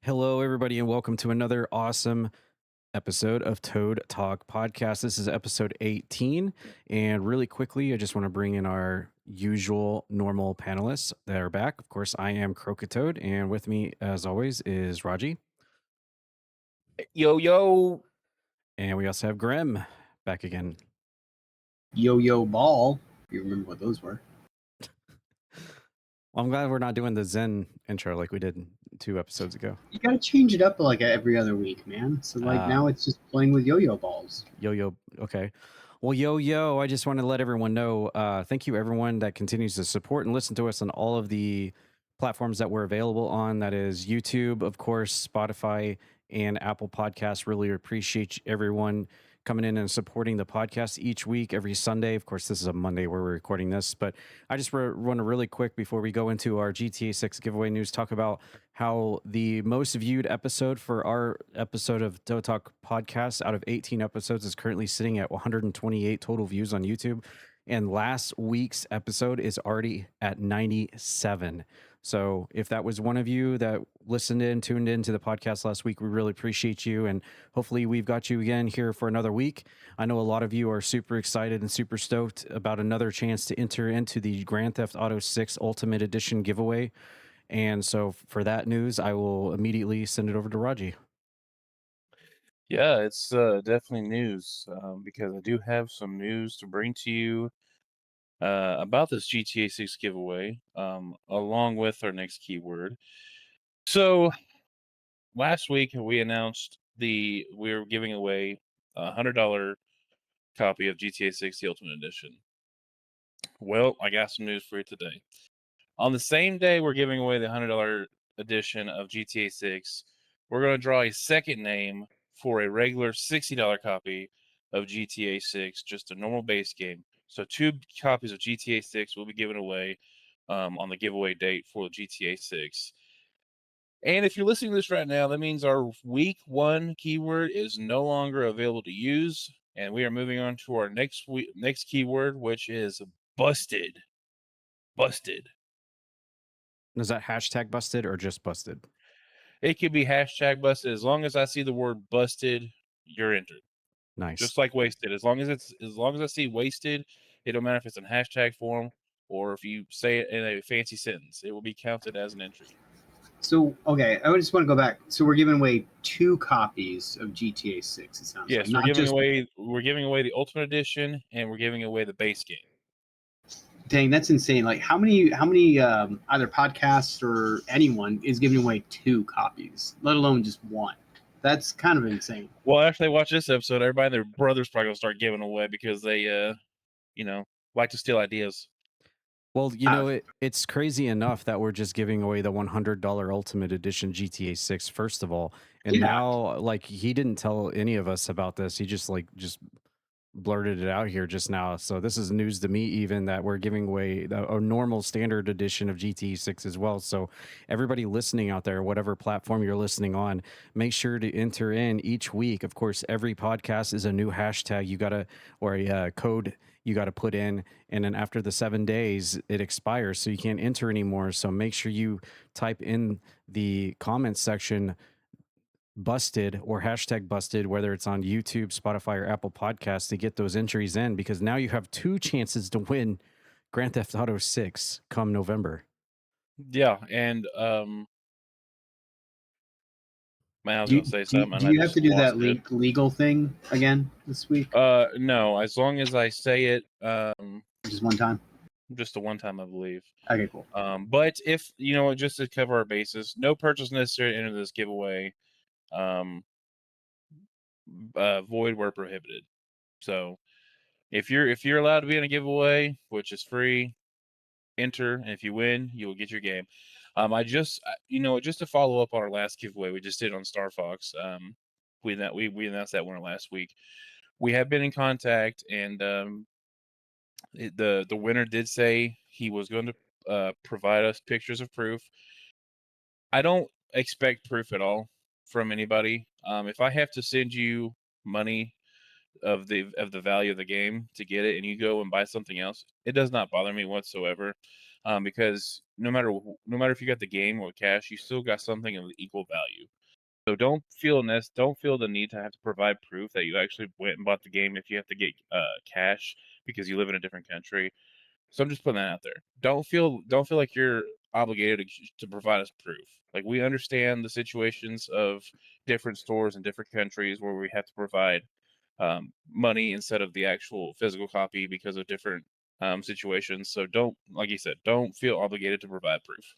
Hello, everybody, and welcome to another awesome episode of Toad Talk Podcast. This is episode 18. And really quickly, I just want to bring in our usual normal panelists that are back. Of course, I am Croakitoad, and with me, as always, is Raji. Yo, yo. And we also have Grem back again. Yo-yo ball. You remember what those were? Well, I'm glad we're not doing the Zen intro like we did 2 episodes ago. You gotta change it up like every other week, man. So now it's just playing with yo-yo balls. Yo-yo, okay. Well, yo, I just want to let everyone know, thank you everyone that continues to support and listen to us on all of the platforms that we're available on. That is YouTube, of course, Spotify, and Apple Podcasts. Really appreciate everyone coming in and supporting the podcast each week, every Sunday. Of course, this is a Monday where we're recording this, but I just want to really quick before we go into our GTA 6 giveaway news, talk about how the most viewed episode for our episode of Toad Talk Podcast out of 18 episodes is currently sitting at 128 total views on YouTube. And last week's episode is already at 97. So if that was one of you that listened in, tuned into the podcast last week, we really appreciate you. And hopefully we've got you again here for another week. I know a lot of you are super excited and super stoked about another chance to enter into the Grand Theft Auto 6 Ultimate Edition giveaway. And so for that news, I will immediately send it over to Raji. Yeah, it's definitely news because I do have some news to bring to you about this GTA 6 giveaway, along with our next keyword. So last week we announced we were giving away a $100 copy of GTA 6 the Ultimate Edition. Well, I got some news for you today. On the same day we're giving away the $100 edition of GTA 6, we're going to draw a second name for a regular $60 copy of GTA 6, just a normal base game. So 2 copies of GTA 6 will be given away on the giveaway date for the GTA 6. And if you're listening to this right now, that means our week 1 keyword is no longer available to use, and we are moving on to our next keyword, which is busted. Busted. Is that hashtag busted or just busted? It could be hashtag busted. As long as I see the word busted, you're entered. Nice. Just like wasted. As long as I see wasted, it don't matter if it's in hashtag form or if you say it in a fancy sentence. It will be counted as an entry. So, okay, I just want to go back. So we're giving away 2 copies of GTA 6, it sounds Yes, like. we're giving away the Ultimate Edition and we're giving away the base game. Dang, that's insane. Like how many either podcasts or anyone is giving away 2 copies, let alone just 1? That's kind of insane. Well, after they watch this episode, everybody and their brother's probably gonna start giving away because they like to steal ideas. Well, it's crazy enough that we're just giving away the $100 Ultimate Edition GTA 6 first of all, and now like he didn't tell any of us about this. He just blurted it out here just now. So this is news to me, even that we're giving away a normal standard edition of GTA 6 as well. So everybody listening out there, whatever platform you're listening on, make sure to enter in each week. Of course, every podcast is a new hashtag or a code you got to put in, and then after the 7 days it expires, so you can't enter anymore. So make sure you type in the comments section busted or hashtag busted, whether it's on YouTube, Spotify, or Apple Podcasts, to get those entries in, because now you have 2 chances to win Grand Theft Auto 6 come November. Yeah, and man, I was Do gonna say something. you have to do that legal thing again this week? No. As long as I say it, just one time. Just the one time, I believe. Okay, cool. But if just to cover our bases, no purchase necessary to enter this giveaway. Void where prohibited. So if you're allowed to be in a giveaway, which is free, enter, and if you win, you will get your game. Just to follow up on our last giveaway we just did on Star Fox. We announced that winner last week. We have been in contact, and the winner did say he was going to provide us pictures of proof. I don't expect proof at all from anybody. If I have to send you money of the value of the game to get it, and you go and buy something else, it does not bother me whatsoever, because no matter if you got the game or cash, you still got something of equal value. So don't feel the need to have to provide proof that you actually went and bought the game if you have to get cash because you live in a different country. So I'm just putting that out there. Don't feel like you're obligated to provide us proof. Like, we understand the situations of different stores in different countries where we have to provide money instead of the actual physical copy because of different situations. So don't, like you said, don't feel obligated to provide proof.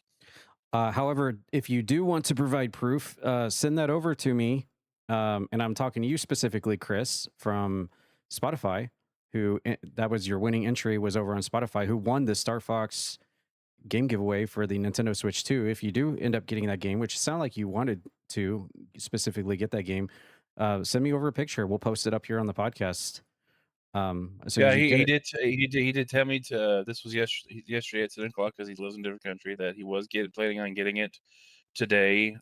However, if you do want to provide proof, send that over to me. And I'm talking to you specifically, Chris, from Spotify, that was your winning entry, was over on Spotify, who won the Star Fox game giveaway for the Nintendo Switch 2. If you do end up getting that game, which sound like you wanted to specifically get that game, send me over a picture. We'll post it up here on the podcast. As soon Yeah, as you get he it. did. He did tell me to. This was yesterday at 10 o'clock because he lives in a different country. That he was planning on getting it today.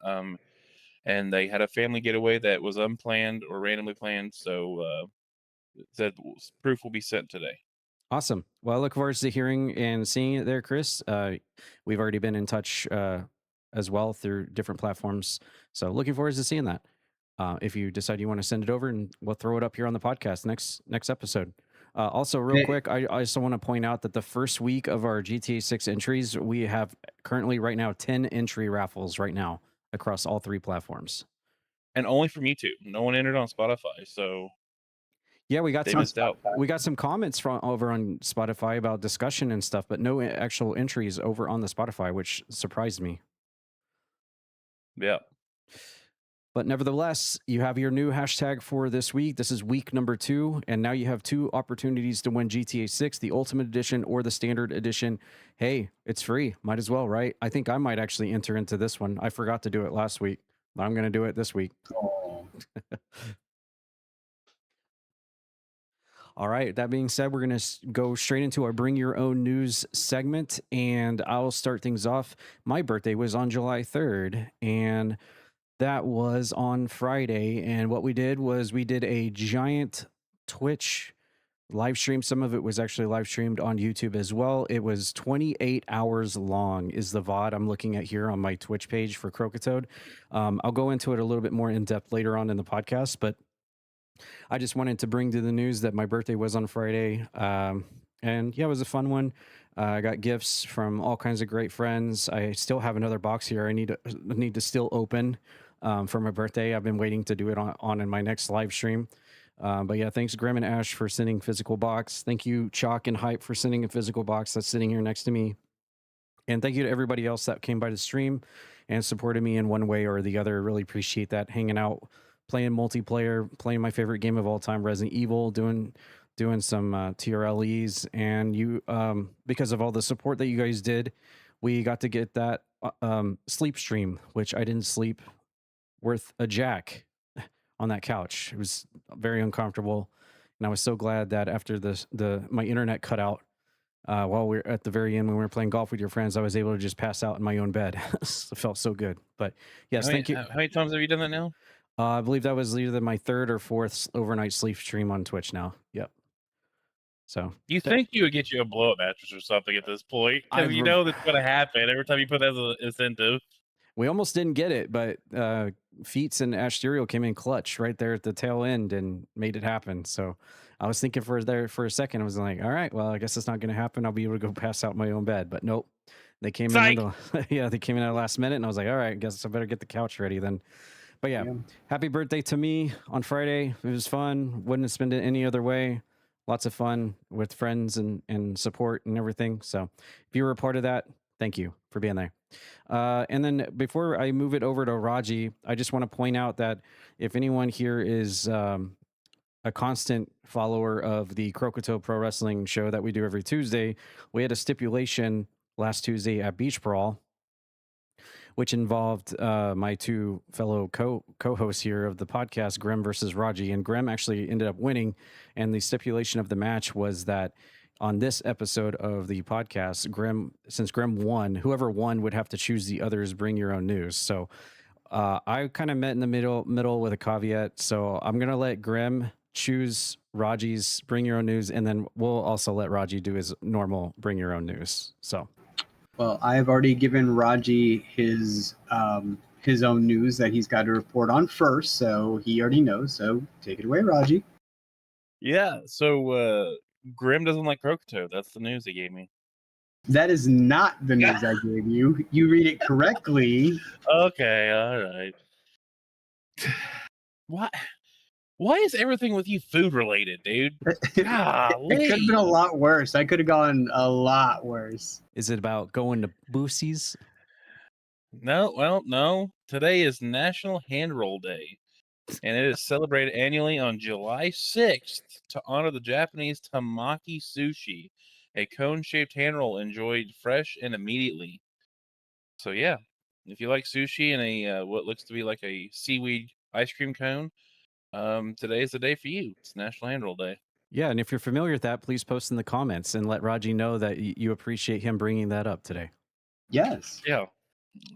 And they had a family getaway that was unplanned or randomly planned. So said proof will be sent today. Awesome. Well, I look forward to hearing and seeing it there, Chris. We've already been in touch as well through different platforms. So looking forward to seeing that. If you decide you want to send it over, and we'll throw it up here on the podcast next episode. Also, real quick, I also want to point out that the first week of our GTA 6 entries, we have currently right now 10 entry raffles right now across all 3 platforms. And only from YouTube. No one entered on Spotify. So yeah, we got they missed out. We got some comments from over on Spotify about discussion and stuff, but no actual entries over on the Spotify, which surprised me. Yeah. But nevertheless, you have your new hashtag for this week. This is week number 2, and now you have 2 opportunities to win GTA 6, the Ultimate Edition or the Standard Edition. Hey, it's free. Might as well, right? I think I might actually enter into this one. I forgot to do it last week, but I'm going to do it this week. Oh. All right. That being said, we're going to go straight into our Bring Your Own News segment, and I'll start things off. My birthday was on July 3rd, and that was on Friday. And what we did was we did a giant Twitch live stream. Some of it was actually live streamed on YouTube as well. It was 28 hours long is the VOD I'm looking at here on my Twitch page for Croakitoad. I'll go into it a little bit more in depth later on in the podcast, but I just wanted to bring to the news that my birthday was on Friday. And yeah, it was a fun one. I got gifts from all kinds of great friends. I still have another box here I need to still open for my birthday. I've been waiting to do it on in my next live stream. But yeah, thanks Grem and Ash for sending physical box. Thank you Chalk and Hype for sending a physical box that's sitting here next to me. And thank you to everybody else that came by the stream and supported me in one way or the other. Really appreciate that. Hanging out, playing multiplayer, playing my favorite game of all time, Resident Evil, doing some TRLEs, and you because of all the support that you guys did, we got to get that sleep stream, which I didn't sleep worth a jack on that couch. It was very uncomfortable, and I was so glad that after my internet cut out while we were at the very end when we were playing golf with your friends, I was able to just pass out in my own bed. It felt so good. But yes, thank you. How many times have you done that now? I believe that was either my 3rd or 4th overnight sleep stream on Twitch now. Yep. So you think you would get you a blow-up mattress or something at this point, because you know that's going to happen every time you put that as an incentive. We almost didn't get it, but Feats and Ash Stereo came in clutch right there at the tail end and made it happen. So I was thinking for a second, I was like, all right, well, I guess it's not going to happen. I'll be able to go pass out in my own bed. But nope, they came in. They came in at the last minute, and I was like, all right, I guess I better get the couch ready then. But yeah, happy birthday to me on Friday. It was fun. Wouldn't spend it any other way. Lots of fun with friends and support and everything. So if you were a part of that, thank you for being there. And then before I move it over to Raji, I just want to point out that if anyone here is a constant follower of the Croakitoad Pro Wrestling show that we do every Tuesday, we had a stipulation last Tuesday at Beach Brawl, which involved my 2 fellow co-hosts here of the podcast, Grem versus Raji. And Grem actually ended up winning. And the stipulation of the match was that on this episode of the podcast, since Grem won, whoever won would have to choose the other's Bring Your Own News. So I kind of met in the middle with a caveat. So I'm going to let Grem choose Raji's Bring Your Own News, and then we'll also let Raji do his normal Bring Your Own News. So, Well, I have already given Raji his own news that he's got to report on first, so he already knows. So take it away, Raji. Yeah, so Grim doesn't like Croakitoad. That's the news he gave me. That is not the news I gave you. You read it correctly. Okay, all right. Why is everything with you food related, dude? It could have been a lot worse. I could have gone a lot worse. is it about going to Boosie's? No. Today is National Hand Roll Day, and it is celebrated annually on July 6th to honor the Japanese tamaki sushi, a cone-shaped hand roll enjoyed fresh and immediately. So yeah, if you like sushi and a what looks to be like a seaweed ice cream cone, today is the day for you. It's National Hand Roll Day. Yeah, and if you're familiar with that, please post in the comments and let Raji know that you appreciate him bringing that up today. Yes. Yeah.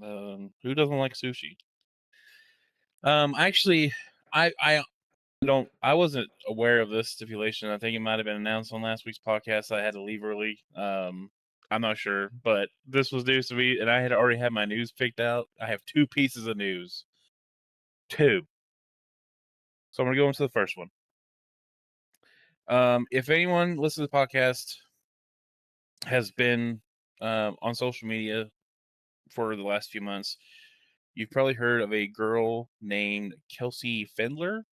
Who doesn't like sushi? Actually, I wasn't aware of this stipulation. I think it might have been announced on last week's podcast. I had to leave early. I'm not sure, but this was news to me, and I had already had my news picked out. I have 2 pieces of news. 2. So I'm gonna go into the first one. If anyone listening to the podcast has been on social media for the last few months, you've probably heard of a girl named Kelsey Fendler.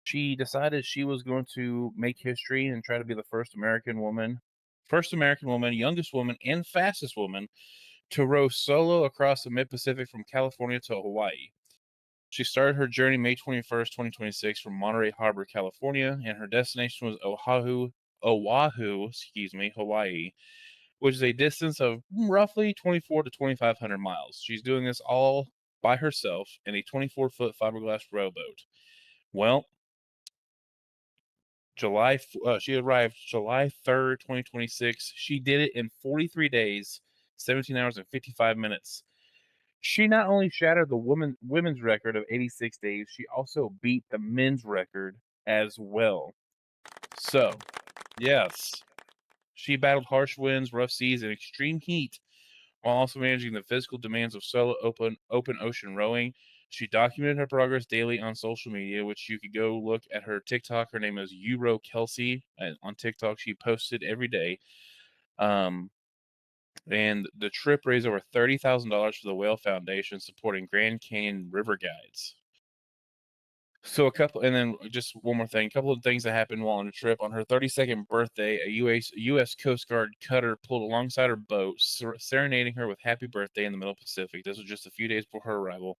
She decided she was going to make history and try to be the first American woman, youngest woman, and fastest woman to row solo across the mid-Pacific from California to Hawaii. She started her journey May 21st, 2026 from Monterey Harbor, California, and her destination was Oahu, Hawaii, which is a distance of roughly 24 to 2,500 miles. She's doing this all by herself in a 24-foot fiberglass rowboat. Well, she arrived July 3rd, 2026. She did it in 43 days, 17 hours and 55 minutes. She not only shattered the women's record of 86 days, she also beat the men's record as well. So, yes, she battled harsh winds, rough seas, and extreme heat while also managing the physical demands of solo open ocean rowing. She documented her progress daily on social media, which you could go look at her TikTok. Her name is Euro Kelsey. On TikTok, she posted every day. And the trip raised over $30,000 for the Whale Foundation, supporting Grand Canyon River Guides. So and then just one more thing, a couple of things that happened while on the trip. On her 32nd birthday, a U.S. Coast Guard cutter pulled alongside her boat, serenading her with "Happy Birthday" in the Middle Pacific. This was just a few days before her arrival.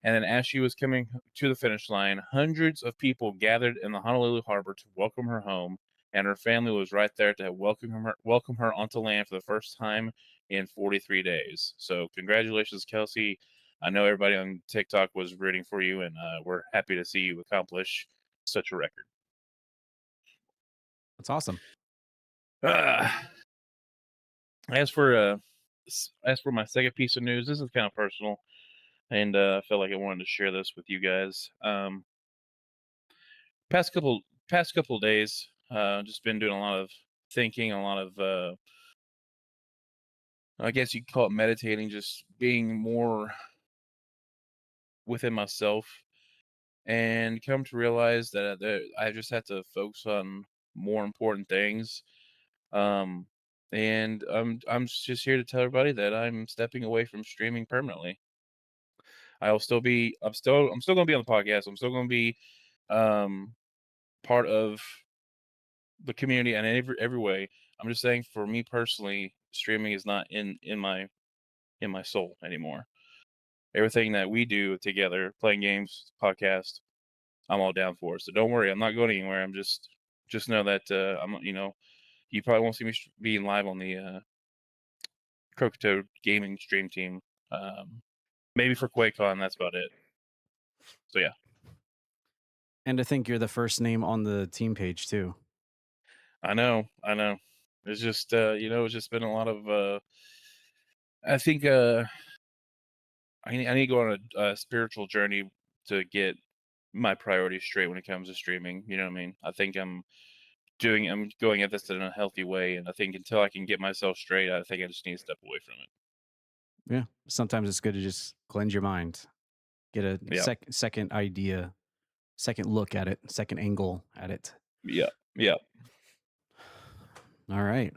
And then as she was coming to the finish line, hundreds of people gathered in the Honolulu harbor to welcome her home, and her family was right there to welcome her onto land for the first time in 43 days. So congratulations, Kelsey. I know everybody on TikTok was rooting for you, and we're happy to see you accomplish such a record. That's awesome. As for my second piece of news, this is kind of personal, and I felt like I wanted to share this with you guys. Past couple of days, just been doing a lot of thinking, a lot of I guess you could call it meditating, just being more within myself, and come to realize that I just have to focus on more important things. And I'm just here to tell everybody that I'm stepping away from streaming permanently. I'm still going to be on the podcast. I'm still going to be part of the community and in every way. I'm just saying, for me personally, streaming is not in my soul anymore. Everything that we do together, playing games, podcast, I'm all down for. So don't worry, I'm not going anywhere. I'm just know that you probably won't see me being live on the Croakitoad gaming stream team. Maybe for QuakeCon, that's about it. So yeah. And I think you're the first name on the team page too. I know. It's just it's just been a lot of I think I need to go on a spiritual journey to get my priorities straight when it comes to streaming. You know what I mean? I think I'm going at this in a healthy way, and I think until I can get myself straight, I think I just need to step away from it. Yeah. Sometimes it's good to just cleanse your mind, get a Yeah, second idea, second look at it, second angle at it. yeah, yeah. All right.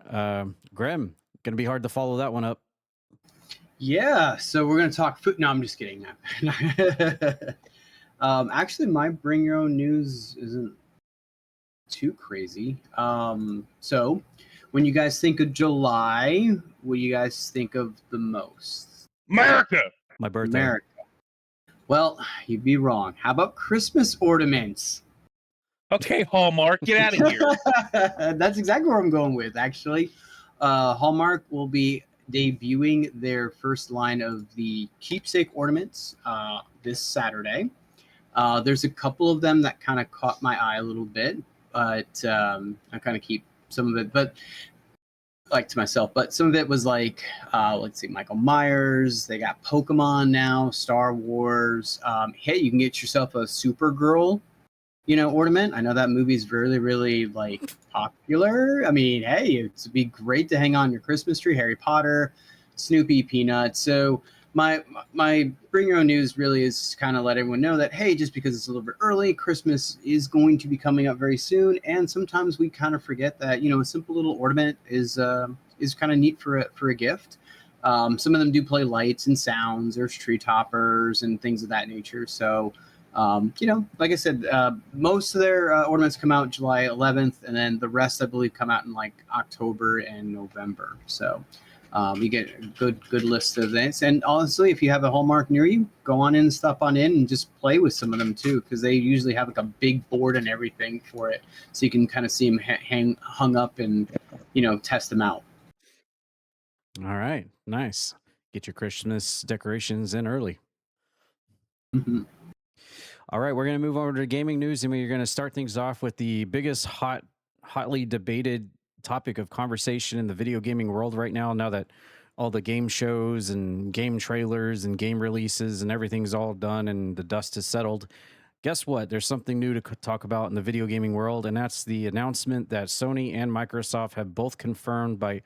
Grem, gonna be hard to follow that one up. Yeah, so we're gonna talk food. No, I'm just kidding. Actually, my bring your own news isn't too crazy. So when you guys think of July, what do you guys think of the most? America. My birthday. America. Well, you'd be wrong. How about Christmas ornaments? Okay, Hallmark, get out of here. That's exactly where I'm going with, actually. Hallmark will be debuting their first line of the keepsake ornaments this Saturday. There's a couple of them that kind of caught my eye a little bit, but I kind of keep some of it, but like to myself. But some of it was like, let's see, Michael Myers. They got Pokemon now, Star Wars. Hey, you can get yourself a Supergirl, ornament. I know that movie's really, really like popular. I mean, hey, it'd be great to hang on your Christmas tree. Harry Potter, Snoopy, Peanuts. So my bring your own news really is kind of let everyone know that, hey, just because it's a little bit early, Christmas is going to be coming up very soon, and sometimes we kind of forget that a simple little ornament is kind of neat for a gift. Some of them do play lights and sounds. There's tree toppers and things of that nature. So like I said, most of their ornaments come out July 11th, and then the rest, I believe, come out in like October and November. So you get a good list of this. And honestly, if you have a Hallmark near you, go on in and stop on in and just play with some of them too, because they usually have like a big board and everything for it, so you can kind of see them hung up and test them out. All right. Nice. Get your Christmas decorations in early. Mm-hmm. All right, we're going to move over to gaming news, and we're going to start things off with the biggest hotly debated topic of conversation in the video gaming world right now. Now that all the game shows and game trailers and game releases and everything's all done and the dust has settled, guess what? There's something new to talk about in the video gaming world, and that's the announcement that Sony and Microsoft have both confirmed by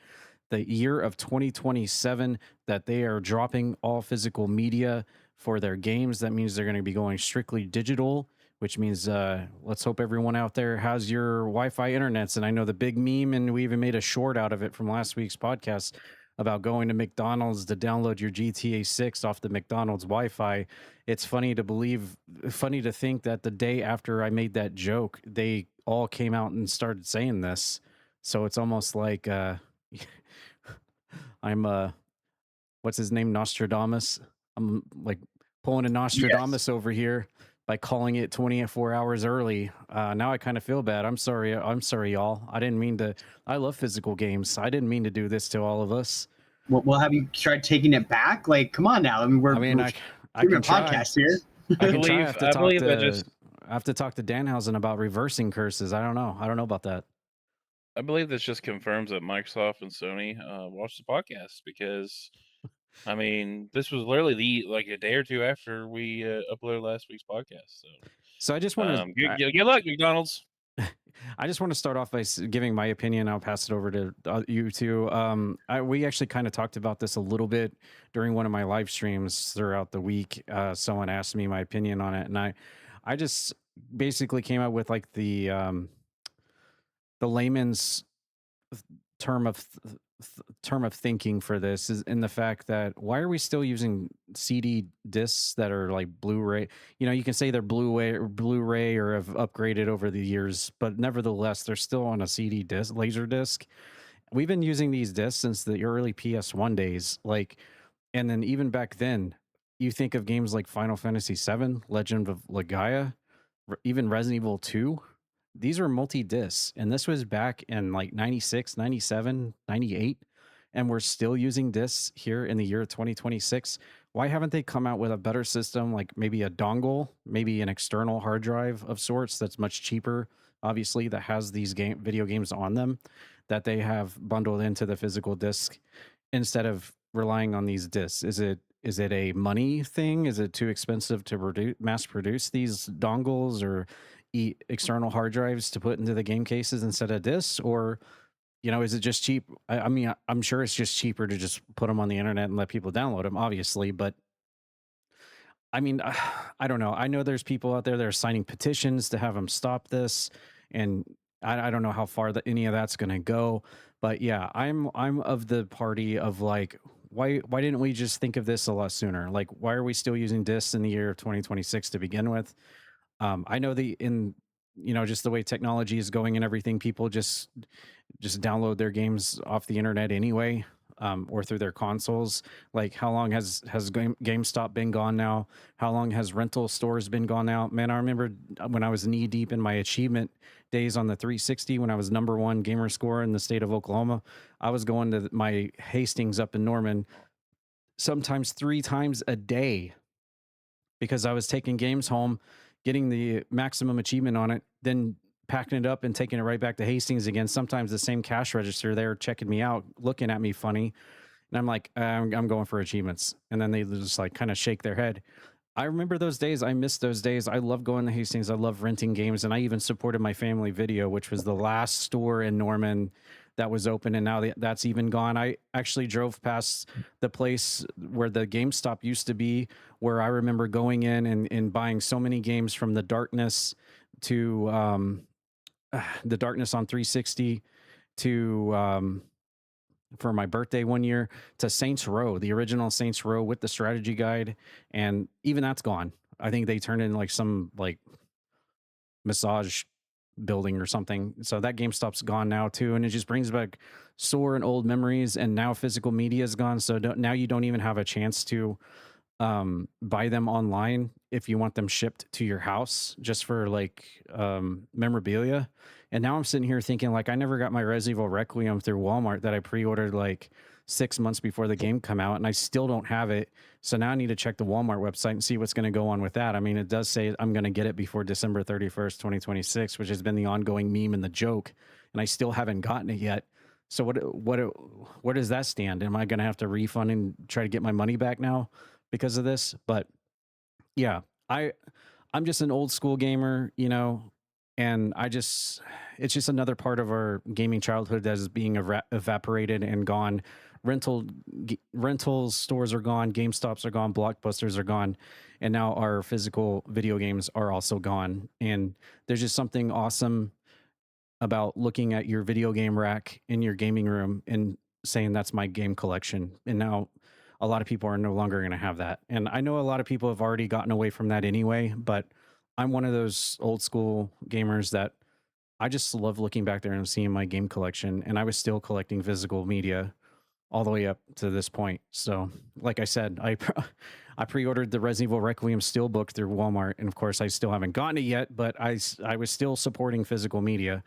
the year of 2027 that they are dropping all physical media for their games. That means they're going to be going strictly digital, which means let's hope everyone out there has your Wi-Fi internets. And I know the big meme, and we even made a short out of it from last week's podcast about going to McDonald's to download your GTA 6 off the McDonald's Wi-Fi. It's funny to think that the day after I made that joke, they all came out and started saying this. So it's almost like I'm what's his name, Nostradamus. I'm like pulling a Nostradamus over here by calling it 24 hours early. Now I kind of feel bad. I'm sorry, y'all. I didn't mean to. I love physical games. I didn't mean to do this to all of us. Well, have you tried taking it back? Like, come on now. I mean, I can try. Podcast here. I can try. I have to talk to Danhausen about reversing curses. I don't know about that. I believe this just confirms that Microsoft and Sony watched the podcast, because I mean, this was literally like a day or two after we uploaded last week's podcast. So I just want to good luck, McDonald's. I just want to start off by giving my opinion. I'll pass it over to you two. We actually kind of talked about this a little bit during one of my live streams throughout the week. Someone asked me my opinion on it, and I just basically came up with like the layman's term of thinking for this is in the fact that why are we still using CD discs that are like Blu-ray? You can say they're Blu-ray or have upgraded over the years, but nevertheless, they're still on a CD disc, laser disc. We've been using these discs since the early PS1 days, and then even back then, you think of games like Final Fantasy VII, Legend of Legaia, even Resident Evil 2. These are multi-discs, and this was back in like 96, 97, 98, and we're still using discs here in the year 2026. Why haven't they come out with a better system, like maybe a dongle, maybe an external hard drive of sorts that's much cheaper, obviously, that has these video games on them that they have bundled into the physical disc instead of relying on these discs? Is is it a money thing? Is it too expensive to mass produce these dongles or external hard drives to put into the game cases instead of discs? Or, is it just cheap? I mean, I'm sure it's just cheaper to just put them on the internet and let people download them, obviously. But I mean, I don't know. I know there's people out there that are signing petitions to have them stop this, and I don't know how far any of that's going to go. But yeah, I'm of the party of like, why didn't we just think of this a lot sooner? Like, why are we still using discs in the year of 2026 to begin with? I know just the way technology is going and everything, people just download their games off the internet anyway, or through their consoles. Like, how long has GameStop been gone now? How long has rental stores been gone now? Man, I remember when I was knee deep in my achievement days on the 360, when I was #1 gamer score in the state of Oklahoma. I was going to my Hastings up in Norman sometimes 3 times a day because I was taking games home, getting the maximum achievement on it, then packing it up and taking it right back to Hastings again. Sometimes the same cash register there checking me out, looking at me funny. And I'm like, I'm going for achievements. And then they just like kind of shake their head. I remember those days. I miss those days. I love going to Hastings. I love renting games. And I even supported My Family Video, which was the last store in Norman that was open. And now that's even gone. I actually drove past the place where the GameStop used to be, where I remember going in and buying so many games, from the Darkness to the Darkness on 360 to for my birthday one year, to Saints Row, the original Saints Row with the strategy guide. And even that's gone. I think they turned in like some like massage building or something. So that GameStop's gone now too. And it just brings back sore and old memories. And now physical media is gone. So now you don't even have a chance to buy them online if you want them shipped to your house, just for like memorabilia. And now I'm sitting here thinking, like, I never got my Resident Evil Requiem through Walmart that I pre-ordered like 6 months before the game come out, and I still don't have it. So now I need to check the Walmart website and see what's going to go on with that. I mean, it does say I'm going to get it before December 31st, 2026, which has been the ongoing meme and the joke, and I still haven't gotten it yet. So where does that stand? Am I going to have to refund and try to get my money back now because of this? But yeah, I'm just an old school gamer, and it's just another part of our gaming childhood that is being evaporated and gone. Rental stores are gone, GameStops are gone, Blockbusters are gone, and now our physical video games are also gone. And there's just something awesome about looking at your video game rack in your gaming room and saying that's my game collection. And now a lot of people are no longer going to have that. And I know a lot of people have already gotten away from that anyway, but I'm one of those old school gamers that I just love looking back there and seeing my game collection. And I was still collecting physical media all the way up to this point. So, like I said, I pre-ordered the Resident Evil Requiem Steelbook through Walmart, and of course, I still haven't gotten it yet. But I was still supporting physical media.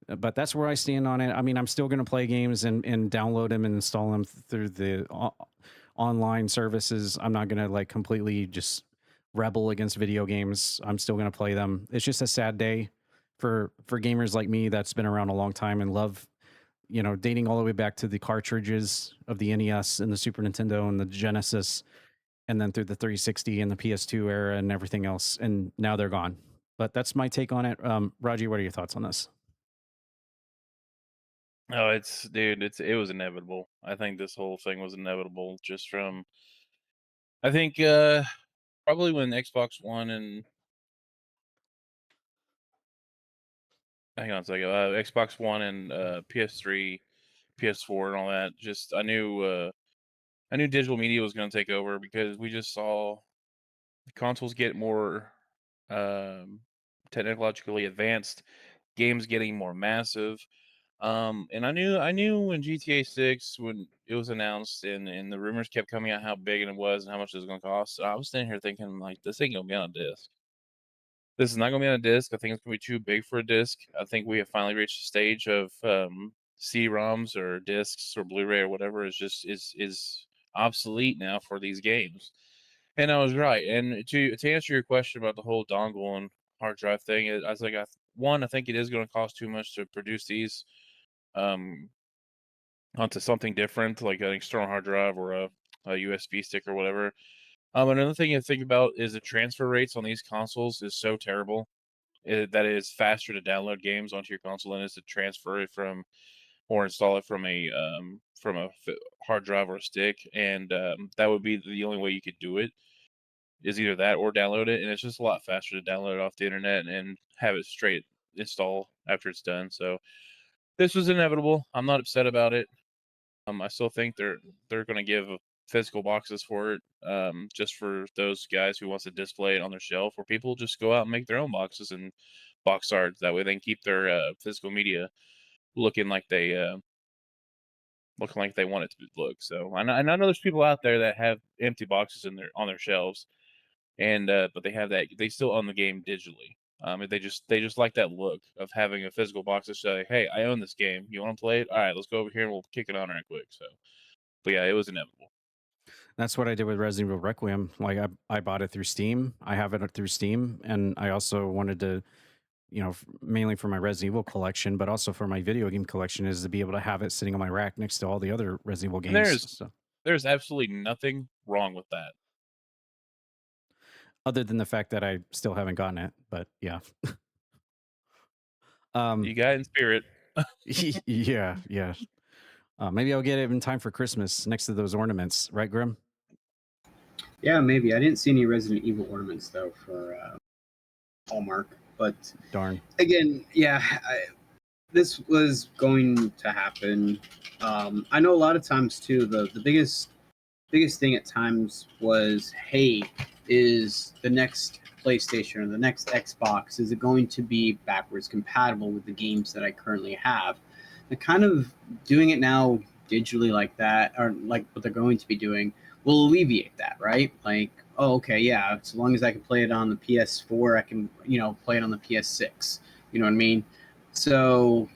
But that's where I stand on it. I mean, I'm still going to play games and download them and install them through the online services. I'm not going to like completely just rebel against video games. I'm still going to play them. It's just a sad day for gamers like me that's been around a long time and love, dating all the way back to the cartridges of the NES and the Super Nintendo and the Genesis, and then through the 360 and the PS2 era and everything else. And now they're gone. But that's my take on it. Raji, what are your thoughts on this? Oh, it was inevitable. I think this whole thing was inevitable just from, I think, probably when Xbox One and, hang on a second, Xbox One and PS3, PS4 and all that, just I knew digital media was going to take over, because we just saw the consoles get more technologically advanced, games getting more massive. And I knew when GTA 6, when it was announced and the rumors kept coming out how big it was and how much it was going to cost. I was sitting here thinking, like, this ain't going to be on a disc. This is not going to be on a disc. I think it's going to be too big for a disc. I think we have finally reached the stage of CD-ROMs or discs or Blu-ray or whatever is obsolete now for these games. And I was right. And to answer your question about the whole dongle and hard drive thing, I was like, I think it is going to cost too much to produce these um onto something different, like an external hard drive or a USB stick or whatever. Another thing to think about is the transfer rates on these consoles is so terrible. That it is faster to download games onto your console than it is to transfer it from or install it from a hard drive or a stick, and that would be the only way you could do it is either that or download it, and it's just a lot faster to download it off the internet and have it straight install after it's done. So this was inevitable. I'm not upset about it. I still think they're going to give physical boxes for it, just for those guys who wants to display it on their shelf, or people just go out and make their own boxes and box arts. That way, they can keep their physical media looking like they want it to look. So I know there's people out there that have empty boxes on their shelves, and but they still own the game digitally. They just like that look of having a physical box to say, hey, I own this game. You want to play it? All right, let's go over here and we'll kick it on right quick. So, but yeah, it was inevitable. That's what I did with Resident Evil Requiem. Like I bought it through Steam. I have it through Steam, and I also wanted to, mainly for my Resident Evil collection, but also for my video game collection, is to be able to have it sitting on my rack next to all the other Resident Evil And games. there's absolutely nothing wrong with that. Other than the fact that I still haven't gotten it, but yeah. You got it in spirit. Yeah. Maybe I'll get it in time for Christmas next to those ornaments, right, Grim? Yeah, maybe. I didn't see any Resident Evil ornaments though for Hallmark, but Darn. again, yeah, this was going to happen. I know a lot of times too. The biggest thing at times was, hey, is the next PlayStation or the next Xbox, is it going to be backwards compatible with the games that I currently have? They're kind of doing it now digitally like that, or like what they're going to be doing, will alleviate that, right? Like, oh, okay, yeah, as long as I can play it on the PS4, I can, play it on the PS6. You know what I mean? So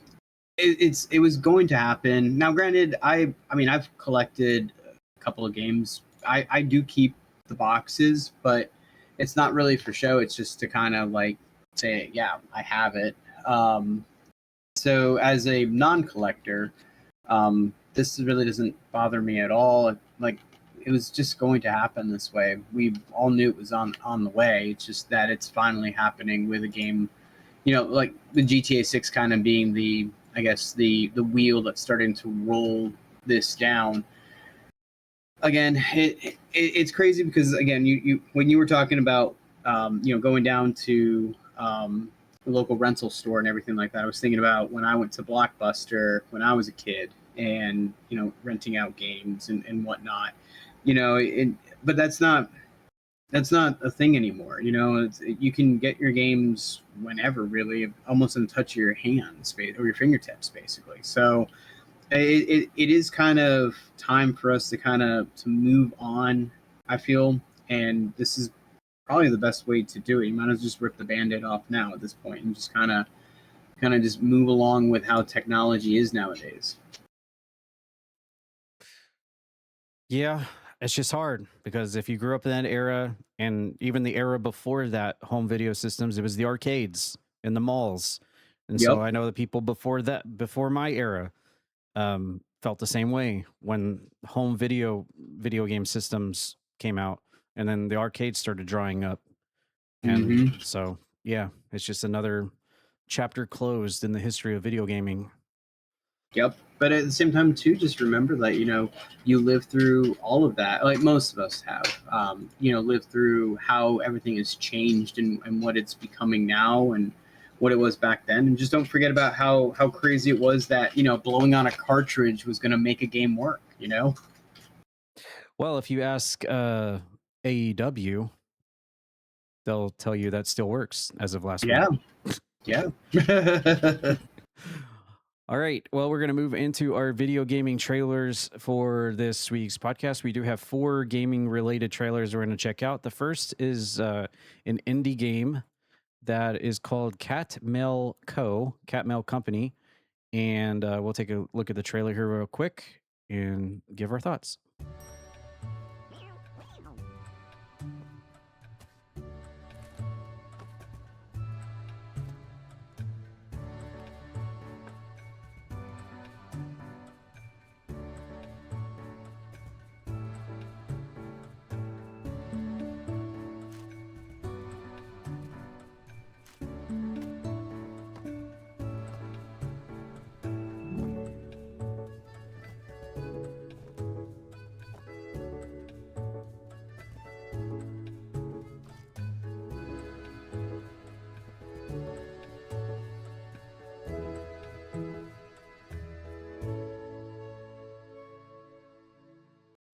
it was going to happen. Now, granted, I mean, I've collected a couple of games. I do keep the boxes, but it's not really for show. It's just to kind of like say, yeah, I have it. So as a non-collector, this really doesn't bother me at all. Like, it was just going to happen this way. We all knew it was on the way. It's just that it's finally happening with a game, like the GTA 6 kind of being the wheel that's starting to roll this down. Again, it's crazy because, again, you when you were talking about going down to the local rental store and everything like that, I was thinking about when I went to Blockbuster when I was a kid, and renting out games and whatnot. But that's not a thing anymore. You can get your games whenever, really, almost in the touch of your hands or your fingertips, basically. So it is kind of time for us to move on, I feel, and this is probably the best way to do it. You might as well just rip the Band-Aid off now at this point and just kind of just move along with how technology is nowadays. Yeah, it's just hard because if you grew up in that era, and even the era before that, home video systems, it was the arcades and the malls. And so Yep. I know the people before my era, felt the same way when home video game systems came out, and then the arcades started drying up. And so, yeah, it's just another chapter closed in the history of video gaming. Yep. But at the same time, too, just remember that, you live through all of that, like most of us have, lived through how everything has changed and what it's becoming now and what it was back then. And just don't forget about how crazy it was that, blowing on a cartridge was going to make a game work, Well, if you ask AEW, they'll tell you that still works as of last week. Yeah. All right. Well, we're going to move into our video gaming trailers for this week's podcast. We do have 4 gaming related trailers we're going to check out. The first is an indie game that is called Cat Mail Company. And we'll take a look at the trailer here real quick and give our thoughts.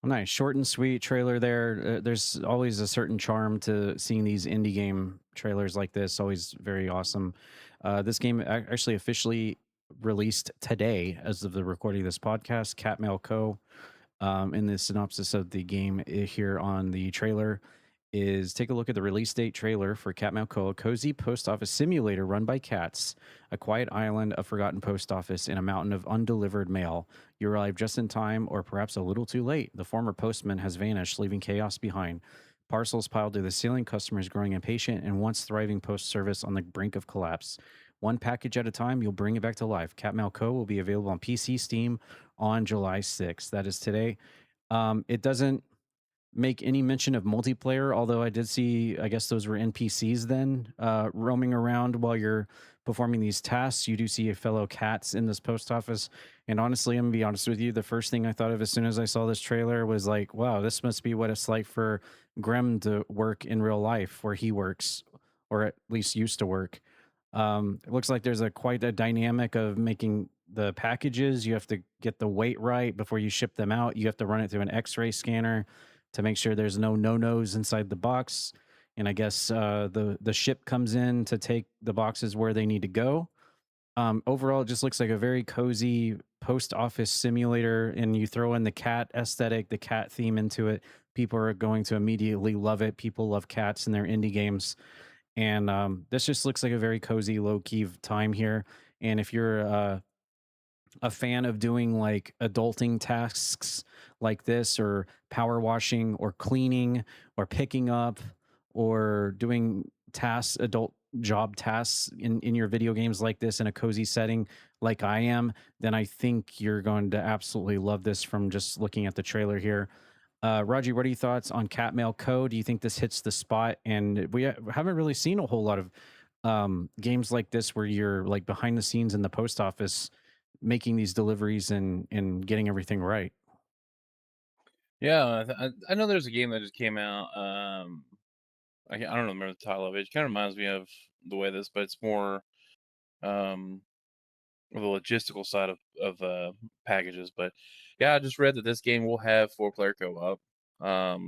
Nice, short and sweet trailer there. There's always a certain charm to seeing these indie game trailers like this. Always very awesome. This game actually officially released today, as of the recording of this podcast. Cat Mail Co. In the synopsis of the game here on the trailer is take a look at the release date trailer for Cat Mail Co., a cozy post office simulator run by cats, a quiet island, a forgotten post office, and a mountain of undelivered mail. You arrive just in time, or perhaps a little too late. The former postman has vanished, leaving chaos behind. Parcels piled to the ceiling, customers growing impatient, and once thriving post service on the brink of collapse. One package at a time, you'll bring it back to life. Cat Mail Co. will be available on PC, Steam on July 6th. That is today. It doesn't make any mention of multiplayer, although I did see, I guess those were NPCs then, roaming around while you're performing these tasks. You do see a fellow cats in this post office. And honestly, I'm gonna be honest with you, the first thing I thought of as soon as I saw this trailer was like, wow, this must be what it's like for Grem to work in real life where he works, or at least used to work. It looks like there's quite a dynamic of making the packages. You have to get the weight right before you ship them out. You have to run it through an X-ray scanner to make sure there's no no-nos inside the box. And I guess the ship comes in to take the boxes where they need to go. Overall, it just looks like a very cozy post office simulator, and you throw in the cat aesthetic, the cat theme into it. People are going to immediately love it. People love cats in their indie games. And this just looks like a very cozy, low-key time here. And if you're a fan of doing like adulting tasks like this, or power washing, or cleaning, or picking up, or doing tasks, adult job tasks in your video games like this in a cozy setting like I am, then I think you're going to absolutely love this from just looking at the trailer here. Raji, what are your thoughts on Cat Mail Co? Do you think this hits the spot? And we haven't really seen a whole lot of games like this where you're like behind the scenes in the post office making these deliveries and getting everything right. Yeah, I know there's a game that just came out. I don't remember the title of it. It kind of reminds me of the way this, but it's more um the logistical side of packages. But yeah, I just read that this game will have 4-player co-op.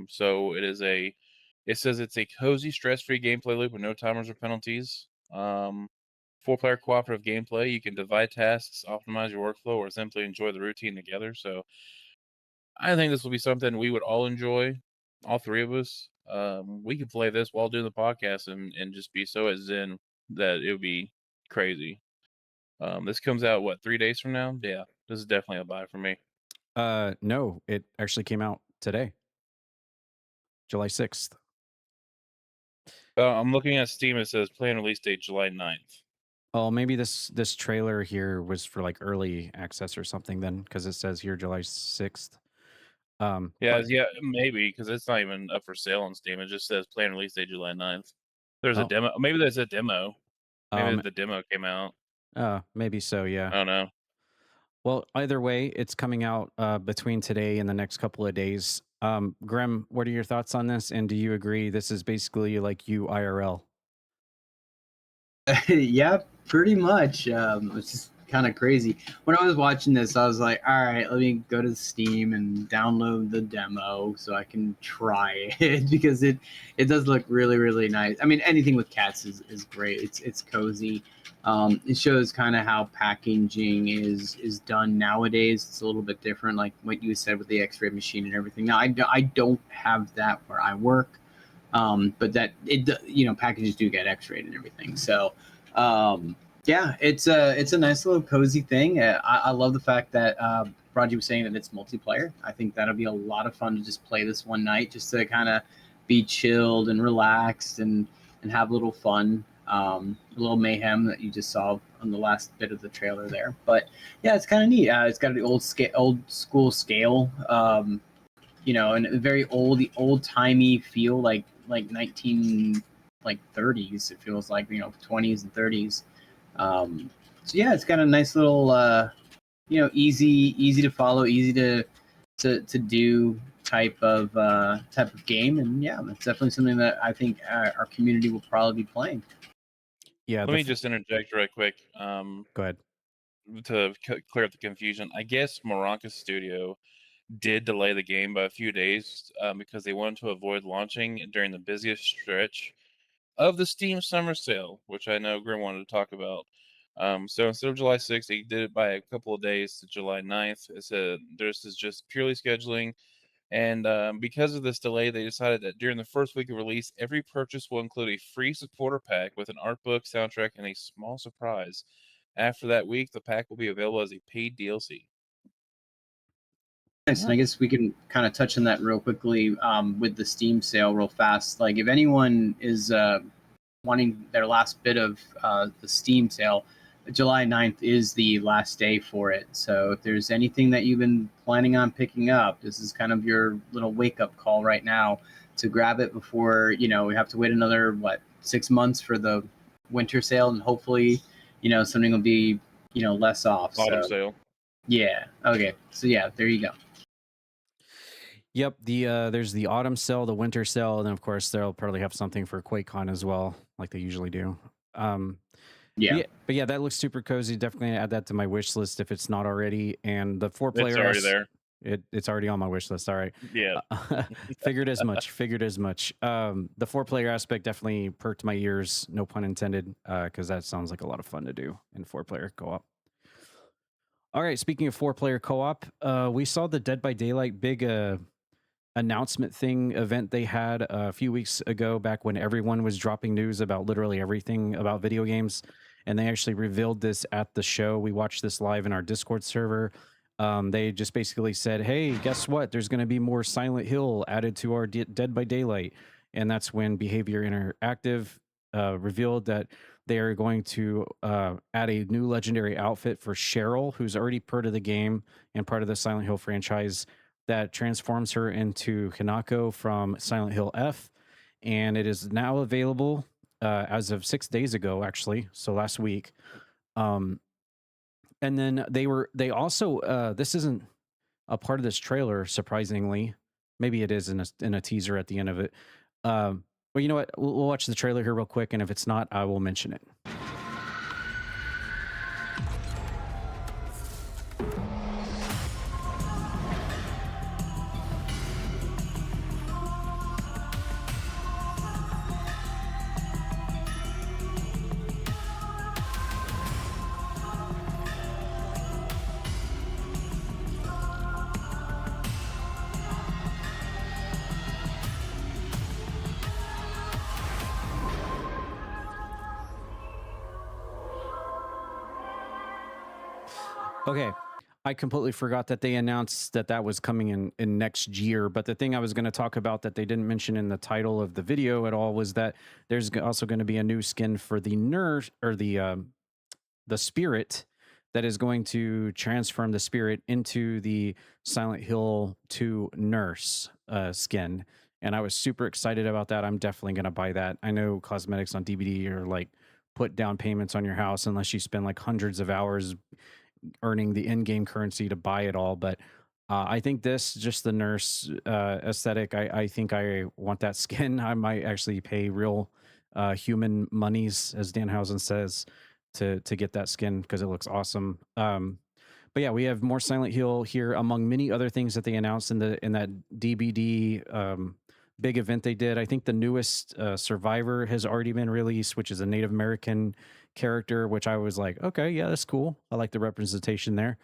So it says it's a cozy, stress-free gameplay loop with no timers or penalties. 4-player cooperative gameplay. You can divide tasks, optimize your workflow, or simply enjoy the routine together. So I think this will be something we would all enjoy, all three of us. We could play this while doing the podcast and just be so at zen that it would be crazy. This comes out what, 3 days from now? Yeah, this is definitely a buy for me. No, it actually came out today, July 6th. I'm looking at Steam. It says planned release date July 9th. Oh, maybe this trailer here was for like early access or something then, because it says here July 6th. Yeah, But yeah, maybe because it's not even up for sale on Steam. It just says planned release date July 9th. There's a oh, demo. Maybe there's a demo. Maybe um, the demo came out. maybe so, yeah. I don't know. Well, either way, it's coming out between today and the next couple of days. Grem, what are your thoughts on this? And do you agree this is basically like you IRL? Yeah, pretty much. It's just kind of crazy. When I was watching this, I was like, all right, let me go to Steam and download the demo so I can try it because it does look really, really nice. I mean, anything with cats is great. It's cozy. It shows kind of how packaging is done nowadays. It's a little bit different, like what you said with the X-ray machine and everything. Now, I don't have that where I work. But that packages do get X-rayed and everything. So yeah, it's a nice little cozy thing. I love the fact that Raji was saying that it's multiplayer. I think that'll be a lot of fun to just play this one night, just to kind of be chilled and relaxed and have a little fun, a little mayhem that you just saw on the last bit of the trailer there. But yeah, it's kind of neat. It's got the old school scale. And a very old timey feel, like 30s. It feels like 20s and 30s. So yeah, it's got a nice little easy to follow, easy to do type of game, and yeah, it's definitely something that I think our community will probably be playing. Yeah, Let me just interject right quick. go ahead. To clear up the confusion, I guess Moronka Studio did delay the game by a few days because they wanted to avoid launching during the busiest stretch of the Steam Summer Sale, which I know Grim wanted to talk about. So instead of July 6th, they did it by a couple of days to July 9th. It said this is just purely scheduling. And because of this delay, they decided that during the first week of release, every purchase will include a free supporter pack with an art book, soundtrack, and a small surprise. After that week, the pack will be available as a paid DLC. Nice. And I guess we can kind of touch on that real quickly with the Steam sale real fast. Like if anyone is wanting their last bit of the Steam sale, July 9th is the last day for it. So if there's anything that you've been planning on picking up, this is kind of your little wake-up call right now to grab it before, we have to wait another, 6 months for the winter sale, and hopefully, something will be, less off. Autumn So, sale. yeah. Okay. So, yeah, there you go. Yep, there's the autumn sale, the winter sale, and then of course they'll probably have something for QuakeCon as well, like they usually do. Yeah. But yeah, that looks super cozy. Definitely add that to my wish list if it's not already. And the It's already there. It's already on my wish list. All right. Yeah. Figured as much. The 4-player aspect definitely perked my ears, no pun intended, because that sounds like a lot of fun to do in 4-player co-op. All right, speaking of 4-player co-op, we saw the Dead by Daylight big announcement event they had a few weeks ago, back when everyone was dropping news about literally everything about video games, and they actually revealed this at the show. We watched this live in our Discord server. They just basically said, hey, guess what, there's going to be more Silent Hill added to our Dead by Daylight. And that's when Behavior Interactive revealed that they are going to add a new legendary outfit for Cheryl, who's already part of the game and part of the Silent Hill franchise, that transforms her into Hinako from Silent Hill F. And it is now available as of 6 days ago, actually. So last week. And then they also, this isn't a part of this trailer, surprisingly. Maybe it is in a teaser at the end of it. But you know what? We'll watch the trailer here real quick. And if it's not, I will mention it. Okay. I completely forgot that they announced that was coming in next year. But the thing I was going to talk about that they didn't mention in the title of the video at all was that there's also going to be a new skin for the nurse, or the spirit, that is going to transform the spirit into the Silent Hill 2 nurse skin. And I was super excited about that. I'm definitely going to buy that. I know cosmetics on DVD are like put down payments on your house unless you spend like hundreds of hours earning the in-game currency to buy it all. But I think just the nurse aesthetic, I think I want that skin. I might actually pay real human monies, as Danhausen says, to get that skin, because it looks awesome. But yeah, we have more Silent Hill here, among many other things that they announced in that DBD big event they did. I think the newest Survivor has already been released, which is a Native American character, which I was like, okay, yeah, that's cool. I like the representation there.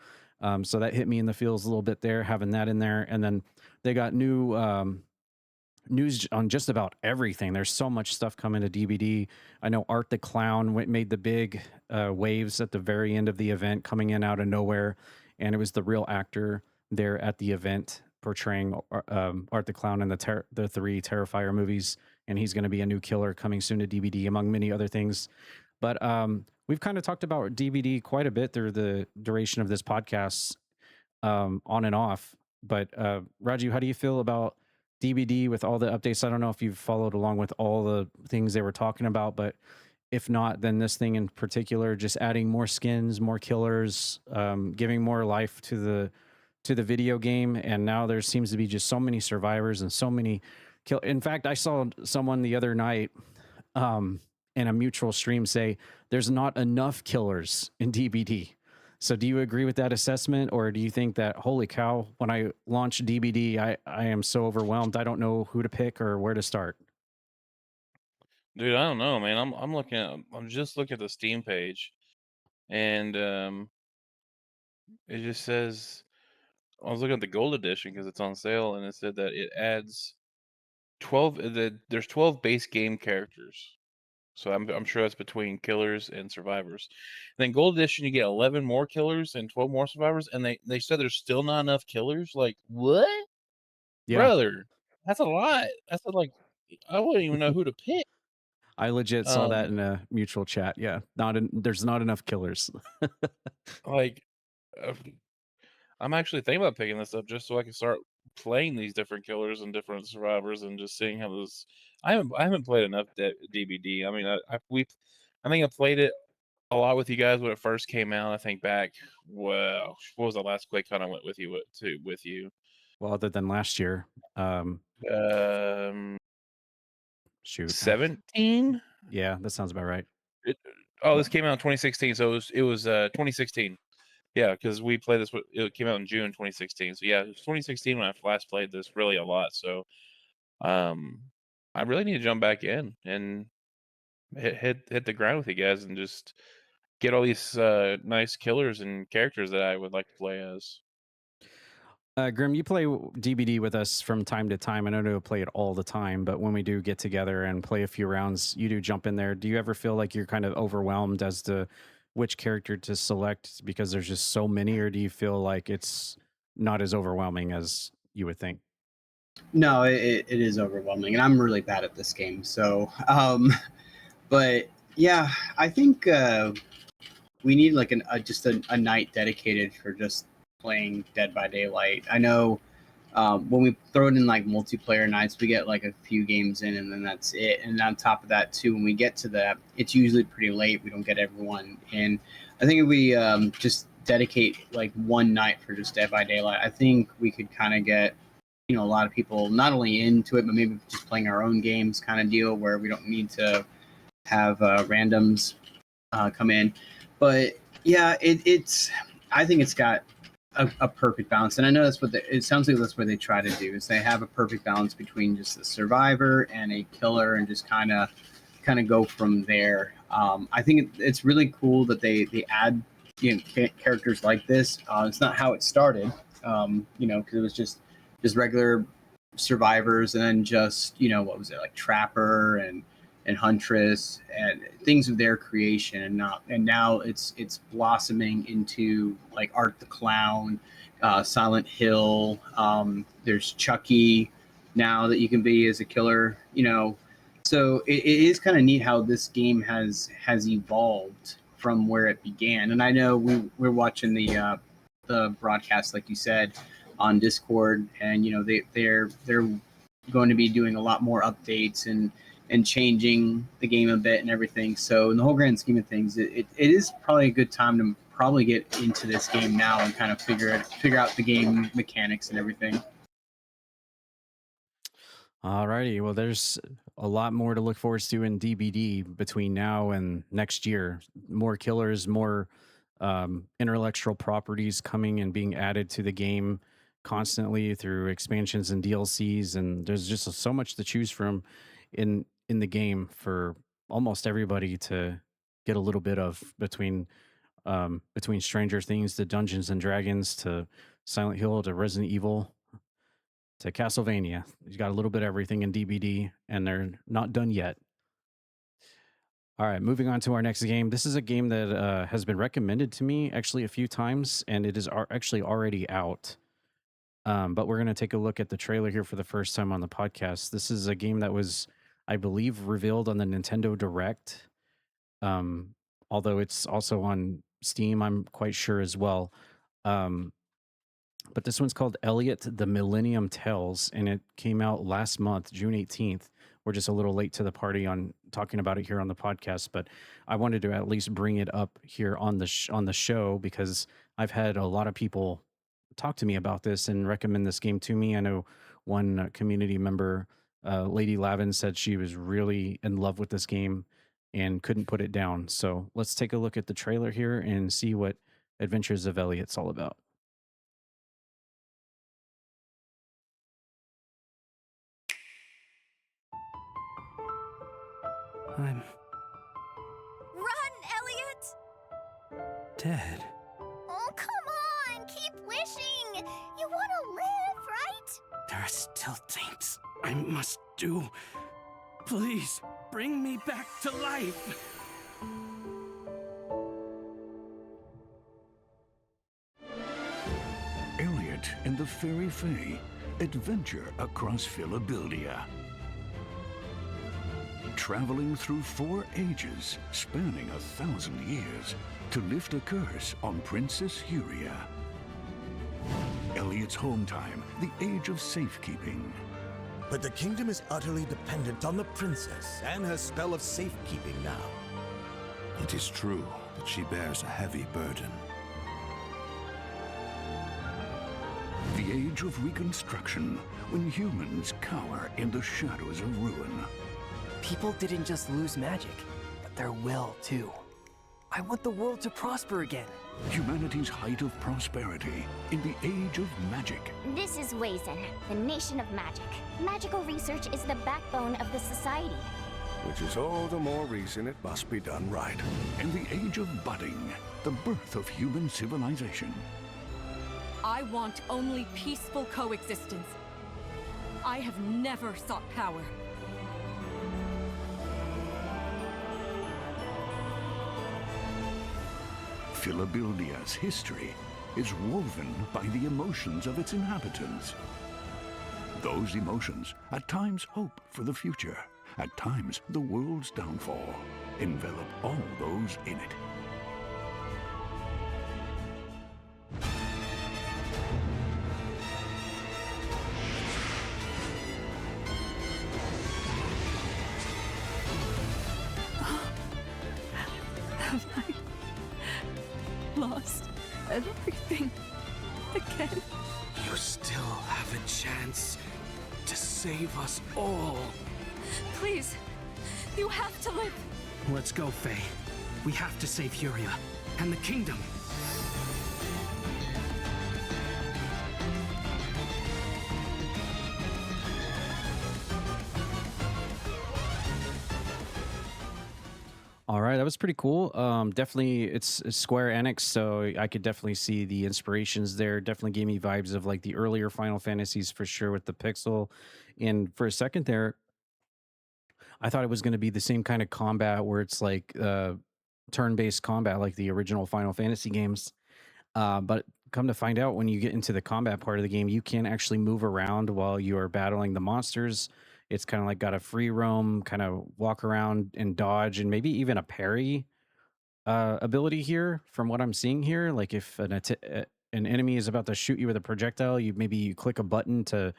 So that hit me in the feels a little bit there, having that in there. And then they got new news on just about everything. There's so much stuff coming to DVD. I know Art the Clown made the big waves at the very end of the event, coming in out of nowhere. And it was the real actor there at the event portraying Art the Clown in the 3 Terrifier movies. And he's going to be a new killer coming soon to DVD, among many other things. But we've kind of talked about DVD quite a bit through the duration of this podcast, on and off. But Raju, how do you feel about DVD with all the updates? I don't know if you've followed along with all the things they were talking about, but if not, then this thing in particular, just adding more skins, more killers, giving more life to the video game. And now there seems to be just so many survivors and so many In fact, I saw someone the other night in a mutual stream say there's not enough killers in DBD. So do you agree with that assessment, or do you think that, holy cow, when I launch DBD, I am so overwhelmed, I don't know who to pick or where to start? Dude, I don't know, man. I'm just looking at the Steam page, and it just says I was looking at the gold edition because it's on sale, and it said that it adds 12. There's 12 base game characters, so I'm sure that's between killers and survivors. And then gold edition, you get 11 more killers and 12 more survivors, and they said there's still not enough killers. Like what, Yeah, brother? That's a lot. Like I wouldn't even know who to pick. I legit saw that Um, in a mutual chat. Yeah, there's not enough killers. like. Uh, I'm actually thinking about picking this up just so I can start playing these different killers and different survivors and just seeing how this. I haven't played enough DBD. I mean, I think I played it a lot with you guys when it first came out. I think back. Well, what was the last QuakeCon I went with you with you? Well, other than last year, Um, shoot, 17. yeah, that sounds about right. This came out in 2016, so it was 2016. Yeah, because we played this. It came out in June 2016. So yeah, it was 2016 when I last played this really a lot. So um, I really need to jump back in and hit the ground with you guys and just get all these nice killers and characters that I would like to play as. Grim, you play DBD with us from time to time. I know you don't play it all the time, but when we do get together and play a few rounds, you do jump in there. Do you ever feel like you're kind of overwhelmed as to which character to select because there's just so many, or do you feel like it's not as overwhelming as you would think? No, it is overwhelming, and I'm really bad at this game. So, but yeah, I think we need like just a night dedicated for just playing Dead by Daylight. I know when we throw it in like multiplayer nights, we get like a few games in, and then that's it. And on top of that, too, when we get to that, it's usually pretty late. We don't get everyone in. I think if we just dedicate like one night for just Dead by Daylight, I think we could kind of get a lot of people not only into it, but maybe just playing our own games kind of deal where we don't need to have randoms come in. But yeah, it's I think it's got a perfect balance, and I know that's what it sounds like that's what they try to do is they have a perfect balance between just a survivor and a killer, and just kind of go from there. I think it's really cool that they add characters like this. It's not how it started, because it was just regular survivors, and then just what was it, like Trapper and Huntress and things of their creation, and now it's blossoming into like Art the Clown, Silent Hill. There's Chucky now that you can be as a killer. So it is kind of neat how this game has evolved from where it began. And I know we're watching the broadcast, like you said, on Discord, and they're going to be doing a lot more updates and changing the game a bit and everything. So in the whole grand scheme of things, it is probably a good time to probably get into this game now and kind of figure out the game mechanics and everything. Alrighty. Well, there's a lot more to look forward to in DBD between now and next year. More killers, more intellectual properties coming and being added to the game constantly through expansions and DLCs, and there's just so much to choose from in the game for almost everybody to get a little bit of between Stranger Things to Dungeons and Dragons to Silent Hill to Resident Evil to Castlevania. You got a little bit of everything in DBD, and they're not done yet. All right, moving on to our next game. This is a game that has been recommended to me actually a few times, and it is actually already out. But we're going to take a look at the trailer here for the first time on the podcast. This is a game that was, I believe, revealed on the Nintendo Direct, although it's also on Steam, I'm quite sure as well. But this one's called Elliot, the Millennium Tales, and it came out last month, June 18th. We're just a little late to the party on talking about it here on the podcast, but I wanted to at least bring it up here on the show because I've had a lot of people talk to me about this and recommend this game to me. I know one community member, Lady Lavin, said she was really in love with this game and couldn't put it down. So let's take a look at the trailer here and see what Adventures of Elliot's all about. I'm Run, Elliot! dead. Oh, come on! Keep wishing! You want to live, right? There are still things I must do. Please, bring me back to life. Elliot and the Fairy Fae adventure across Philadelphia. Traveling through 4 ages, spanning 1,000 years, to lift a curse on Princess Huria. Elliot's home time, the age of safekeeping. But the kingdom is utterly dependent on the princess and her spell of safekeeping now. It is true that she bears a heavy burden. The age of reconstruction, when humans cower in the shadows of ruin. People didn't just lose magic, but their will too. I want the world to prosper again. Humanity's height of prosperity in the age of magic. This is Weizen, the nation of magic. Magical research is the backbone of the society. Which is all the more reason it must be done right. And the age of budding, the birth of human civilization. I want only peaceful coexistence. I have never sought power. Philadelphia's history is woven by the emotions of its inhabitants. Those emotions, at times hope for the future, at times the world's downfall, envelop all those in it. Have I lost everything again? You still have a chance to save us all. Please, you have to live. Let's go, Faye. We have to save Huria and the kingdom. All right, that was pretty cool. Definitely, it's Square Enix, so I could definitely see the inspirations there. Definitely gave me vibes of like the earlier Final Fantasies for sure with the pixel. And for a second there, I thought it was going to be the same kind of combat where it's like turn-based combat like the original Final Fantasy games. But come to find out, when you get into the combat part of the game, you can actually move around while you are battling the monsters. It's kind of like got a free roam, kind of walk around and dodge, and maybe even a parry ability here. From what I'm seeing here, like if an enemy is about to shoot you with a projectile, you click a button to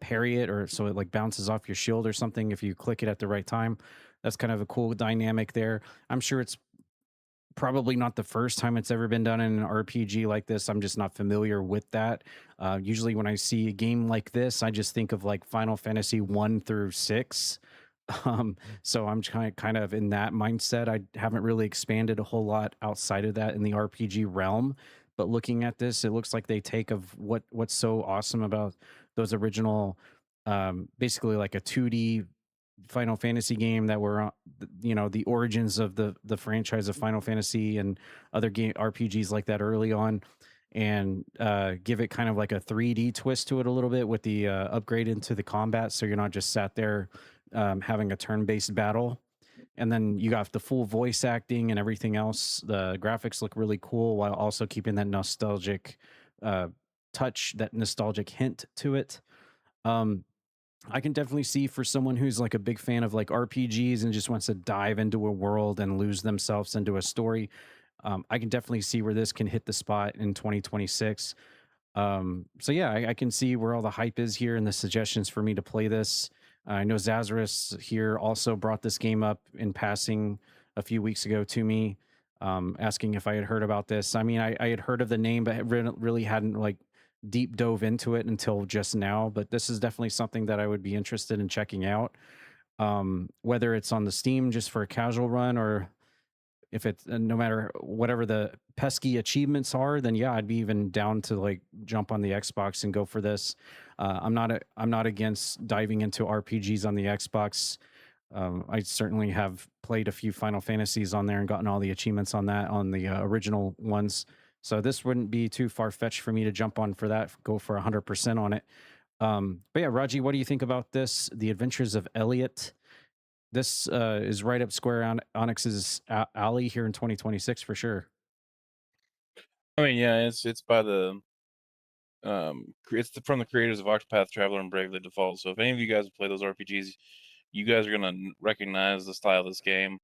parry it, or so it like bounces off your shield or something if you click it at the right time. That's kind of a cool dynamic there. I'm sure it's probably not the first time it's ever been done in an RPG like this. I'm just not familiar with that. Usually when I see a game like this, I just think of like Final Fantasy 1 through 6. So I'm kind of in that mindset. I haven't really expanded a whole lot outside of that in the RPG realm. But looking at this, it looks like they take of what's so awesome about those original, basically like a 2D Final Fantasy game that were, the origins of the franchise of Final Fantasy and other game RPGs like that early on, and give it kind of like a 3D twist to it a little bit with the upgrade into the combat, so you're not just sat there having a turn-based battle. And then you got the full voice acting and everything else. The graphics look really cool while also keeping that nostalgic touch, that nostalgic hint to it. I can definitely see, for someone who's like a big fan of like RPGs and just wants to dive into a world and lose themselves into a story, I can definitely see where this can hit the spot in 2026. So yeah, I can see where all the hype is here and the suggestions for me to play this. I know Zazarus here also brought this game up in passing a few weeks ago to me, asking if I had heard about this. I mean, I had heard of the name, but really hadn't like deep dove into it until just now. But this is definitely something that I would be interested in checking out, whether it's on the Steam just for a casual run, or if it's no matter whatever the pesky achievements are, then yeah, I'd be even down to like jump on the Xbox and go for this. I'm not against diving into RPGs on the Xbox. I certainly have played a few Final Fantasies on there and gotten all the achievements on that on the original ones. So this wouldn't be too far fetched for me to jump on for that. Go for 100% on it. But yeah, Raji, what do you think about this? The Adventures of Elliot. This is right up Square Onyx's alley here in 2026 for sure. I mean, yeah, it's by the from the creators of Octopath Traveler and Bravely Default. So if any of you guys have played those RPGs, you guys are gonna recognize the style of this game.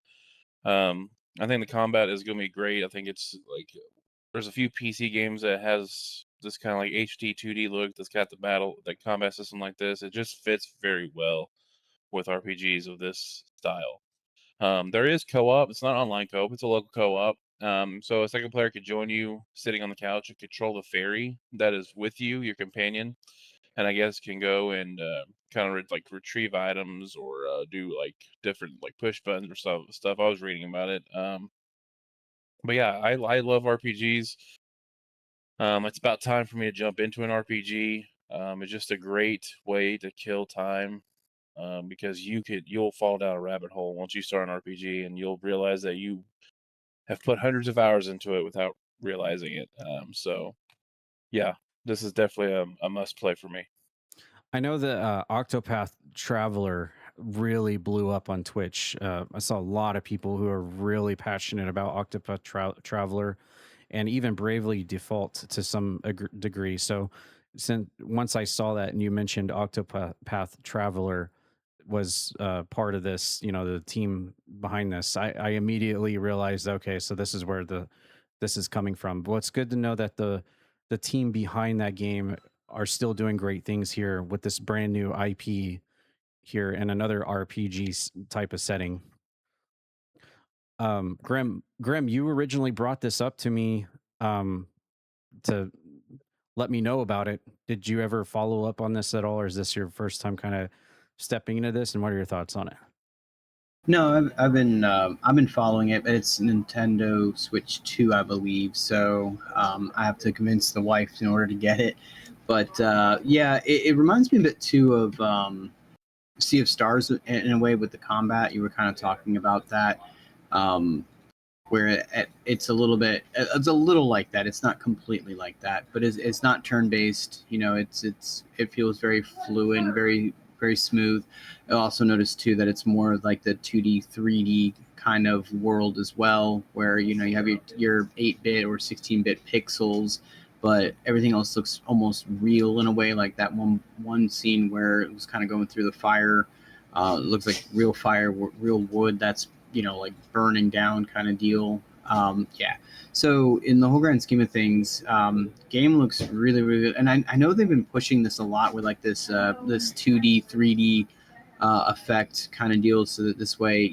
I think the combat is gonna be great. I think it's like there's a few PC games that has this kind of like HD 2D look that's got the combat system like this. It just fits very well with RPGs of this style. There is co-op. It's not online co-op. It's a local co-op. So a second player could join you sitting on the couch and control the fairy that is with you, your companion, and I guess can go and kind of like retrieve items or do like different like push buttons or stuff. I was reading about it. But yeah, I love RPGs. It's about time for me to jump into an RPG. It's just a great way to kill time. Because you'll fall down a rabbit hole once you start an RPG, and you'll realize that you have put hundreds of hours into it without realizing it. So, yeah, this is definitely a must play for me. I know that Octopath Traveler really blew up on Twitch. I saw a lot of people who are really passionate about Octopath Traveler, and even Bravely Default to some degree. So, once I saw that, and you mentioned Octopath Traveler was part of this, the team behind this, I immediately realized, okay, so this is where this is coming from. But it's good to know that the team behind that game are still doing great things here with this brand new IP here in another RPG type of setting. Grem, you originally brought this up to me to let me know about it. Did you ever follow up on this at all, or is this your first time kind of stepping into this? And what are your thoughts on it? No, I've been following it, but it's Nintendo Switch 2, I believe. So I have to convince the wife in order to get it. But yeah, it reminds me a bit too of Sea of Stars in a way with the combat. You were kind of talking about that, where it's a little bit, it's a little like that. It's not completely like that, but it's not turn based. It feels very fluid, very very smooth. I also noticed too that it's more like the 2D, 3D kind of world as well, where you have your 8-bit or 16-bit pixels, but everything else looks almost real in a way. Like that one scene where it was kind of going through the fire, it looks like real fire, real wood that's like burning down kind of deal. Yeah. So in the whole grand scheme of things, game looks really, really good. And I know they've been pushing this a lot with like this 2D, 3D effect kind of deal, so that this way,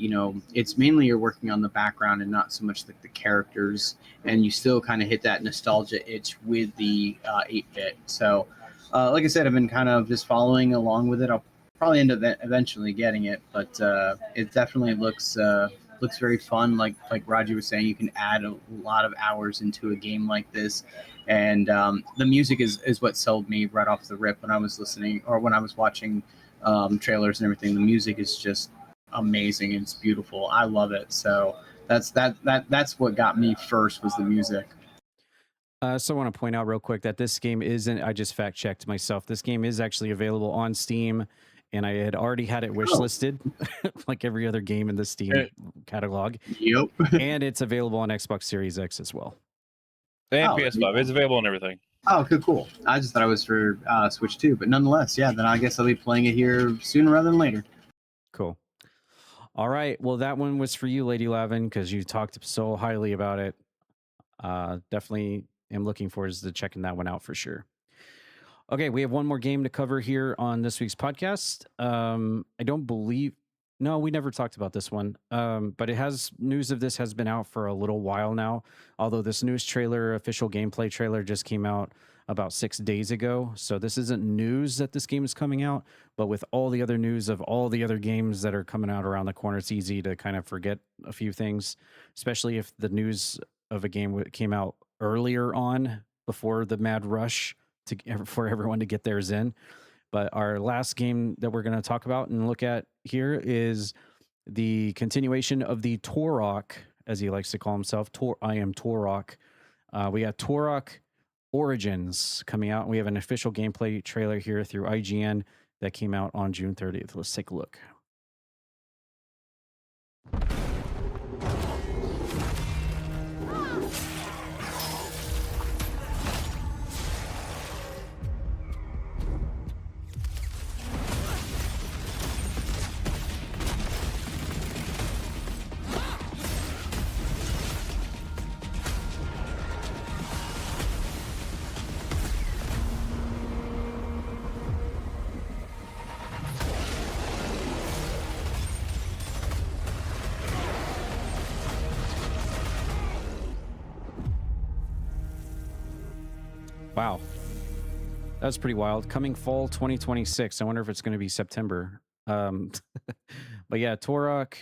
it's mainly you're working on the background and not so much like the characters, and you still kind of hit that nostalgia itch with the 8-bit. So like I said, I've been kind of just following along with it. I'll probably end up eventually getting it, but it definitely looks very fun. Like Raji was saying, you can add a lot of hours into a game like this, and the music is what sold me right off the rip when I was listening or when I was watching trailers and everything. The music is just amazing and it's beautiful. I love it. So that's what got me first, was the music. So I want to point out real quick that this game isn't, I just fact checked myself. This game is actually available on Steam, and I had already had it wish listed like every other game in the Steam catalog. Yep. And it's available on Xbox Series X as well. And PS5. It's available on everything. Oh, cool. I just thought it was for Switch 2, but nonetheless, yeah, then I guess I'll be playing it here sooner rather than later. Cool. All right. Well, that one was for you, Lady Lavin, because you talked so highly about it. Definitely am looking forward to checking that one out for sure. Okay, we have one more game to cover here on this week's podcast. I don't believe... No, we never talked about this one. But news of this has been out for a little while now. Although this news trailer, official gameplay trailer, just came out about 6 days ago. So this isn't news that this game is coming out, but with all the other news of all the other games that are coming out around the corner, it's easy to kind of forget a few things, especially if the news of a game came out earlier on before the mad rush for everyone to get theirs in. But our last game that we're going to talk about and look at here is the continuation of the Turok, as he likes to call himself. I am Turok. We got Turok Origins coming out. We have an official gameplay trailer here through IGN that came out on June 30th. Let's take a look. Wow. That's pretty wild. Coming fall 2026. I wonder if it's going to be September. But yeah, Turok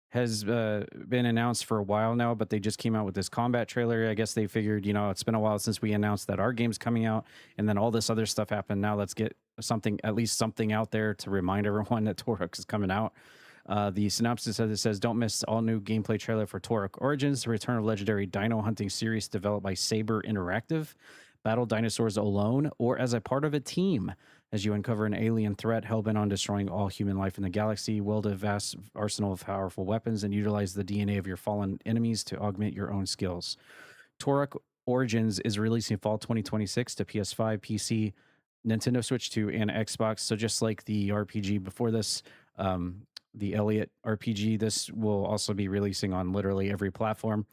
has been announced for a while now, but they just came out with this combat trailer. I guess they figured, it's been a while since we announced that our game's coming out, and then all this other stuff happened. Now let's get at least something out there to remind everyone that Turok is coming out. The synopsis says, don't miss all new gameplay trailer for Turok Origins, the return of legendary dino hunting series developed by Saber Interactive. Battle dinosaurs alone or as a part of a team as you uncover an alien threat hellbent on destroying all human life in the galaxy. Wield a vast arsenal of powerful weapons and utilize the DNA of your fallen enemies to augment your own skills. Turok Origins is releasing fall 2026 to PS5, PC, Nintendo Switch 2, and Xbox. So just like the RPG before this, the Elliot RPG, this will also be releasing on literally every platform.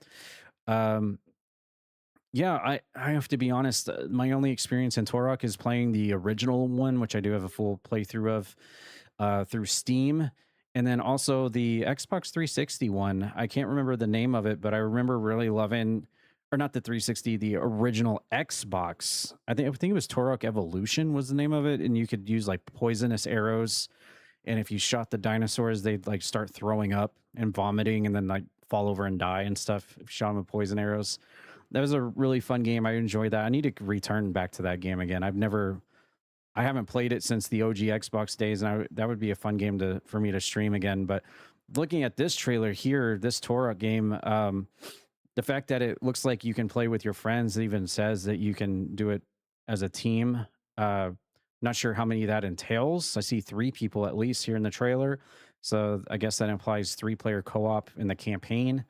Yeah, I have to be honest. My only experience in Turok is playing the original one, which I do have a full playthrough of through Steam. And then also the Xbox 360 one. I can't remember the name of it, but I remember really loving, or not the 360, the original Xbox. I think it was Turok Evolution was the name of it. And you could use like poisonous arrows. And if you shot the dinosaurs, they'd like start throwing up and vomiting and then like fall over and die and stuff. If you shot them with poison arrows. That was a really fun game. I enjoyed that. I need to return back to that game again. I haven't played it since the OG Xbox days, and that would be a fun game for me to stream again. But looking at this trailer here, this Turok game, the fact that it looks like you can play with your friends, it even says that you can do it as a team. Not sure how many that entails. I see 3 people at least here in the trailer. So I guess that implies 3-player co-op in the campaign.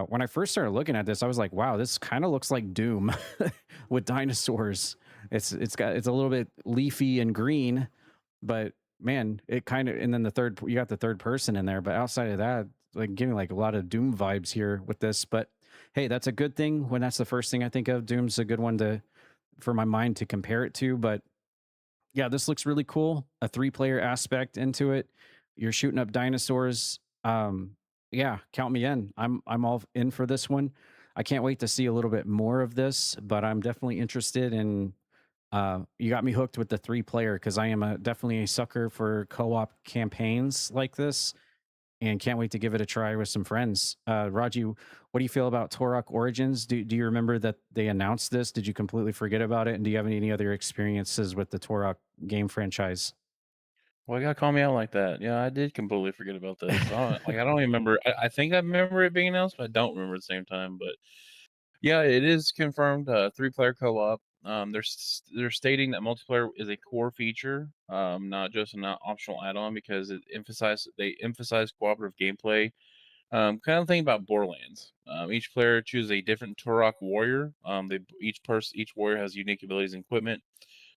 When I first started looking at this, I was like, wow, this kind of looks like Doom with dinosaurs. It's a little bit leafy and green, but man, it kind of, and then you got the third person in there, but outside of that, like giving like a lot of Doom vibes here with this. But hey, that's a good thing when that's the first thing I think of. Doom's a good one for my mind to compare it to. But yeah, this looks really cool. A 3-player aspect into it. You're shooting up dinosaurs. Yeah, count me in. I'm all in for this one. I can't wait to see a little bit more of this, but I'm definitely interested in. You got me hooked with the 3-player because I am definitely a sucker for co-op campaigns like this, and can't wait to give it a try with some friends. Raji, what do you feel about Turok Origins? Do you remember that they announced this? Did you completely forget about it? And do you have any other experiences with the Turok game franchise? Well, you gotta call me out like that. Yeah, I did completely forget about this. I don't even remember. I think I remember it being announced, but I don't remember at the same time. But yeah, it is confirmed. 3-player co-op. They're stating that multiplayer is a core feature, not just an optional add-on, because they emphasize cooperative gameplay. Kind of thing about Borderlands. Each player chooses a different Turok warrior. Each warrior has unique abilities and equipment.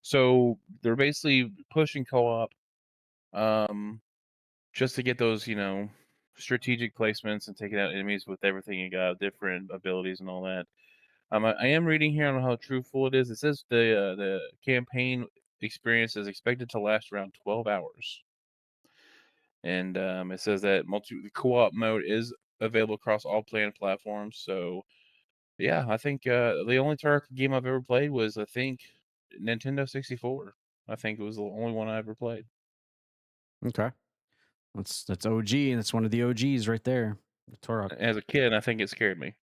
So they're basically pushing co-op. Just to get those, strategic placements and taking out enemies with everything you got, different abilities and all that. I am reading here on how truthful it is. It says the campaign experience is expected to last around 12 hours, and it says that the co-op mode is available across all planned platforms. So Yeah, I think the only Turok game I've ever played was, I think, Nintendo 64. I think it was the only one I ever played. Okay. That's OG, and that's one of the OGs right there. The Turok. As a kid, I think it scared me.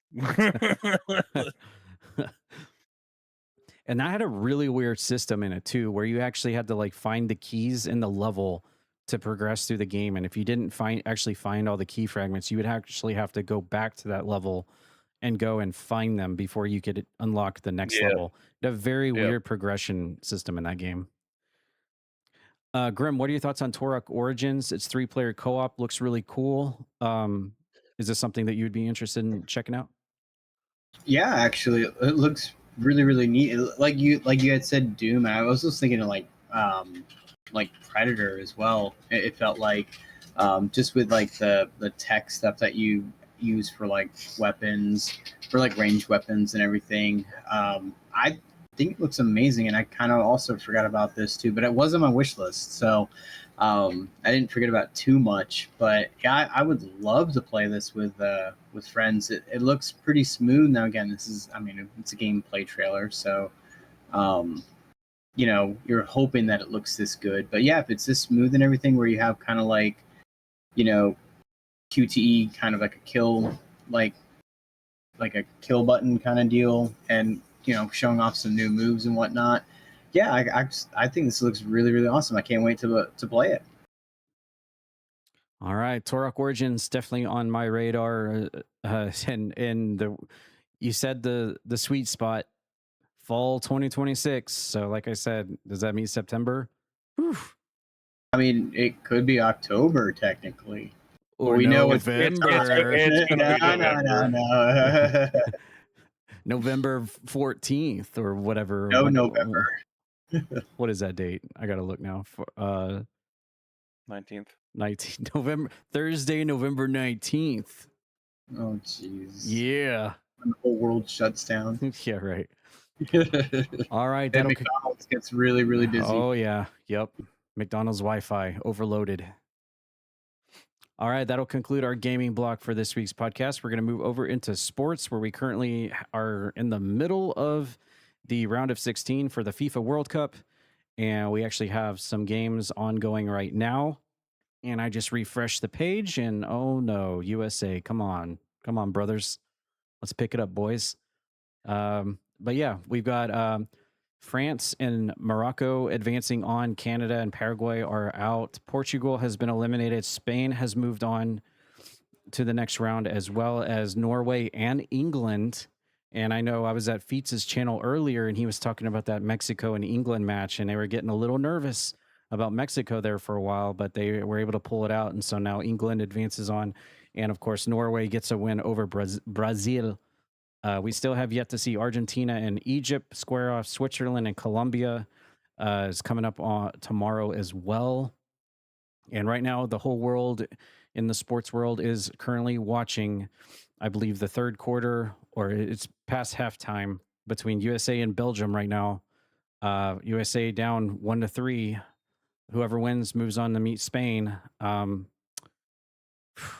And that had a really weird system in it too, where you actually had to like find the keys in the level to progress through the game. And if you didn't actually find all the key fragments, you would actually have to go back to that level and go and find them before you could unlock the next Yeah. level. A very Yep. weird progression system in that game. Grim, what are your thoughts on Turok Origins? It's 3-player co-op, looks really cool. Is this something that you would be interested in checking out? Yeah, actually, it looks really, really neat. Like you had said, Doom. I was just thinking of like Predator as well. It felt like just with like the tech stuff that you use for like weapons, for like ranged weapons and everything. I think it looks amazing, and I kind of also forgot about this too, but it was on my wish list, so I didn't forget about too much. But yeah, I would love to play this with friends. It looks pretty smooth. Now again, it's a gameplay trailer, so you're hoping that it looks this good. But yeah, if it's this smooth and everything, where you have kind of like QTE, kind of like a kill, like a kill button kind of deal, and showing off some new moves and whatnot. Yeah, I think this looks really, really awesome. I can't wait to play it. All right, Turok Origins definitely on my radar. And you said the sweet spot, fall 2026. So, like I said, does that mean September? Whew. I mean, it could be October technically. Or we know it's November. It's gonna be November. No. November 14th or whatever. No, November. What is that date? I gotta look now. 19th. 19th November, Thursday, November 19th. Oh, jeez. Yeah. When the whole world shuts down. Yeah, right. All right. And McDonald's gets really, really busy. Oh, yeah. Yep. McDonald's Wi-Fi overloaded. All right. That'll conclude our gaming block for this week's podcast. We're going to move over into sports, where we currently are in the middle of the round of 16 for the FIFA World Cup. And we actually have some games ongoing right now. And I just refreshed the page, and oh no, USA, come on, brothers, let's pick it up, boys. But yeah, we've got France and Morocco advancing on. Canada and Paraguay are out. Portugal has been eliminated. Spain has moved on to the next round, as well as Norway and England. And I know I was at Feats' channel earlier, and he was talking about that Mexico and England match, and they were getting a little nervous about Mexico there for a while, but they were able to pull it out. And so now England advances on. And of course, Norway gets a win over Brazil. We still have yet to see Argentina and Egypt square off. Switzerland and Colombia is coming up on tomorrow as well. And right now, the whole world in the sports world is currently watching, I believe, the third quarter, or it's past halftime between USA and Belgium right now. USA down 1-3. Whoever wins moves on to meet Spain. I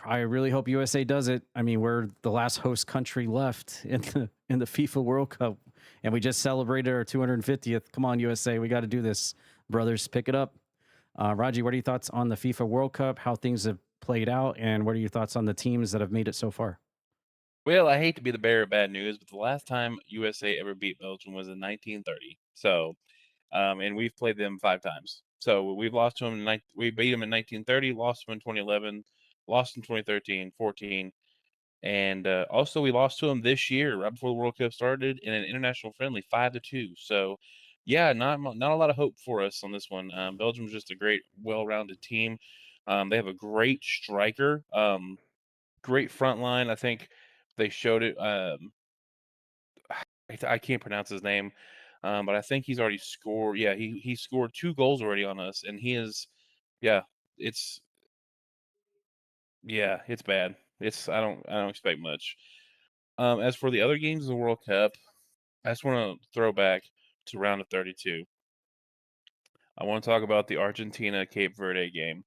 really hope USA does it. I mean, we're the last host country left in the FIFA World Cup, and we just celebrated our 250th. Come on, USA, we got to do this, brothers. Pick it up. Raji, what are your thoughts on the FIFA World Cup? How things have played out, and what are your thoughts on the teams that have made it so far? Well, I hate to be the bearer of bad news, but the last time USA ever beat Belgium was in 1930. So, and we've played them 5 times. So we've lost to them. We beat them in 1930, lost them in 2011, lost in 2013, 14, and also we lost to them this year, right before the World Cup started, in an international friendly, 5-2. So, yeah, not a lot of hope for us on this one. Belgium's just a great, well-rounded team. They have a great striker, great front line. I think they showed it. I can't pronounce his name. But I think he's already scored. Yeah, he scored 2 goals already on us, and he is, yeah, it's bad. I don't expect much. As for the other games of the World Cup, I just want to throw back to round of 32. I want to talk about the Argentina Cape Verde game.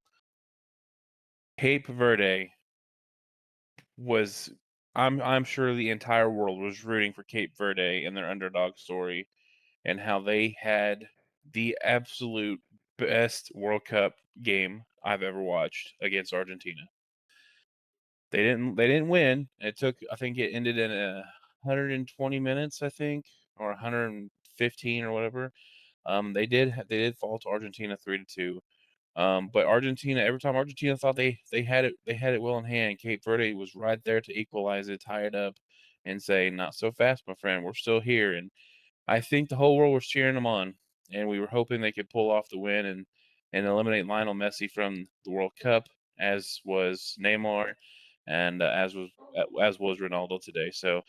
Cape Verde was I'm sure the entire world was rooting for Cape Verde and their underdog story, and how they had the absolute best World Cup game I've ever watched against Argentina. They didn't win. It took, I think it ended in 120 minutes, I think, or 115 or whatever. They did fall to Argentina 3-2. But Argentina, every time Argentina thought they had it well in hand, Cape Verde was right there to equalize it, tie it up, and say, "Not so fast, my friend. We're still here." And I think the whole world was cheering them on, and we were hoping they could pull off the win and eliminate Lionel Messi from the World Cup, as was Neymar, and as was Ronaldo today. So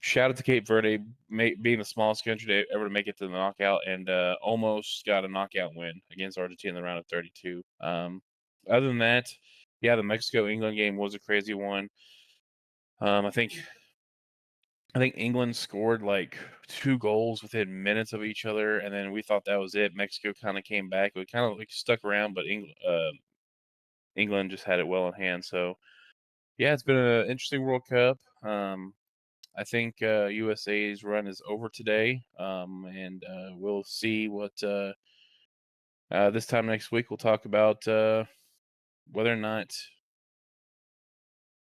shout out to Cape Verde, being the smallest country to ever make it to the knockout, and almost got a knockout win against Argentina in the round of 32. Other than that, yeah, the Mexico-England game was a crazy one. I think England scored like 2 goals within minutes of each other, and then we thought that was it. Mexico kind of came back. We kind of like stuck around, but England just had it well in hand. So yeah, it's been an interesting World Cup. I think USA's run is over today, and we'll see what this time next week. We'll talk about whether or not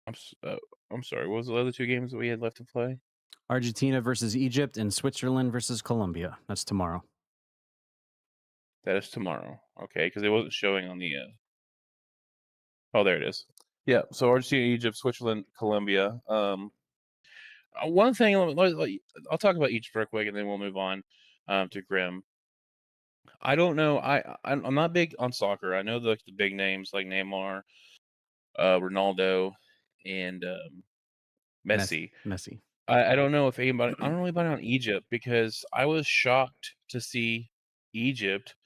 I'm sorry. What was the other 2 games that we had left to play? Argentina versus Egypt and Switzerland versus Colombia. That's tomorrow. That is tomorrow. Okay, because it wasn't showing on the. Oh, there it is. Yeah. So Argentina, Egypt, Switzerland, Colombia. One thing, I'll talk about Egypt real quick, and then we'll move on to Grim. I don't know. I'm not big on soccer. I know the big names like Neymar, Ronaldo, and Messi. Messi. I don't know if anybody. I don't know anybody on Egypt, because I was shocked to see Egypt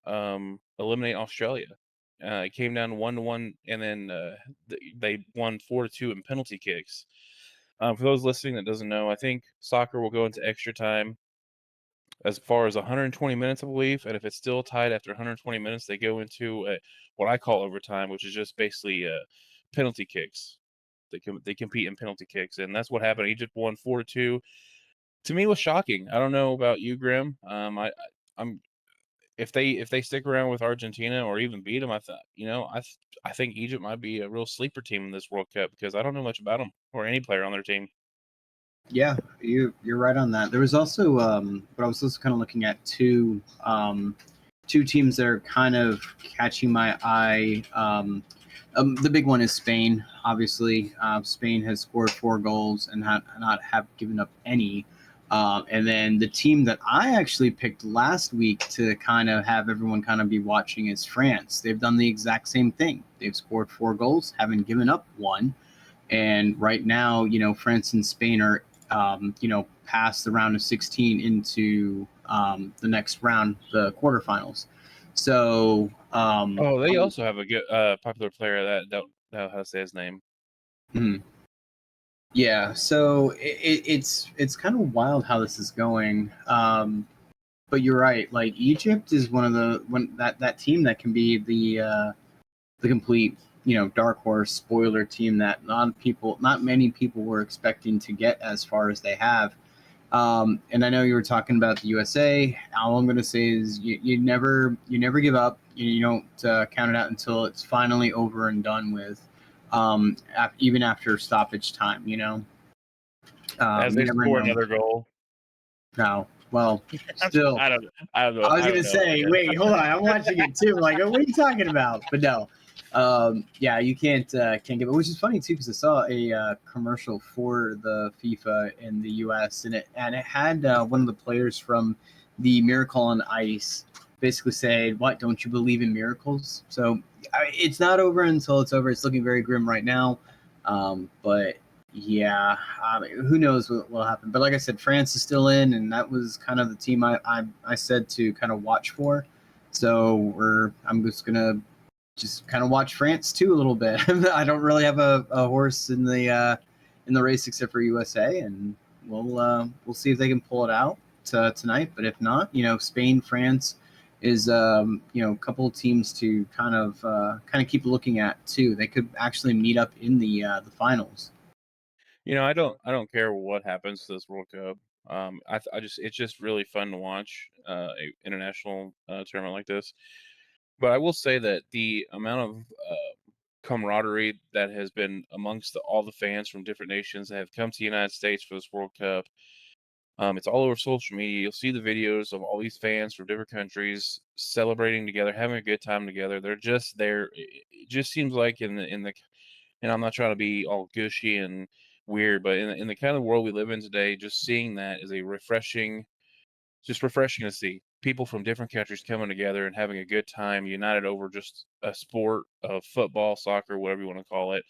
eliminate Australia. It came down 1-1, and then they won 4-2 in penalty kicks. For those listening that doesn't know, I think soccer will go into extra time as far as 120 minutes, I believe. And if it's still tied after 120 minutes, they go into what I call overtime, which is just basically penalty kicks. They compete in penalty kicks, and that's what happened. Egypt won 4-2. To me, it was shocking. I don't know about you, Grim. I'm if they stick around with Argentina or even beat them, I think Egypt might be a real sleeper team in this World Cup, because I don't know much about them or any player on their team. Yeah, you're right on that. There was also, but I was also kind of looking at two teams that are kind of catching my eye. The big one is Spain. Obviously, Spain has scored 4 goals and not have given up any. And then the team that I actually picked last week to kind of have everyone kind of be watching is France. They've done the exact same thing. They've scored 4 goals, haven't given up one. And right now, France and Spain are, past the round of 16 into the next round, the quarterfinals. So, they also have a good popular player that don't know how to say his name. Yeah, so it's kind of wild how this is going. But you're right. Like, Egypt is that team that can be the complete dark horse spoiler team that not many people were expecting to get as far as they have. And I know you were talking about the USA. All I'm going to say is you never give up. You don't count it out until it's finally over and done with. Even after stoppage time, As they score another goal. No, well, still. I don't know. I was going to say, wait, hold on. I'm watching it too. Like, what are you talking about? But no. Yeah, you can't give it, which is funny too, because I saw a commercial for the FIFA in the US, and it had one of the players from the Miracle on Ice basically said, "What, don't you believe in miracles?" So it's not over until it's over. It's looking very grim right now, but yeah, who knows what will happen. But like I said, France is still in, and that was kind of the team I said to kind of watch for. So I'm just gonna kind of watch France too a little bit. I don't really have a horse in the race except for USA, and we'll see if they can pull it out tonight. But if not, Spain, France is a couple of teams to kind of keep looking at too. They could actually meet up in the finals. I don't care what happens to this World Cup. I just it's just really fun to watch a international tournament like this. But I will say that the amount of camaraderie that has been amongst all the fans from different nations that have come to the United States for this World Cup. It's all over social media. You'll see the videos of all these fans from different countries celebrating together, having a good time together. They're just there. It just seems like in the and I'm not trying to be all gushy and weird, but in the kind of world we live in today, just seeing that is a refreshing to see people from different countries coming together and having a good time, united over just a sport of football, soccer, whatever you want to call it.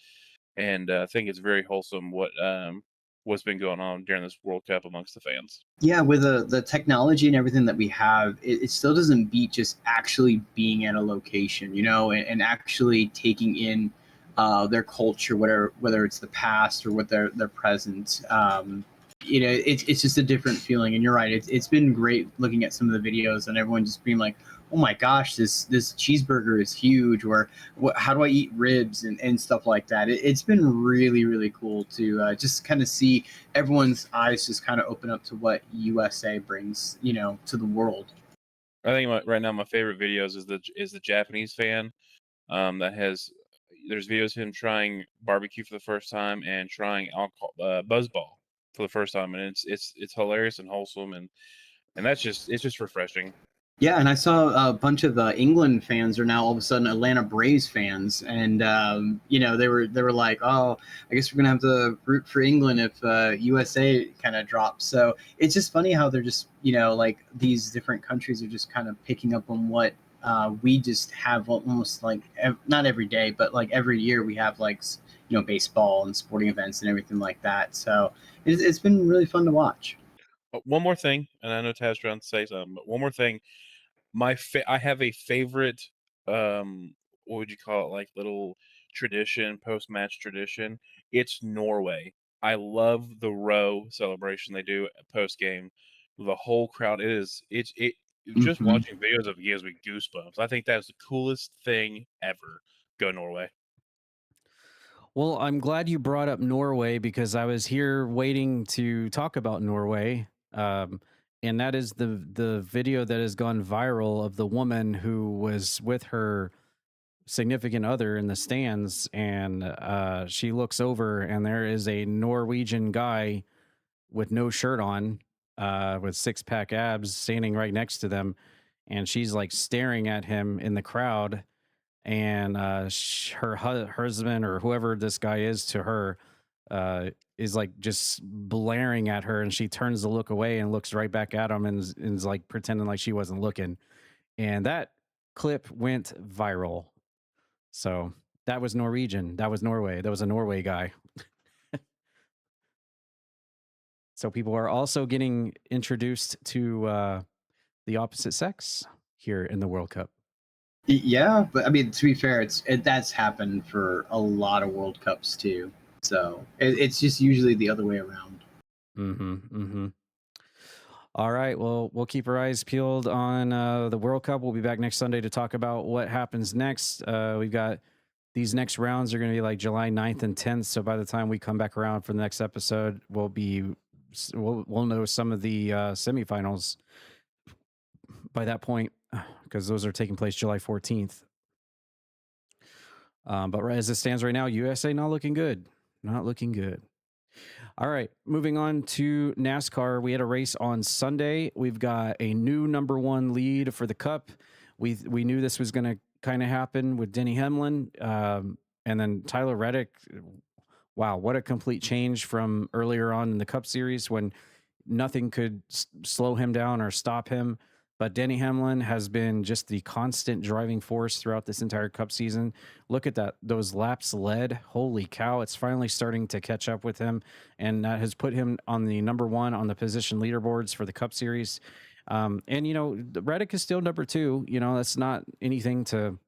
And I think it's very wholesome what's been going on during this World Cup amongst the fans. Yeah, with the technology and everything that we have, it still doesn't beat just actually being at a location, and actually taking in their culture, whether it's the past or what their present. It's just a different feeling. And you're right. It's been great looking at some of the videos and everyone just being like, oh my gosh, this cheeseburger is huge, or how do I eat ribs and stuff like that. It's been really, really cool to just kind of see everyone's eyes just kind of open up to what USA brings, to the world. I think right now my favorite videos is the Japanese fan that has there's videos of him trying barbecue for the first time and trying alcohol buzzball for the first time, and it's hilarious and wholesome, and it's just refreshing. Yeah, and I saw a bunch of England fans are now all of a sudden Atlanta Braves fans, and they were like, "Oh, I guess we're gonna have to root for England if USA kind of drops." So it's just funny how they're just like these different countries are just kind of picking up on what we just have almost like not every day, but like every year we have like baseball and sporting events and everything like that. So it's been really fun to watch. One more thing, and I know Taz trying to say something, but one more thing. I have a favorite, what would you call it? Like little tradition, post-match tradition. It's Norway. I love the row celebration they do post-game. The whole crowd just Mhm. watching videos of it gives me goosebumps. I think that's the coolest thing ever. Go Norway. Well, I'm glad you brought up Norway because I was here waiting to talk about Norway. And that is the video that has gone viral of the woman who was with her significant other in the stands, and she looks over and there is a Norwegian guy with no shirt on, with six-pack abs standing right next to them, and she's like staring at him in the crowd, and her husband or whoever this guy is to her is like just blaring at her, and she turns to look away and looks right back at him, and is like pretending like she wasn't looking, and that clip went viral. So that was Norwegian. That was Norway. That was a Norway guy. So people are also getting introduced to the opposite sex here in the World Cup. Yeah, but I mean, to be fair, that's happened for a lot of World Cups too. So it's just usually the other way around. Mm-hmm. Mm-hmm. All right. Well, we'll keep our eyes peeled on the World Cup. We'll be back next Sunday to talk about what happens next. We've got these next rounds are going to be like July 9th and 10th. So by the time we come back around for the next episode, we'll know some of the semifinals by that point, because those are taking place July 14th. But as it stands right now, USA not looking good. Not looking good. All right, moving on to NASCAR. We had a race on Sunday. We've got a new number one lead for the Cup. We knew this was going to kind of happen with Denny Hamlin, and then Tyler Reddick. Wow, what a complete change from earlier on in the Cup Series when nothing could slow him down or stop him. But Denny Hamlin has been just the constant driving force throughout this entire Cup season. Look at that, those laps led. Holy cow, it's finally starting to catch up with him. And that has put him on the number one on the position leaderboards for the Cup Series. And, Reddick is still number two. That's not anything to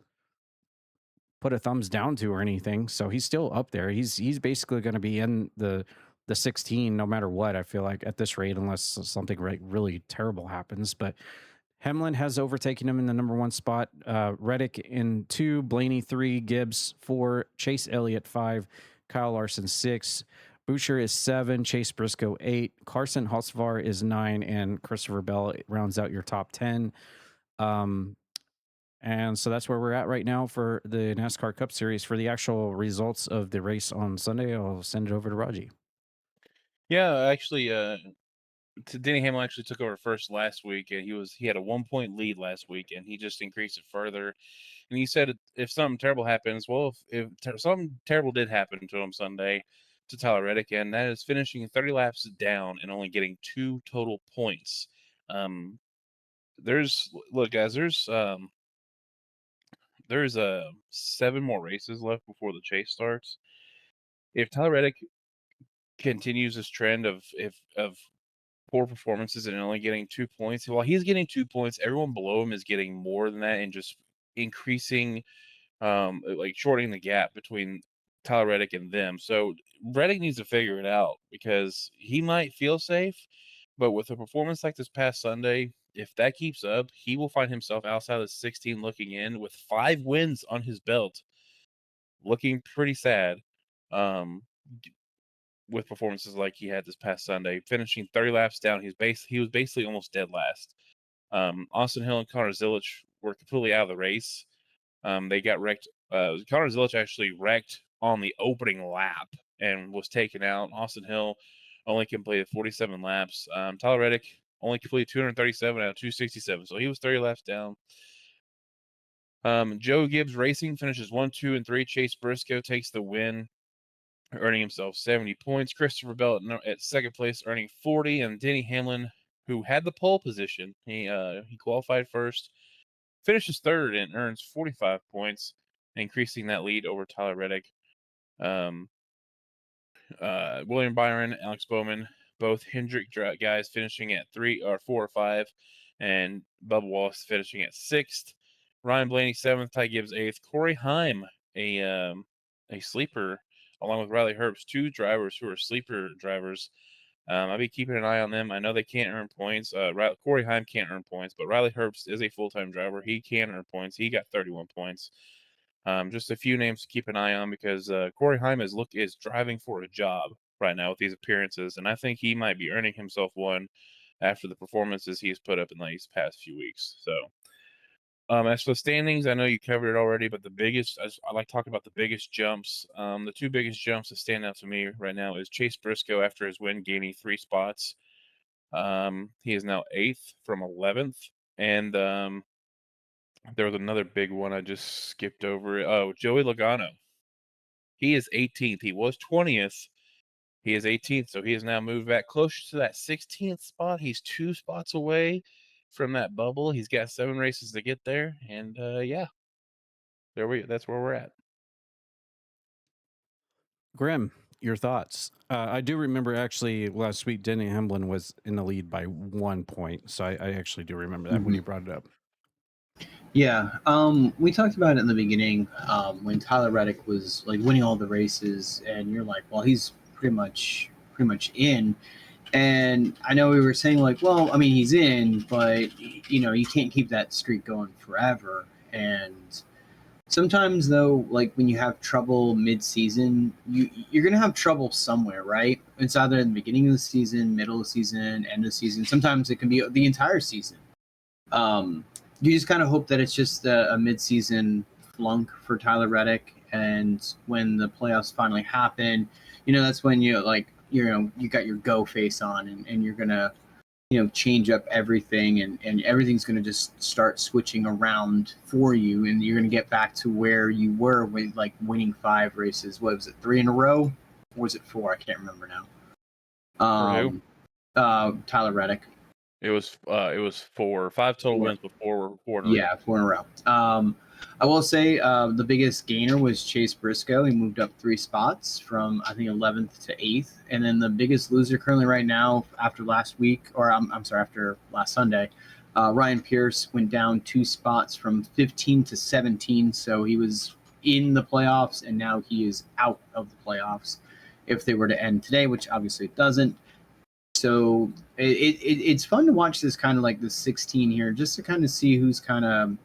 put a thumbs down to or anything. So he's still up there. He's basically going to be in the 16 no matter what, I feel like, at this rate, unless something really terrible happens. But Hamlin has overtaken him in the number one spot. Reddick in 2, Blaney 3, Gibbs 4, Chase Elliott 5, Kyle Larson 6, Boucher is 7, Chase Briscoe 8, Carson Hocevar is 9, and Christopher Bell rounds out your top 10. And so that's where we're at right now for the NASCAR Cup Series. For the actual results of the race on Sunday, I'll send it over to Raji. Yeah, actually, Denny Hamlin actually took over first last week, and he had a 1-point lead last week, and he just increased it further. And he said if something terrible happens, well, if something terrible did happen to him Sunday, to Tyler Reddick, and that is finishing 30 laps down and only getting 2 total points. Look, guys, there's 7 more races left before the chase starts. If Tyler Reddick continues this trend of poor performances and only getting 2 points, while he's getting 2 points, everyone below him is getting more than that and just increasing, like shortening the gap between Tyler Reddick and them. So Reddick needs to figure it out because he might feel safe, but with a performance like this past Sunday, if that keeps up, he will find himself outside of 16 looking in with 5 wins on his belt, looking pretty sad. With performances like he had this past Sunday, finishing 30 laps down, he was basically almost dead last. Austin Hill and Connor Zilic were completely out of the race. They got wrecked. Connor Zilic actually wrecked on the opening lap and was taken out. Austin Hill only completed 47 laps. Tyler Reddick only completed 237 out of 267, so he was 30 laps down. Joe Gibbs Racing finishes 1, 2, and 3. Chase Briscoe takes the win, earning himself 70 points. Christopher Bell at second place, earning 40. And Denny Hamlin, who had the pole position, he qualified first, finishes third and earns 45 points, increasing that lead over Tyler Reddick. William Byron, Alex Bowman, both Hendrick guys finishing at 3 or 4 or 5, and Bubba Wallace finishing at 6th. Ryan Blaney 7th, Ty Gibbs 8th. Corey Heim, a sleeper, along with Riley Herbst, 2 drivers who are sleeper drivers. I'll be keeping an eye on them. I know they can't earn points. Corey Heim can't earn points, but Riley Herbst is a full-time driver. He can earn points. He got 31 points. Just a few names to keep an eye on because Corey Heim is driving for a job right now with these appearances, and I think he might be earning himself one after the performances he's put up in these past few weeks. So, as for the standings, I know you covered it already, but I like talking about the biggest jumps. The 2 biggest jumps that stand out to me right now is Chase Briscoe after his win, gaining 3 spots. He is now 8th from 11th, and there was another big one I just skipped over. Oh, Joey Logano. He is 18th. He was 20th. He is 18th, so he has now moved back closer to that 16th spot. He's 2 spots away from that bubble. He's got 7 races to get there, and yeah, that's where we're at. Grem, your thoughts? I do remember actually last week Denny Hamlin was in the lead by 1 point, so I actually do remember that when you brought it up. Yeah, we talked about it in the beginning when Tyler Reddick was like winning all the races, and you're like, well, he's pretty much in. And I know we were saying like, well, I mean, he's in, but you can't keep that streak going forever. And sometimes though, like when you have trouble mid-season, you're gonna have trouble somewhere, right? It's either in the beginning of the season, middle of the season, end of the season. Sometimes it can be the entire season. You just kind of hope that it's just a mid-season flunk for Tyler Reddick, and when the playoffs finally happen, that's when you got your go face on, and you're gonna change up everything, and everything's gonna just start switching around for you, and you're gonna get back to where you were with like winning 5 races. What was it, 3 in a row? Or was it 4? I can't remember now. Tyler Reddick. It was 4, 5 total wins, but 4 in a row. Yeah, 4 in a row. I will say the biggest gainer was Chase Briscoe. He moved up 3 spots from I think 11th to 8th, and then the biggest loser currently right now after last week, or after last Sunday, Ryan Pierce went down 2 spots from 15 to 17. So he was in the playoffs, and now he is out of the playoffs if they were to end today, which obviously it doesn't. So it's fun to watch this kind of like the 16 here, just to kind of see who's kind of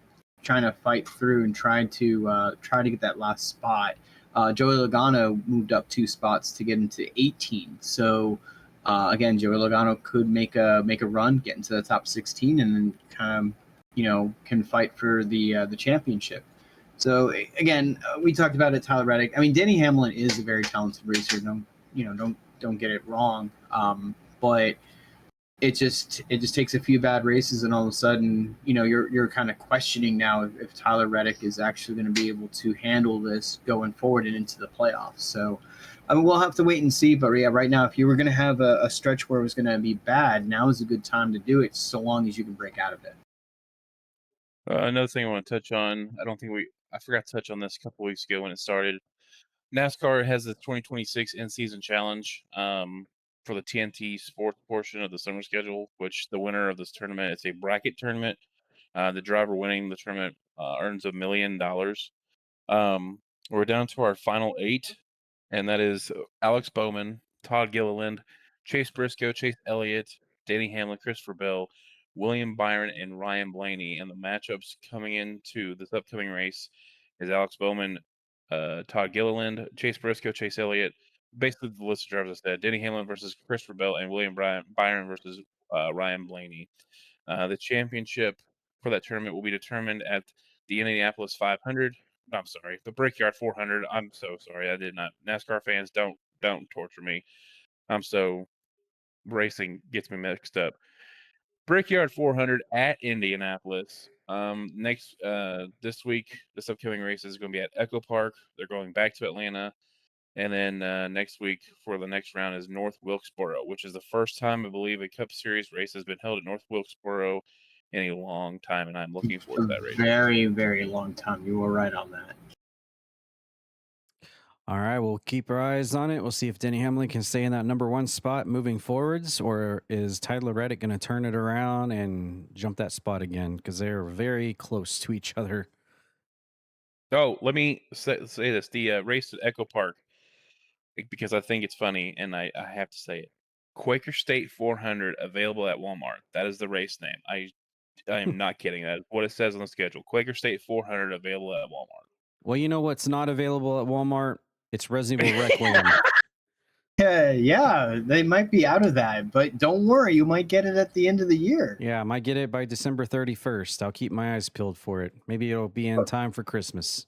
trying to fight through and try to get that last spot. Joey Logano moved up 2 spots to get into 18. So again, Joey Logano could make a run, get into the top 16, and then kind of can fight for the championship. So again, we talked about it. Tyler Reddick. I mean, Denny Hamlin is a very talented racer. Don't get it wrong. But it just takes a few bad races, and all of a sudden, you're kind of questioning now if Tyler Reddick is actually going to be able to handle this going forward and into the playoffs. So, I mean, we'll have to wait and see. But yeah, right now, if you were going to have a stretch where it was going to be bad, now is a good time to do it, so long as you can break out of it. Another thing I want to touch on, I forgot to touch on this a couple weeks ago when it started. NASCAR has the 2026 in-season challenge for the TNT sports portion of the summer schedule, which the winner of this tournament, it's a bracket tournament. The driver winning the tournament earns $1 million. We're down to our final 8, and that is Alex Bowman, Todd Gilliland, Chase Briscoe, Chase Elliott, Danny Hamlin, Christopher Bell, William Byron, and Ryan Blaney. And the matchups coming into this upcoming race is Alex Bowman, Todd Gilliland, Chase Briscoe, Chase Elliott. Basically, the list of drivers I said: Danny Hamlin versus Christopher Bell, and William Byron versus Ryan Blaney. The championship for that tournament will be determined at the Indianapolis 500. I'm sorry, the Brickyard 400. I'm so sorry, I did not. NASCAR fans, don't torture me. Racing gets me mixed up. Brickyard 400 at Indianapolis. This week, this upcoming race is going to be at Echo Park. They're going back to Atlanta. And then next week for the next round is North Wilkesboro, which is the first time I believe a Cup Series race has been held at North Wilkesboro in a long time, and I'm looking forward to that race. Very, very long time. You were right on that. All right, we'll keep our eyes on it. We'll see if Denny Hamlin can stay in that number 1 spot moving forwards, or is Tyler Reddick going to turn it around and jump that spot again? Because they're very close to each other. Oh, let me say this. The race at Echo Park, because I think it's funny, and I have to say it. Quaker State 400 available at Walmart. That is the race name. I am not kidding. That's what it says on the schedule. Quaker State 400 available at Walmart. Well, you know what's not available at Walmart? It's Resident Evil Requiem. Yeah, they might be out of that, but don't worry, you might get it at the end of the year. Yeah, I might get it by December 31st. I'll keep my eyes peeled for it. Maybe it'll be in time for Christmas.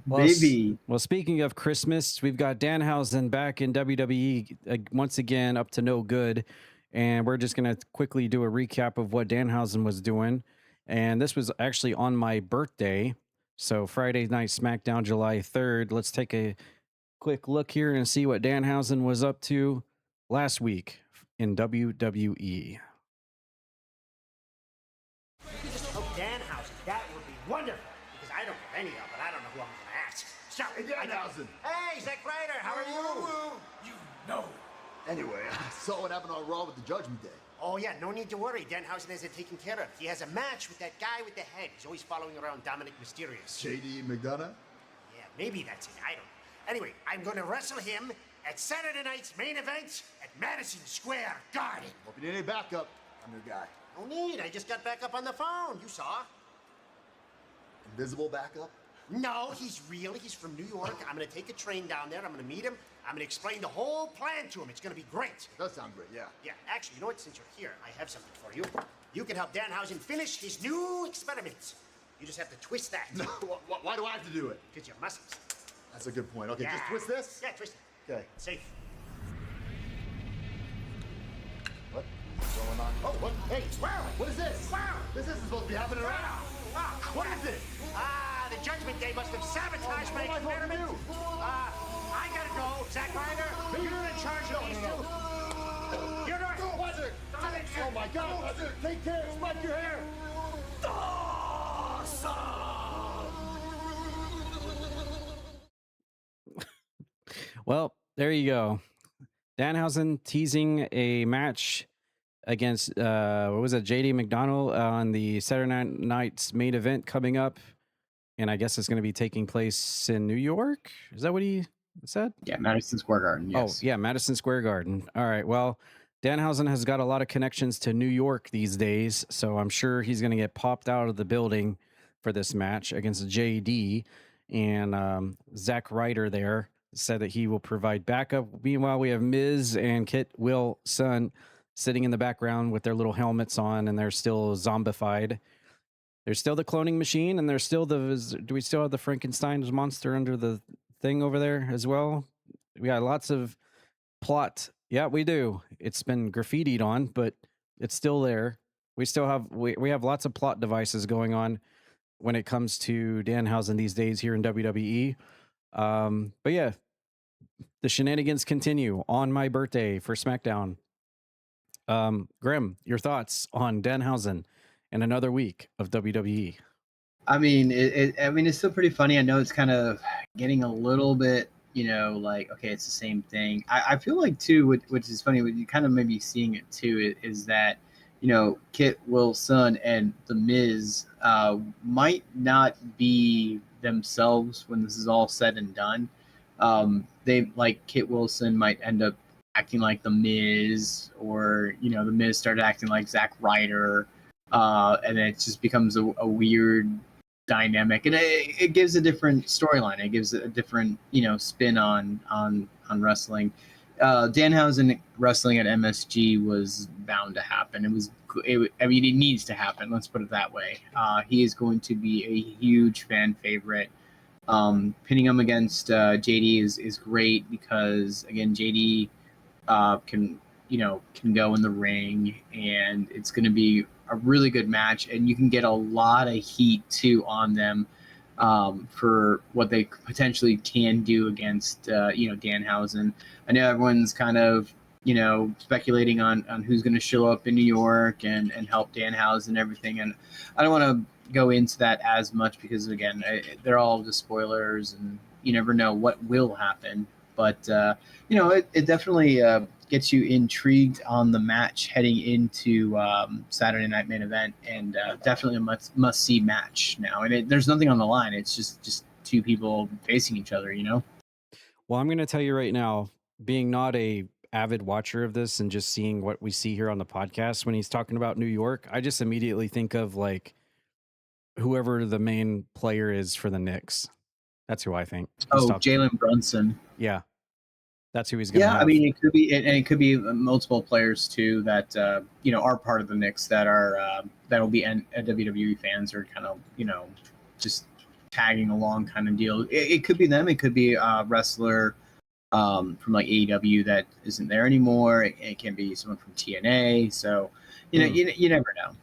Maybe. Well, speaking of Christmas, we've got Danhausen back in WWE once again, up to no good. And we're just going to quickly do a recap of what Danhausen was doing. And this was actually on my birthday. So Friday Night SmackDown, July 3rd. Let's take a quick look here and see what Danhausen was up to last week in WWE. Oh, Danhausen, that would be wonderful. Because I don't have any of it. I don't know who I'm going to ask. So, hey, Danhausen. Hey, Zack Ryder, how are you? You know. Anyway, I saw what happened on Raw with the Judgment Day. Oh, yeah, no need to worry. Danhausen has it taken care of. He has a match with that guy with the head. He's always following around Dominic Mysterious. J.D. McDonough? Yeah, maybe that's it. I don't know. Anyway, I'm going to wrestle him at Saturday night's main event at Madison Square Garden. Hope you need any backup. I'm your guy. No need. I just got back up on the phone. You saw. Invisible backup? No, he's real. He's from New York. I'm going to take a train down there. I'm going to meet him. I'm going to explain the whole plan to him. It's going to be great. It does sound great, yeah. Yeah, actually, you know what? Since you're here, I have something for you. You can help Danhausen finish his new experiments. You just have to twist that. No, why do I have to do it? Because your muscles. That's a good point. Okay, Yeah. just twist this? Yeah, twist it. Okay. Safe. What is going on? Oh, what? Hey, wow! What is this? Wow! This isn't supposed to be happening around. What is it? The Judgment Day must have sabotaged my experiment. I gotta go. Zack Ryder, you're in charge of these two. You're right. Oh my God! Take care. Spike your hair. Well, there you go. Danhausen teasing a match against what was it, JD McDonald on the Saturday night's main event coming up, and I guess it's going to be taking place in New York. Is that what he said? Yeah, Madison Square Garden. Yes. Oh, yeah, Madison Square Garden. All right. Well, Danhausen has got a lot of connections to New York these days, so I'm sure he's going to get popped out of the building for this match against JD. and Zack Ryder there said that he will provide backup. Meanwhile, we have Miz and Kit Wilson sitting in the background with their little helmets on, and they're still zombified. There's still the cloning machine, and there's still do we still have the Frankenstein's monster under the thing over there as well? We got lots of plot. Yeah, we do. It's been graffitied on, but it's still there. We still have we have lots of plot devices going on when it comes to Danhausen these days here in WWE. But yeah, the shenanigans continue on my birthday for SmackDown. Grem, your thoughts on Danhausen and another week of WWE? I mean, it's still pretty funny. I know it's kind of getting a little bit, like, okay, it's the same thing. I feel like too, which is funny, you kind of maybe seeing it too, is that, Kit Wilson and The Miz might not be themselves when this is all said and done. They, like, Kit Wilson might end up acting like The Miz, or, The Miz started acting like Zack Ryder, and it just becomes a weird dynamic, and it gives a different storyline. It gives a different, spin on wrestling. Danhausen wrestling at MSG was bound to happen. I mean, it needs to happen. Let's put it that way. He is going to be a huge fan favorite. Pinning him against JD is great because, again, JD can go in the ring, and it's going to be a really good match, and you can get a lot of heat too on them for what they potentially can do against Danhausen. I know everyone's kind of speculating on who's going to show up in New York and help Danhausen and everything, and I don't want to go into that as much because, again, they're all just spoilers, and you never know what will happen. But it definitely gets you intrigued on the match heading into Saturday Night Main Event, and definitely a must see match now. And there's nothing on the line. It's just two people facing each other. Well, I'm going to tell you right now, being not a avid watcher of this and just seeing what we see here on the podcast when he's talking about New York, I just immediately think of like whoever the main player is for the Knicks. That's who I think. Jalen Brunson. Yeah. That's who he's going to have. I mean, it could be, and it could be multiple players too that are part of the Knicks that are that will be WWE fans, or kind of just tagging along kind of deal. It could be them. It could be a wrestler from like AEW that isn't there anymore. It can be someone from TNA. So you never know.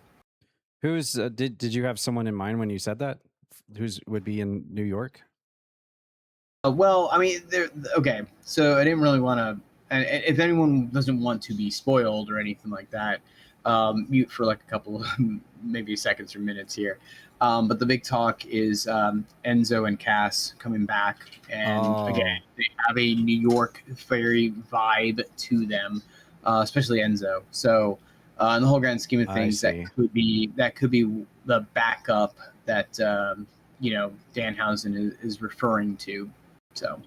Who's did you have someone in mind when you said that? Who's would be in New York? Well, I mean, okay. So I didn't really want to. And if anyone doesn't want to be spoiled or anything like that, mute for like a couple of maybe seconds or minutes here. But the big talk is Enzo and Cass coming back, and again, they have a New York fairy vibe to them, especially Enzo. So, in the whole grand scheme of things, that could be the backup that Danhausen is referring to. So,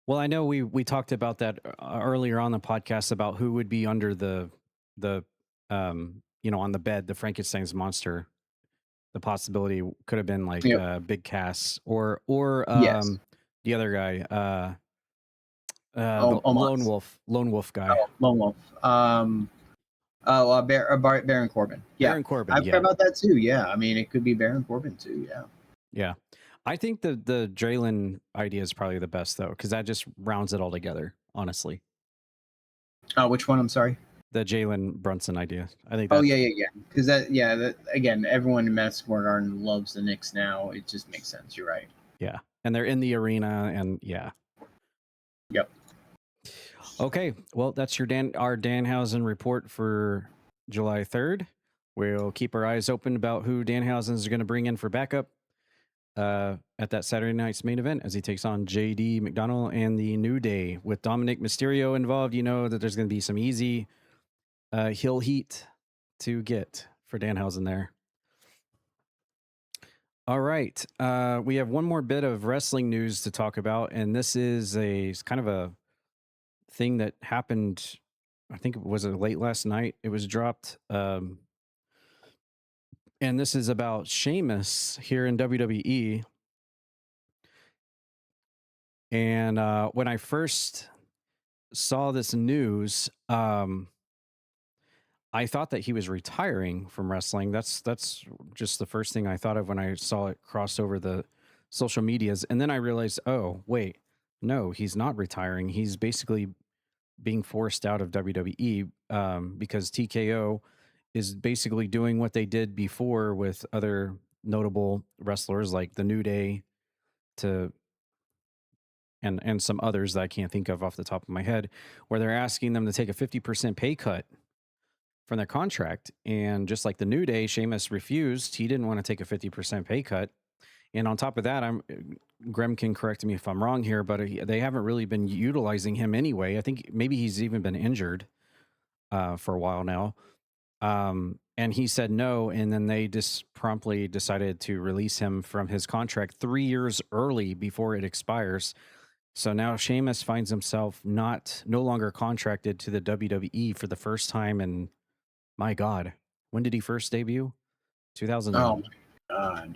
well, I know we talked about that earlier on the podcast about who would be under the on the bed, the Frankenstein's monster. The possibility could have been like Big Cass or yes. The other guy, the Lone Wolf guy. Lone Wolf. Baron Corbin. Yeah, Baron Corbin. I've heard about that too. Yeah, I mean, it could be Baron Corbin too. Yeah. Yeah. I think the Draylen idea is probably the best though, because that just rounds it all together. Honestly. Which one? I'm sorry. The Jalen Brunson idea. I think. Yeah. Because again, everyone in Madison Square Garden loves the Knicks now. It just makes sense. You're right. Yeah, and they're in the arena, and yeah. Yep. Okay, well, that's our Danhausen report for July 3rd. We'll keep our eyes open about who Danhausen is going to bring in for backup at that Saturday night's main event as he takes on JD McDonald and the New Day. With Dominic Mysterio involved, you know that there's going to be some easy heel heat to get for Danhausen there. All right, we have one more bit of wrestling news to talk about, and this is kind of a thing that happened. I think it was late last night. It was dropped. And this is about Sheamus here in WWE. And when I first saw this news, I thought that he was retiring from wrestling. That's just the first thing I thought of when I saw it cross over the social medias. And then I realized, oh, wait, no, he's not retiring. He's basically being forced out of WWE because TKO is basically doing what they did before with other notable wrestlers like the New Day to and some others that I can't think of off the top of my head, where they're asking them to take a 50% pay cut from their contract. And just like the New Day, Sheamus refused. He didn't want to take a 50% pay cut. And on top of that, Grem can correct me if I'm wrong here, but they haven't really been utilizing him anyway. I think maybe he's even been injured for a while now. And he said no, and then they just promptly decided to release him from his contract 3 years early before it expires. So now Sheamus finds himself no longer contracted to the WWE for the first time in, my God, when did he first debut? 2000. Oh my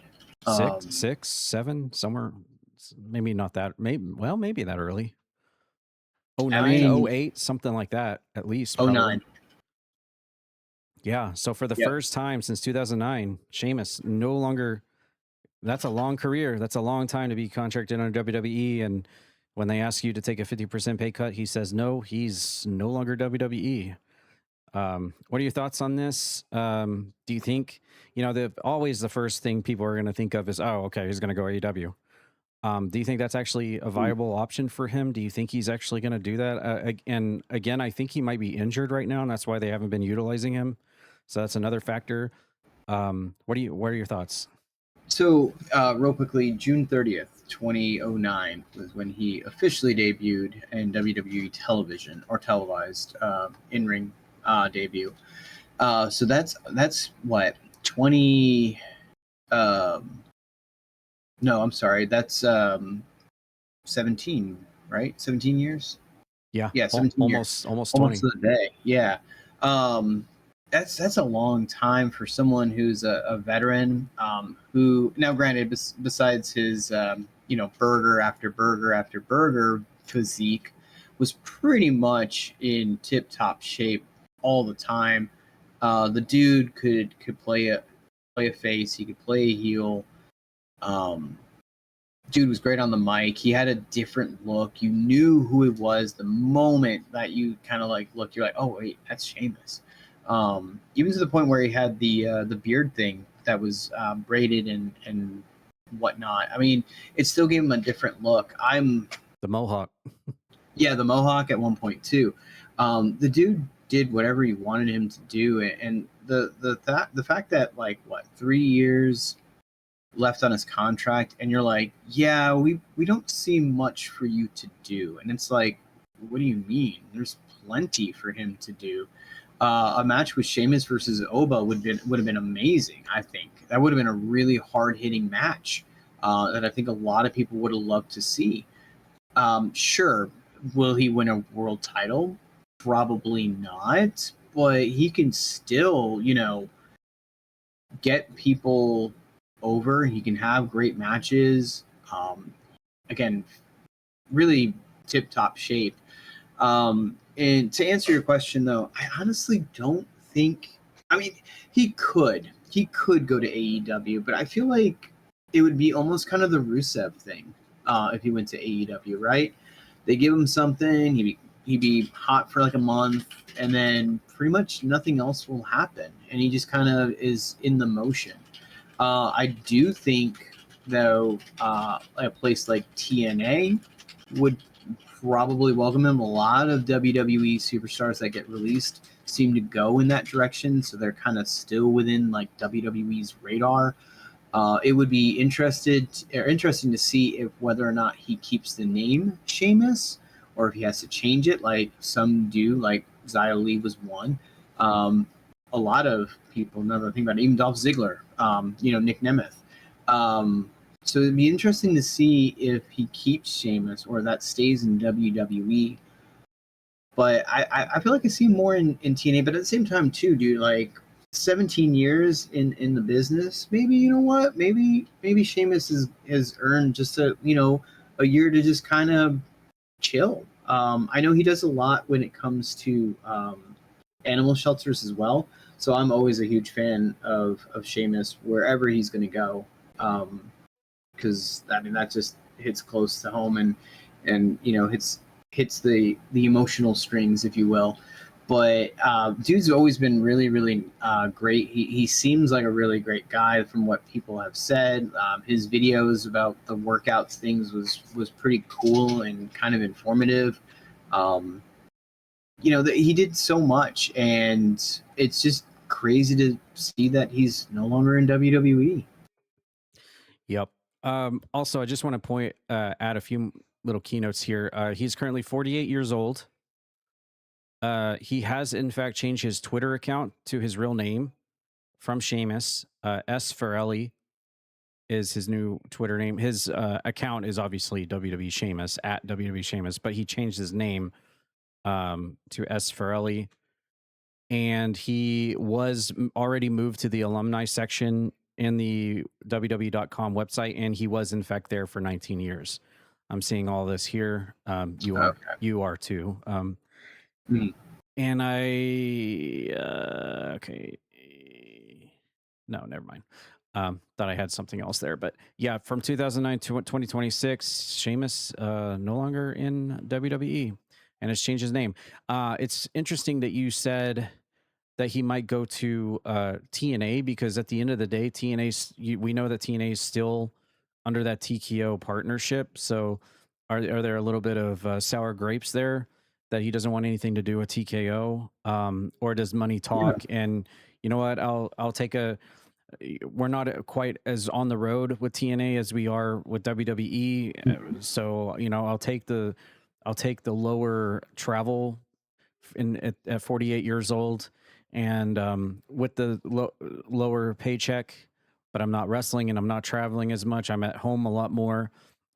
God. Six, seven, somewhere. Maybe not that. Maybe that early. 09, 08, something like that, at least. 09. Yeah. So for the first time since 2009, Sheamus no longer. That's a long career. That's a long time to be contracted under WWE. And when they ask you to take a 50% pay cut, he says no. He's no longer WWE. What are your thoughts on this? Do you think, always the first thing people are going to think of is, oh, okay, he's going to go AEW. Do you think that's actually a viable option for him? Do you think he's actually going to do that? And again, I think he might be injured right now, and that's why they haven't been utilizing him. So that's another factor. What are your thoughts? So, real quickly, June 30th, 2009 was when he officially debuted in WWE television or televised in-ring debut. So that's what 20. No, I'm sorry. That's 17, right? 17 years. Yeah. Yeah, 17 years. Almost 20. Almost to the day. Yeah. That's a long time for someone who's a veteran. Who now, granted, besides his burger after burger after burger physique, was pretty much in tip-top shape all the time. The dude could play a face. He could play a heel. Dude was great on the mic. He had a different look. You knew who it was the moment that you kind of like looked. You're like, oh wait, that's Sheamus. Even to the point where he had the beard thing that was braided and whatnot. I mean, it still gave him a different look. The mohawk. Yeah, the mohawk at one point too. The dude did whatever he wanted him to do, and the fact that 3 years left on his contract, and you're like, yeah, we don't see much for you to do, and it's like, what do you mean? There's plenty for him to do. A match with Sheamus versus Oba would have been amazing. I think that would have been a really hard hitting match that I think a lot of people would have loved to see. Sure, will he win a world title? Probably not, but he can still, get people over. He can have great matches. Again, really tip-top shape. And to answer your question, though, I honestly don't think. I mean, he could go to AEW, but I feel like it would be almost kind of the Rusev thing if he went to AEW, right? They give him something, he'd be hot for like a month, and then pretty much nothing else will happen, and he just kind of is in the motion. I do think, though, a place like TNA would probably welcome him. A lot of WWE superstars that get released seem to go in that direction, so they're kind of still within WWE's radar. It would be interesting to see whether or not he keeps the name Sheamus, or if he has to change it, like some do, like Xia Li was one. A lot of people, now that I think about it, even Dolph Ziggler, Nick Nemeth. So it'd be interesting to see if he keeps Sheamus or that stays in WWE. But I feel like I see more in TNA. But at the same time, too, dude, 17 years in the business, maybe, you know what? Maybe Sheamus has earned just a a year to just kind of chill. I know he does a lot when it comes to animal shelters as well. So I'm always a huge fan of Sheamus wherever he's going to go, because I mean that just hits close to home and you know hits the emotional strings, if you will. But dude's always been really great. He seems like a really great guy from what people have said. His videos about the workouts things was pretty cool and kind of informative. You know, he did so much, and it's just crazy to see that he's no longer in WWE. Yep. Also, I just want to add a few little keynotes here. He's currently 48 years old. He has, in fact, changed his Twitter account to his real name from Sheamus. S1E18 is his new Twitter name. His account is obviously WWE Sheamus, at WWE Sheamus, but he changed his name to S1E18. And he was already moved to the alumni section in the WWE.com website, and he was, in fact, there for 19 years. I'm seeing all this here. You are too. And okay. No, never mind. Thought I had something else there, but yeah, from 2009 to 2026, Sheamus no longer in WWE and has changed his name. It's interesting that you said that he might go to TNA, because at the end of the day, we know that TNA is still under that TKO partnership. So are there a little bit of sour grapes there that he doesn't want anything to do with TKO? Or does money talk? Yeah. And you know what? I'll take we're not quite as on the road with TNA as we are with WWE. So, you know, I'll take the lower travel at 48 years old, and with the lower paycheck, but I'm not wrestling and I'm not traveling as much. I'm at home a lot more.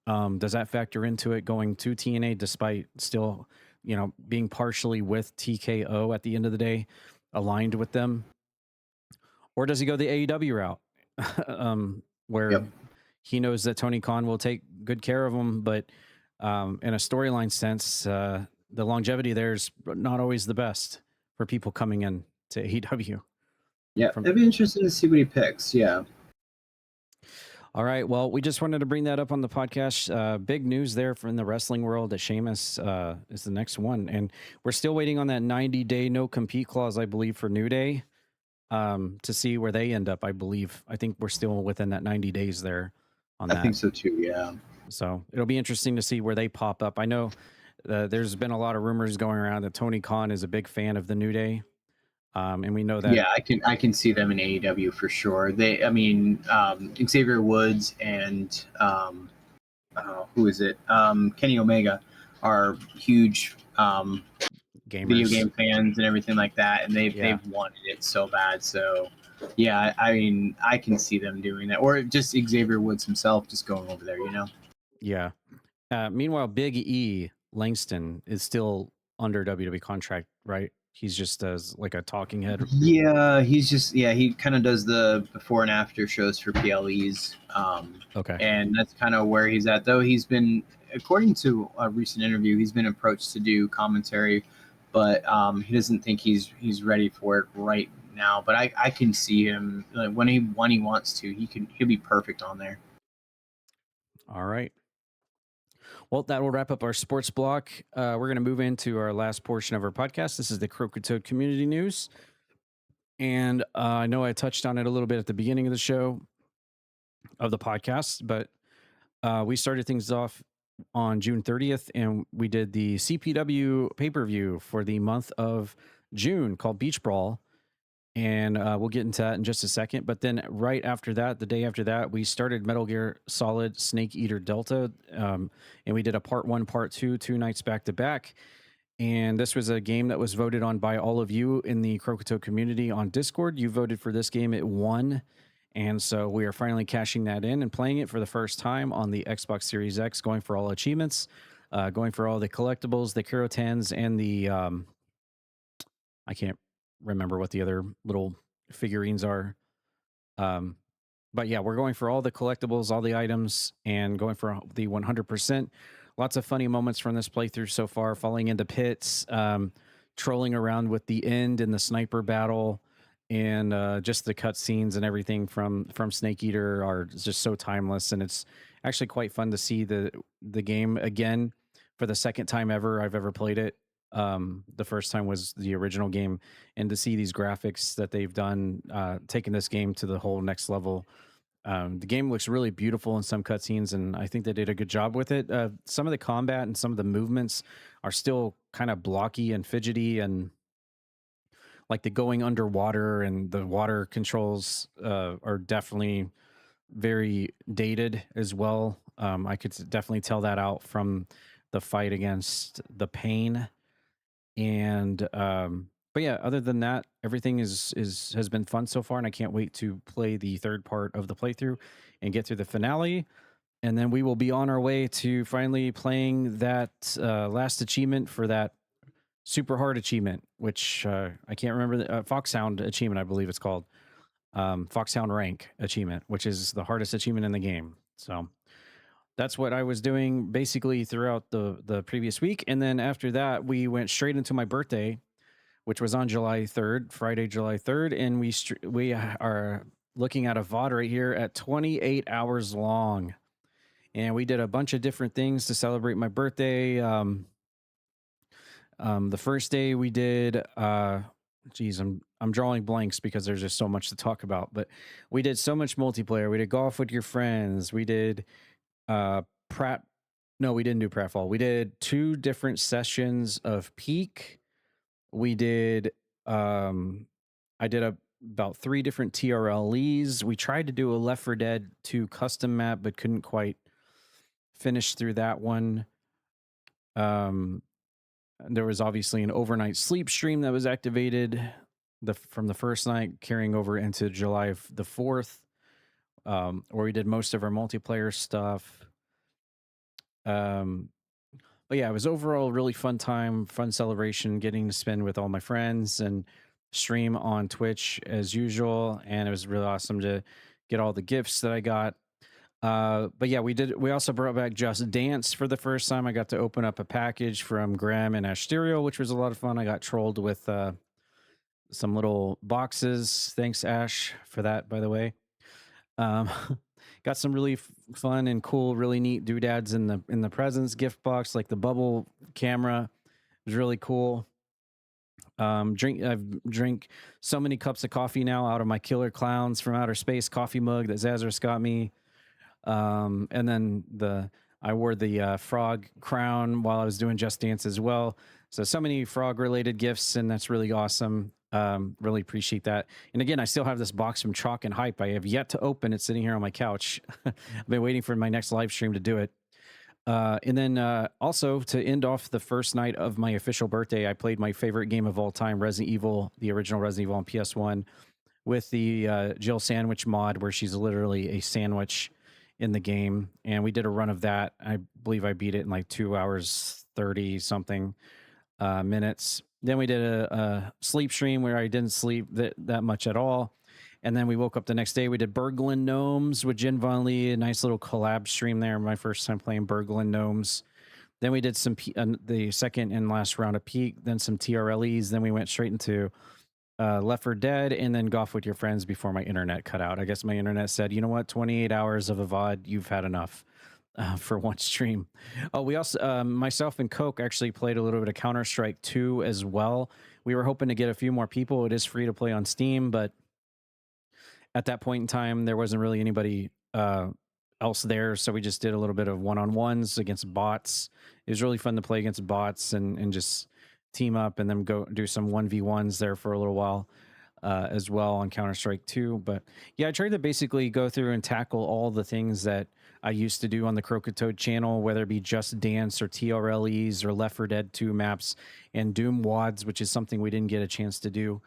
Does that factor into it, going to TNA despite still, you know, being partially with TKO at the end of the day, aligned with them? Or does he go the AEW route, where he knows that Tony Khan will take good care of him, but in a storyline sense, the longevity there is not always the best for people coming in to AEW. Yeah, it'd be interesting to see what he picks. Yeah. All right. Well, we just wanted to bring that up on the podcast. Big news there from the wrestling world that Sheamus is the next one. And we're still waiting on that 90-day no compete clause, I believe, for New Day, to see where they end up. I think we're still within that 90 days there on that. I think so too. Yeah. So it'll be interesting to see where they pop up. I know there's been a lot of rumors going around that Tony Khan is a big fan of the New Day. And we know that. Yeah, I can see them in AEW for sure. Xavier Woods and who is it? Kenny Omega are huge video game fans and everything like that, and they've wanted it so bad. So yeah, I mean, I can see them doing that, or just Xavier Woods himself just going over there, you know? Yeah. Meanwhile, Big E Langston is still under WWE contract, right? He's just as like a talking head. Yeah, he kind of does the before and after shows for PLEs. Okay. And that's kind of where he's at, though. He's been, according to a recent interview, he's been approached to do commentary, but he doesn't think he's ready for it right now. But I can see him, like, when he wants to, he'll be perfect on there. All right. Well, that will wrap up our sports block. We're going to move into our last portion of our podcast. This is the Croakitoad Community News. And I know I touched on it a little bit at the beginning of the show, of the podcast, but we started things off on June 30th, and we did the CPW pay-per-view for the month of June called Beach Brawl. And we'll get into that in just a second. But then right after that, the day after that, we started Metal Gear Solid Snake Eater Delta. And we did a part 1, part 2, 2 nights back to back. And this was a game that was voted on by all of you in the Croakitoad community on Discord. You voted for this game. It won. And so we are finally cashing that in and playing it for the first time on the Xbox Series X, going for all achievements, going for all the collectibles, the Kirotans, and the... I can't remember what the other little figurines are. But yeah, we're going for all the collectibles, all the items, and going for the 100%. Lots of funny moments from this playthrough so far, falling into pits, trolling around with the end and the sniper battle, and just the cutscenes and everything from Snake Eater are just so timeless. And it's actually quite fun to see the game again for the second time ever I've ever played it. The first time was the original game, and to see these graphics that they've done, taking this game to the whole next level. The game looks really beautiful in some cutscenes, and I think they did a good job with it. Some of the combat and some of the movements are still kind of blocky and fidgety, and like the going underwater and the water controls are definitely very dated as well. I could definitely tell that out from the fight against the Pain. And but yeah, other than that, everything has been fun so far, and I can't wait to play the third part of the playthrough and get through the finale. And then we will be on our way to finally playing that last achievement for that super hard achievement, which I can't remember, the Foxhound achievement, I believe it's called. Foxhound rank achievement, which is the hardest achievement in the game. So that's what I was doing basically throughout the previous week. And then after that, we went straight into my birthday, which was on July 3rd, Friday, July 3rd. And we are looking at a VOD right here at 28 hours long. And we did a bunch of different things to celebrate my birthday. The first day we did, geez, I'm drawing blanks because there's just so much to talk about, but we did so much multiplayer. We did golf with your friends. We did Pratt. No, we didn't do pratfall. We did 2 different sessions of Peak. We did, I did about 3 different TRLEs. We tried to do a Left 4 Dead 2 custom map, but couldn't quite finish through that one. There was obviously an overnight sleep stream that was activated from the first night, carrying over into July the 4th, where we did most of our multiplayer stuff. But yeah, it was overall really fun time, fun celebration, getting to spend with all my friends and stream on Twitch as usual. And it was really awesome to get all the gifts that I got. But yeah, we also brought back Just Dance for the first time. I got to open up a package from Grem and Ashterial, which was a lot of fun. I got trolled with some little boxes. Thanks, Ash, for that, by the way. Got some really fun and cool, really neat doodads in the presents gift box, like the bubble camera. It was really cool. I've drank so many cups of coffee now out of my Killer Clowns from Outer Space coffee mug that Zazarus got me. And then I wore the frog crown while I was doing Just Dance as well. So many frog related gifts, and that's really awesome. Really appreciate that. And again, I still have this box from Chalk and Hype. I have yet to open it, sitting here on my couch. I've been waiting for my next live stream to do it. And then also to end off the first night of my official birthday, I played my favorite game of all time, Resident Evil, the original Resident Evil on PS1, with the Jill Sandwich mod, where she's literally a sandwich in the game. And we did a run of that. I believe I beat it in like 2 hours 30 something minutes. Then we did a sleep stream where I didn't sleep that much at all. And then we woke up the next day. We did Berglund Gnomes with Jin Von Lee, a nice little collab stream there. My first time playing Berglund Gnomes. Then we did some the second and last round of Peak, then some TRLEs. Then we went straight into Left 4 Dead, and then golf with your friends before my internet cut out. I guess my internet said, you know what, 28 hours of a VOD, you've had enough for one stream. Oh, we also, myself and Coke actually played a little bit of Counter-Strike 2 as well. We were hoping to get a few more people. It is free to play on Steam, but at that point in time, there wasn't really anybody else there, so we just did a little bit of one-on-ones against bots. It was really fun to play against bots and just team up and then go do some 1v1s there for a little while as well on Counter-Strike 2. But yeah, I tried to basically go through and tackle all the things that I used to do on the Croakitoad channel, whether it be Just Dance or TRLEs or Left 4 Dead 2 maps and Doom WADs, which is something we didn't get a chance to do.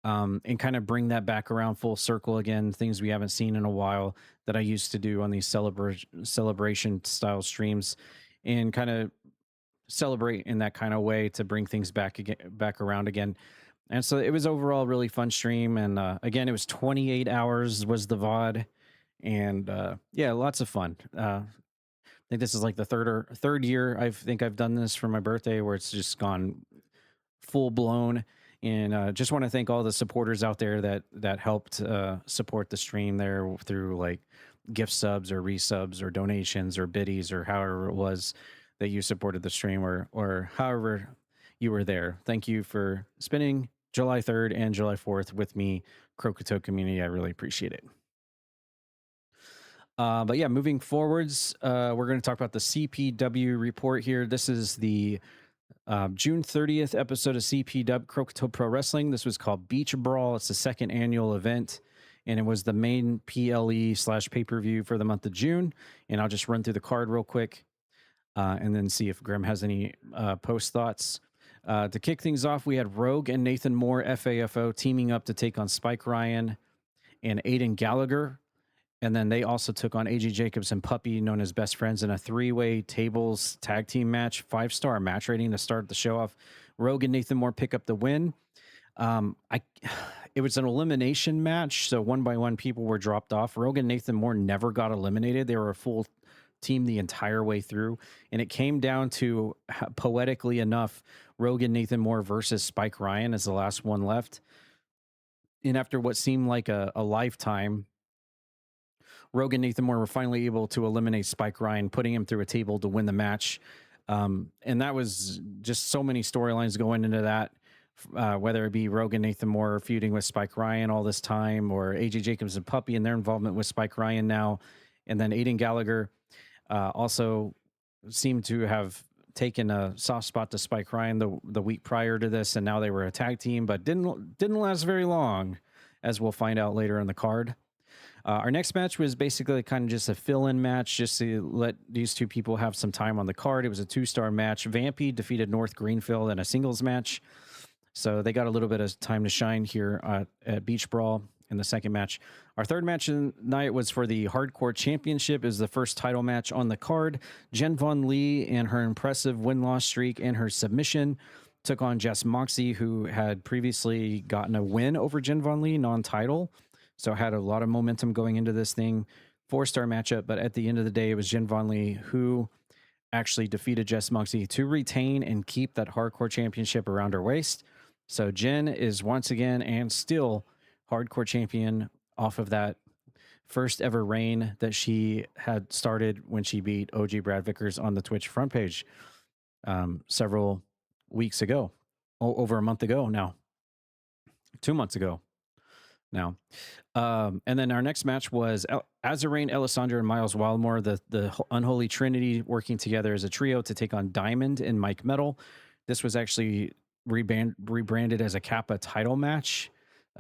And kind of bring that back around full circle again, things we haven't seen in a while that I used to do on these celebration style streams, and kind of celebrate in that kind of way to bring things back around again. And so it was overall a really fun stream. And again, it was 28 hours was the VOD, And yeah, lots of fun. I think this is like the third year I think I've done this for my birthday, where it's just gone full blown. And just want to thank all the supporters out there that helped support the stream there through like gift subs or resubs or donations or biddies or however it was that you supported the stream, or however you were there. Thank you for spending July 3rd and July 4th with me, Croakitoad community. I really appreciate it. But yeah, moving forwards, we're going to talk about the CPW report here. This is the June 30th episode of CPW Croakitoad Pro Wrestling. This was called Beach Brawl. It's the second annual event, and it was the main PLE/pay-per-view for the month of June. And I'll just run through the card real quick and then see if Grem has any post thoughts. To kick things off, we had Rogue and Nathan Moore, FAFO, teaming up to take on Spike Ryan and Aiden Gallagher. And then they also took on AJ Jacobs and Puppy, known as Best Friends, in a three-way tables tag team match, 5-star match rating to start the show off. Rogue and Nathan Moore pick up the win. It was an elimination match, so one by one people were dropped off. Rogue and Nathan Moore never got eliminated. They were a full team the entire way through, and it came down to, poetically enough, Rogue and Nathan Moore versus Spike Ryan as the last one left. And after what seemed like a lifetime, Rogue and Nathan Moore were finally able to eliminate Spike Ryan, putting him through a table to win the match. And that was just so many storylines going into that, whether it be Rogue and Nathan Moore feuding with Spike Ryan all this time, or AJ Jacobs and Puppy and their involvement with Spike Ryan now. And then Aiden Gallagher also seemed to have taken a soft spot to Spike Ryan the week prior to this, and now they were a tag team, but didn't last very long, as we'll find out later in the card. Our next match was basically kind of just a fill-in match, just to let these two people have some time on the card. It was a 2-star match. Vampy defeated North Greenfield in a singles match, so they got a little bit of time to shine here at Beach Brawl in the second match. Our third match of the night was for the Hardcore Championship. It was the first title match on the card. Jen Von Lee and her impressive win-loss streak and her submission took on Jess Moxie, who had previously gotten a win over Jen Von Lee, non-title. So had a lot of momentum going into this thing. 4-star matchup, but at the end of the day, it was Jen Von Lee who actually defeated Jess Moxie to retain and keep that Hardcore Championship around her waist. So Jen is once again and still Hardcore Champion off of that first ever reign that she had started when she beat OG Brad Vickers on the Twitch front page several weeks ago, over a month ago now, 2 months ago now. And then our next match was Azarain, Alessandra, and Miles Wildmore, the Unholy Trinity, working together as a trio to take on Diamond and Mike Metal. This was actually rebranded as a Kappa title match.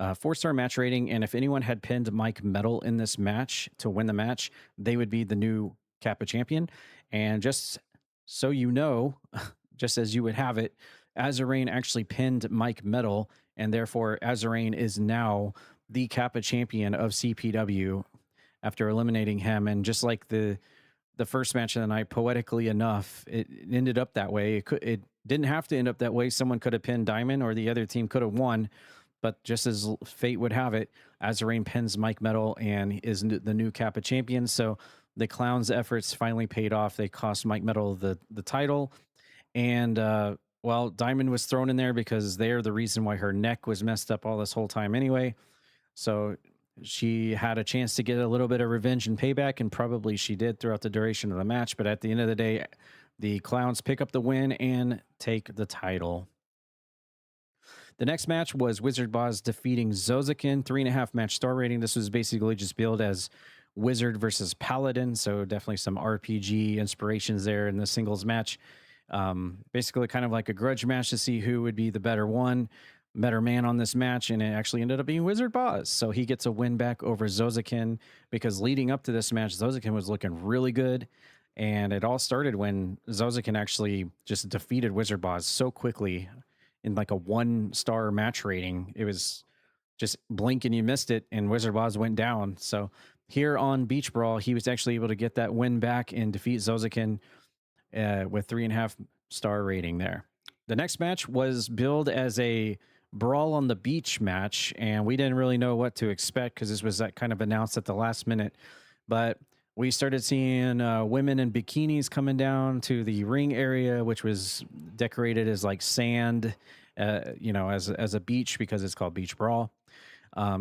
4-star match rating, and if anyone had pinned Mike Metal in this match to win the match, they would be the new Kappa champion. And just so you know, just as you would have it, Azarain actually pinned Mike Metal, and therefore Azarain is now the Kappa champion of CPW after eliminating him. And just like the first match of the night, poetically enough, it ended up that way. It didn't have to end up that way. Someone could have pinned Diamond, or the other team could have won. But just as fate would have it, Azarain pins Mike Metal and is the new Kappa champion. So the Clowns' efforts finally paid off. They cost Mike Metal the title. And, well, Diamond was thrown in there because they're the reason why her neck was messed up all this whole time anyway. So she had a chance to get a little bit of revenge and payback, and probably she did throughout the duration of the match. But at the end of the day, the Clowns pick up the win and take the title. The next match was Wizard Boz defeating Zozakin, 3.5 match star rating. This was basically just billed as Wizard versus Paladin, so definitely some RPG inspirations there in the singles match. Basically kind of like a grudge match to see who would be the better man on this match, and it actually ended up being Wizard Boz. So he gets a win back over Zozakin, because leading up to this match, Zozakin was looking really good, and it all started when Zozakin actually just defeated Wizard Boz so quickly in like a 1-star match rating. It was just blink and you missed it, and Wizard Boz went down. So here on Beach Brawl, he was actually able to get that win back and defeat Zozakin with 3.5-star rating there. The next match was billed as a Brawl on the Beach match, and we didn't really know what to expect because this was that kind of announced at the last minute. But we started seeing women in bikinis coming down to the ring area, which was decorated as like sand, as a beach because it's called Beach Brawl.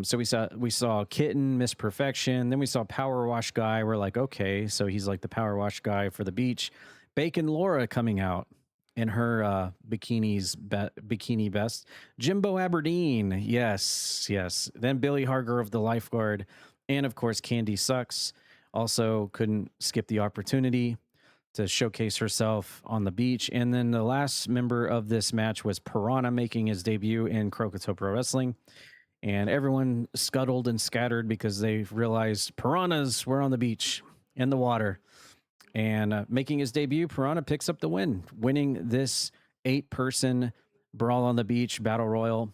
So we saw Kitten, Miss Perfection. Then we saw Power Wash Guy. We're like, okay, so he's like the Power Wash Guy for the beach. Bacon Laura coming out in her bikini best. Jimbo Aberdeen, yes. Then Billy Hargrove, the lifeguard, and of course Candy Sucks. Also couldn't skip the opportunity to showcase herself on the beach. And then the last member of this match was Piranha making his debut in Croakitoad Pro Wrestling. And everyone scuttled and scattered because they realized piranhas were on the beach in the water. And making his debut, Piranha picks up the win, winning this 8-person Brawl on the Beach Battle Royal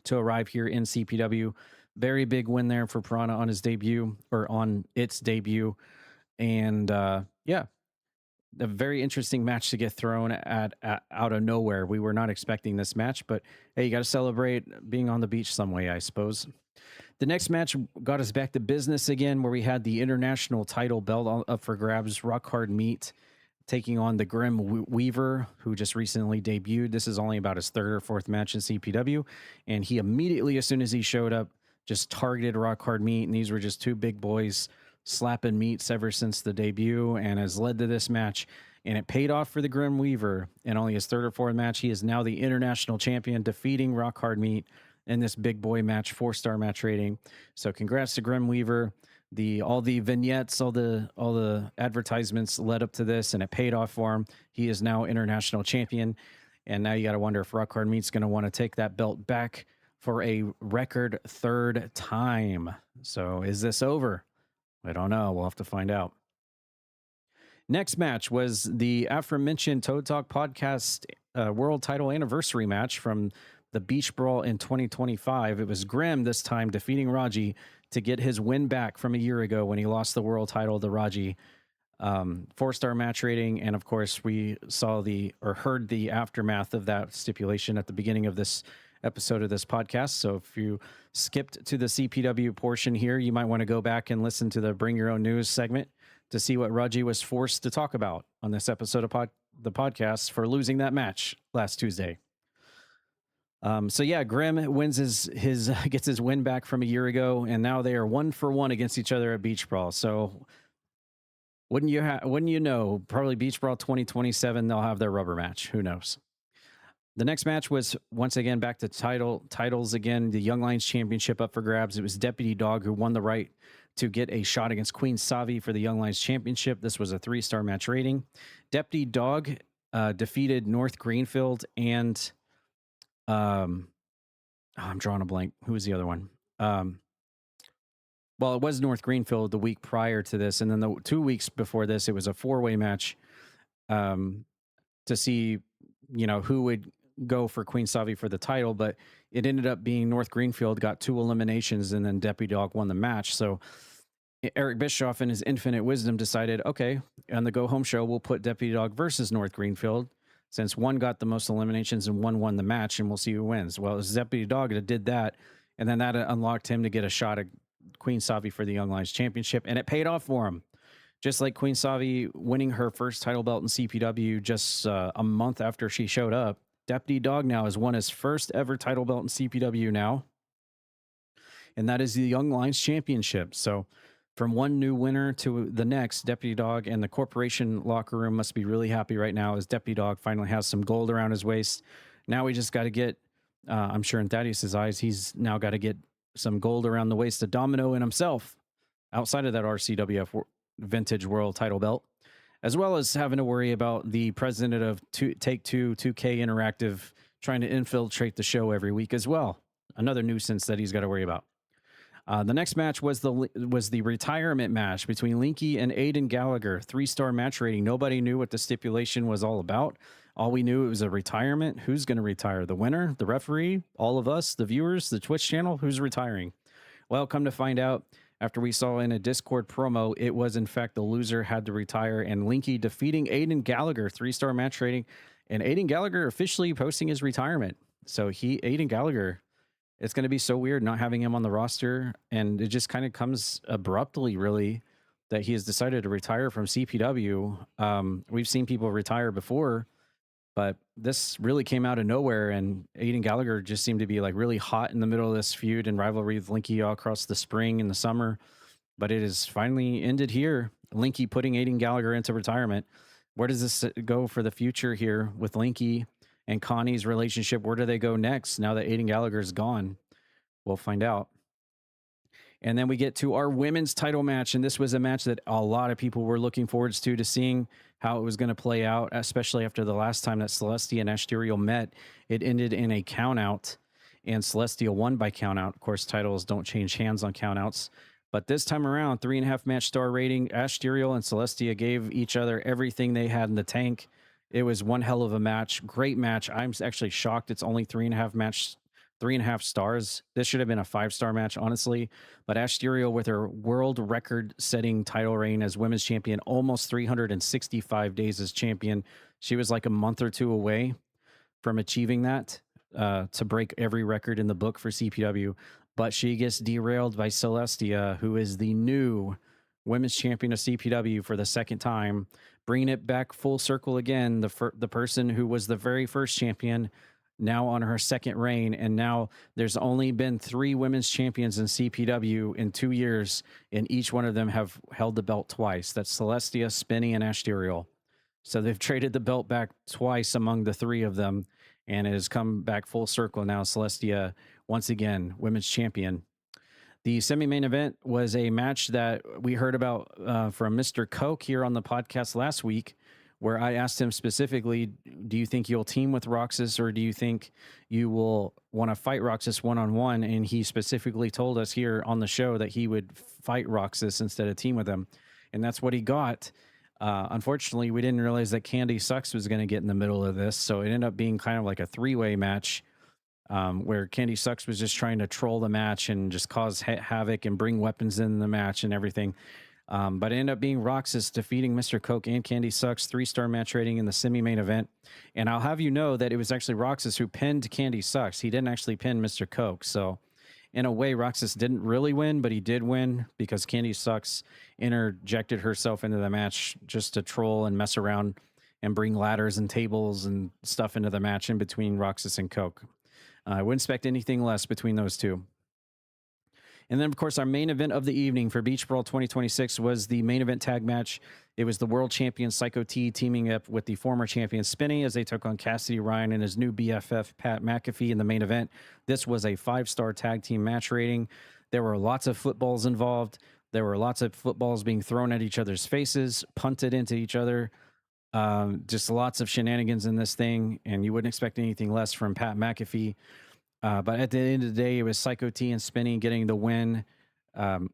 to arrive here in CPW. Very big win there for Piranha on his debut, or on its debut. And yeah, a very interesting match to get thrown at out of nowhere. We were not expecting this match, but hey, you got to celebrate being on the beach some way, I suppose. The next match got us back to business again, where we had the international title belt up for grabs. Rock Hard Meat taking on the Grim Weaver, who just recently debuted. This is only about his 3rd or 4th match in CPW, and he immediately, as soon as he showed up, just targeted Rock Hard Meat, and these were just two big boys slapping meats ever since the debut, and has led to this match. And it paid off for the Grim Weaver. In only his 3rd or 4th match, he is now the international champion, defeating Rock Hard Meat in this big boy match, 4-star match rating. So congrats to Grim Weaver. All the vignettes, all the advertisements led up to this, and it paid off for him. He is now international champion. And now you got to wonder if Rock Hard Meat's going to want to take that belt back for a record 3rd time. So is this over? I don't know. We'll have to find out. Next match was the aforementioned Toad Talk Podcast World Title Anniversary match from the Beach Brawl in 2025. It was Grem this time defeating Raji to get his win back from a year ago when he lost the world title to Raji. 4-star match rating. And of course, we saw heard the aftermath of that stipulation at the beginning of this episode of this podcast. So if you skipped to the CPW portion here, you might want to go back and listen to the Bring Your Own News segment to see what Raji was forced to talk about on this episode of the podcast for losing that match last Tuesday. So yeah, Grim wins gets his win back from a year ago, and now they are 1-for-1 against each other at Beach Brawl. So wouldn't you know, probably Beach Brawl 2027, they'll have their rubber match. Who knows? The next match was once again back to titles again. The Young Lions Championship up for grabs. It was Deputy Dog who won the right to get a shot against Queen Savi for the Young Lions Championship. This was a 3-star match rating. Deputy Dog defeated North Greenfield and I'm drawing a blank. Who was the other one? Well, it was North Greenfield the week prior to this, and then the 2 weeks before this, it was a 4-way match to see, who would go for Queen Savi for the title, but it ended up being North Greenfield got 2 eliminations, and then Deputy Dog won the match. So Eric Bischoff, in his infinite wisdom, decided, okay, on the Go Home show, we'll put Deputy Dog versus North Greenfield, since one got the most eliminations and one won the match, and we'll see who wins. Well, it was Deputy Dog that did that, and then that unlocked him to get a shot at Queen Savi for the Young Lions Championship, and it paid off for him. Just like Queen Savi winning her first title belt in CPW just a month after she showed up, Deputy Dog now has won his first ever title belt in CPW now, and that is the Young Lions Championship. So from one new winner to the next, Deputy Dog and the corporation locker room must be really happy right now, as Deputy Dog finally has some gold around his waist. Now we just got to get, I'm sure in Thaddeus' eyes, he's now got to get some gold around the waist to Domino and himself outside of that RCWF Vintage World title belt, as well as having to worry about the president of Take-Two 2K Interactive trying to infiltrate the show every week as well. Another nuisance that he's got to worry about. The next match was the retirement match between Linky and Aiden Gallagher. 3-star match rating. Nobody knew what the stipulation was all about. All we knew, it was a retirement. Who's going to retire? The winner, the referee, all of us, the viewers, the Twitch channel? Who's retiring? Well, come to find out, after we saw in a Discord promo, it was in fact the loser had to retire, and Linky defeating Aiden Gallagher, 3-star match rating, and Aiden Gallagher officially posting his retirement. So Aiden Gallagher it's going to be so weird not having him on the roster. And it just kind of comes abruptly, really, that he has decided to retire from CPW. We've seen people retire before, but this really came out of nowhere. And Aiden Gallagher just seemed to be like really hot in the middle of this feud and rivalry with Linky all across the spring and the summer. But it is finally ended here. Linky putting Aiden Gallagher into retirement. Where does this go for the future here with Linky and Connie's relationship? Where do they go next now that Aiden Gallagher is gone? We'll find out. And then we get to our women's title match. And this was a match that a lot of people were looking forward to seeing how it was going to play out, especially after the last time that Celestia and Asterial met. It ended in a countout, and Celestia won by countout. Of course, titles don't change hands on countouts. But this time around, 3.5 match star rating. Asterial and Celestia gave each other everything they had in the tank. It was one hell of a match. Great match. I'm actually shocked it's only 3.5 stars. This should have been a 5-star match, honestly. But Asterial, with her world record-setting title reign as women's champion, almost 365 days as champion. She was like a month or two away from achieving that to break every record in the book for CPW. But she gets derailed by Celestia, who is the new women's champion of CPW for the second time, bringing it back full circle again. The person who was the very first champion, now on her second reign. And now there's only been 3 women's champions in CPW in 2 years, and each one of them have held the belt twice. That's Celestia, Spinny, and Asterial. So they've traded the belt back twice among the 3 of them, and it has come back full circle. Now Celestia, once again, women's champion. The semi-main event was a match that we heard about from Mr. Coke here on the podcast last week, where I asked him specifically, do you think you'll team with Roxas, or do you think you will want to fight Roxas one-on-one? And he specifically told us here on the show that he would fight Roxas instead of team with him. And that's what he got. Unfortunately, we didn't realize that Candy Sucks was going to get in the middle of this. So it ended up being kind of like a 3-way match where Candy Sucks was just trying to troll the match and just cause havoc and bring weapons in the match and everything. But it ended up being Roxas defeating Mr. Coke and Candy Sucks, 3-star match rating in the semi-main event. And I'll have you know that it was actually Roxas who pinned Candy Sucks. He didn't actually pin Mr. Coke. So in a way, Roxas didn't really win, but he did win because Candy Sucks interjected herself into the match just to troll and mess around and bring ladders and tables and stuff into the match in between Roxas and Coke. I wouldn't expect anything less between those two. And then, of course, our main event of the evening for Beach Brawl 2026 was the main event tag match. It was the world champion Psycho T teaming up with the former champion Spinny as they took on Cassidy Ryan and his new BFF Pat McAfee in the main event. This was a 5-star tag team match rating. There were lots of footballs involved. There were lots of footballs being thrown at each other's faces, punted into each other. Just lots of shenanigans in this thing, and you wouldn't expect anything less from Pat McAfee. But at the end of the day, it was Psycho T and Spinny getting the win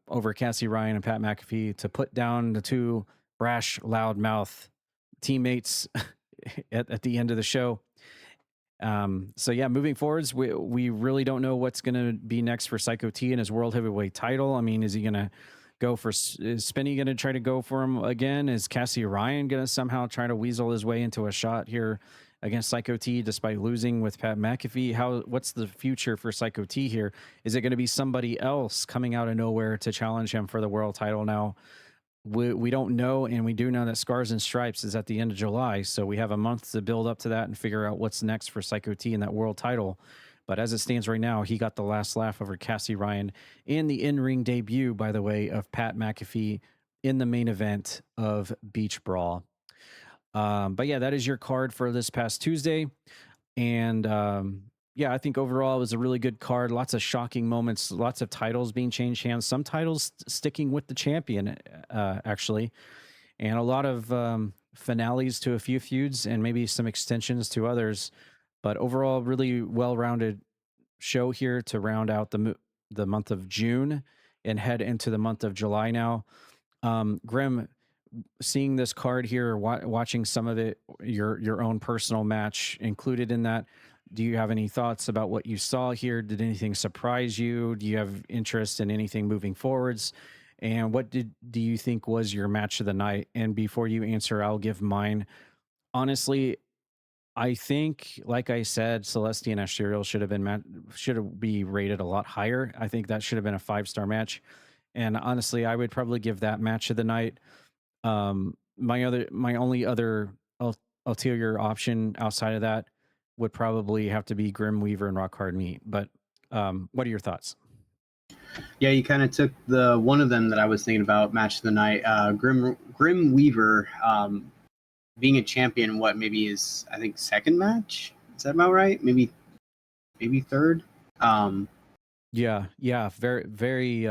over Cassie Ryan and Pat McAfee to put down the 2 brash, loudmouth teammates at the end of the show. So yeah, moving forwards, we really don't know what's going to be next for Psycho T and his world heavyweight title. I mean, is he going to go for, is Spinny going to try to go for him again? Is Cassie Ryan going to somehow try to weasel his way into a shot here against Psycho T despite losing with Pat McAfee? What's the future for Psycho T here? Is it going to be somebody else coming out of nowhere to challenge him for the world title now? We don't know, and we do know that Scars and Stripes is at the end of July, so we have a month to build up to that and figure out what's next for Psycho T in that world title. But as it stands right now, he got the last laugh over Cassie Ryan in the in-ring debut, by the way, of Pat McAfee in the main event of Beach Brawl. But yeah, that is your card for this past Tuesday. And yeah, I think overall it was a really good card. Lots of shocking moments, lots of titles being changed hands, some titles sticking with the champion, actually, and a lot of finales to a few feuds and maybe some extensions to others. But overall, really well-rounded show here to round out the month of June and head into the month of July now. Grem, seeing this card here, watching some of it, your own personal match included in that, do you have any thoughts about what you saw here? Did anything surprise you? Do you have interest in anything moving forwards? And what do you think was your match of the night? And before you answer, I'll give mine. Honestly, I think, like I said, Celestia and Asterial should be rated a lot higher. I think that should have been a 5-star match. And honestly, I would probably give that match of the night. My only other ulterior option outside of that would probably have to be Grim Weaver and Rock Hard Meat. But what are your thoughts? Yeah, you kind of took the one of them that I was thinking about, match of the night. Grim Weaver being a champion, maybe his, I think, second match? Is that about right? Maybe third? Yeah, very, very,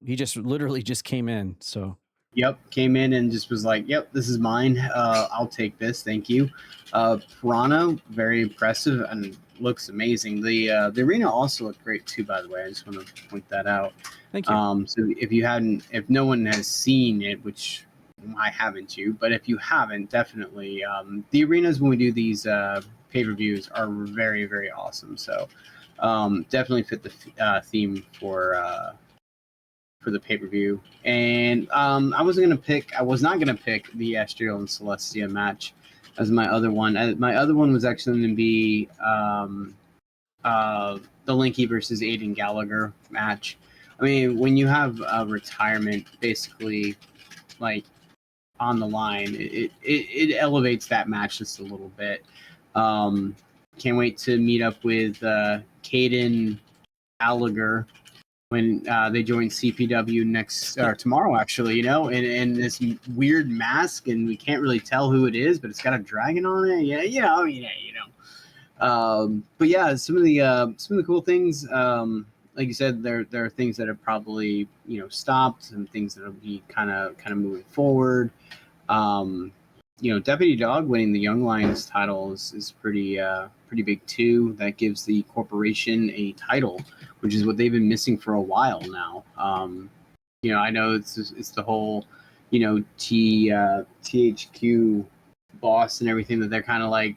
he just literally just came in, so. Yep, came in and just was like, yep, this is mine. I'll take this, thank you. Piranha, very impressive and looks amazing. The arena also looked great too, by the way. I just want to point that out. Thank you. So if no one has seen it, which why haven't you? But if you haven't, definitely. The arenas when we do these pay-per-views are very, very awesome. So definitely fit the theme for the pay-per-view. And I was not gonna pick the Asterial and Celestia match as my other one. My other one was actually going to be the Linky versus Aiden Gallagher match. I mean, when you have a retirement basically like on the line, it elevates that match just a little bit. Can't wait to meet up with Caden Gallagher when they join CPW tomorrow, actually, in this weird mask, and we can't really tell who it is, but it's got a dragon on it. But yeah, some of the cool things, like you said, there are things that have probably stopped, and things that will be kind of moving forward. Deputy Dog winning the Young Lions title is pretty big too. That gives the corporation a title, which is what they've been missing for a while now. I know it's the whole THQ boss and everything that they're kind of like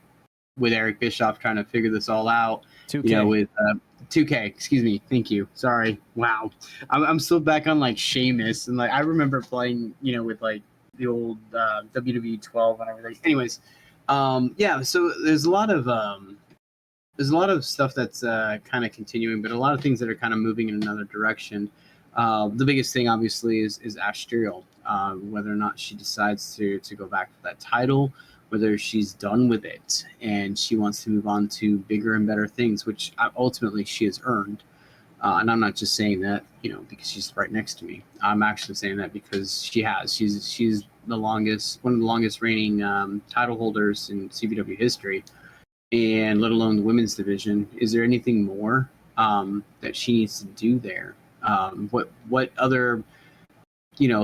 with Eric Bischoff trying to figure this all out. 2K. With 2K, excuse me, thank you. Sorry, wow, I'm still back on like Sheamus, and like I remember playing with like the old WWE 12 and everything. Anyways, so there's a lot of stuff that's kind of continuing, but a lot of things that are kind of moving in another direction. The biggest thing, obviously, is Asterial. Whether or not she decides to go back to that title, whether she's done with it and she wants to move on to bigger and better things, which ultimately she has earned. And I'm not just saying that, because she's right next to me. I'm actually saying that because she has. She's one of the longest reigning title holders in CBW history, and let alone the women's division. Is there anything more that she needs to do there? What other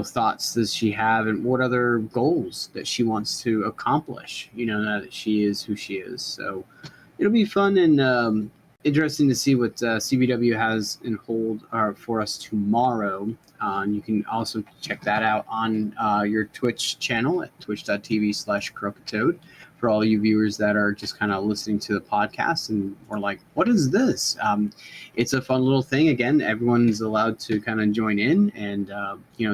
thoughts does she have, and what other goals that she wants to accomplish? Now that she is who she is. So it'll be fun and interesting to see what CBW has in hold for us tomorrow. And you can also check that out on your Twitch channel at twitch.tv/Croakitoad for all you viewers that are just kind of listening to the podcast and we're like, what is this? It's a fun little thing. Again, everyone's allowed to kind of join in, and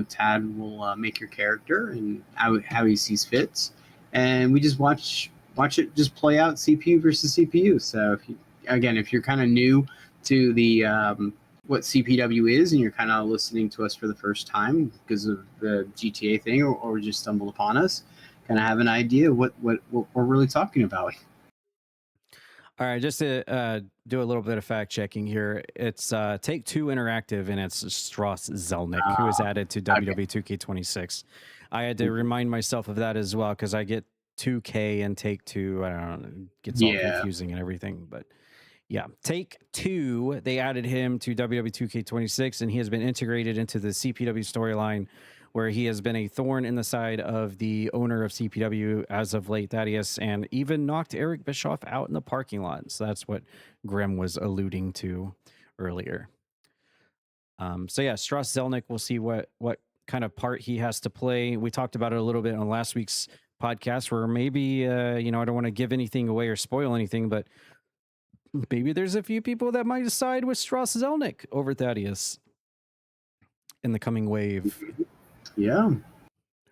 Tad will make your character and how he sees fits, and we just watch it just play out, CPU versus CPU. So if you're kind of new to the what CPW is, and you're kind of listening to us for the first time because of the GTA thing, or just stumbled upon us, kind of have an idea what we're really talking about. All right, just to do a little bit of fact checking here, it's Take Two Interactive, and it's Strauss Zelnick, who was added to WWE 2K26. I had to remind myself of that as well because I get 2K and Take Two. I don't know, it gets all confusing and everything, but yeah, Take Two, they added him to WWE 2K26, and he has been integrated into the CPW storyline, where he has been a thorn in the side of the owner of CPW as of late, Thaddeus, and even knocked Eric Bischoff out in the parking lot. So that's what Grem was alluding to earlier. So yeah, Strauss Zelnick, we'll see what kind of part he has to play. We talked about it a little bit on last week's podcast, where maybe, I don't want to give anything away or spoil anything, but maybe there's a few people that might side with Strauss Zelnick over Thaddeus in the coming wave. Yeah.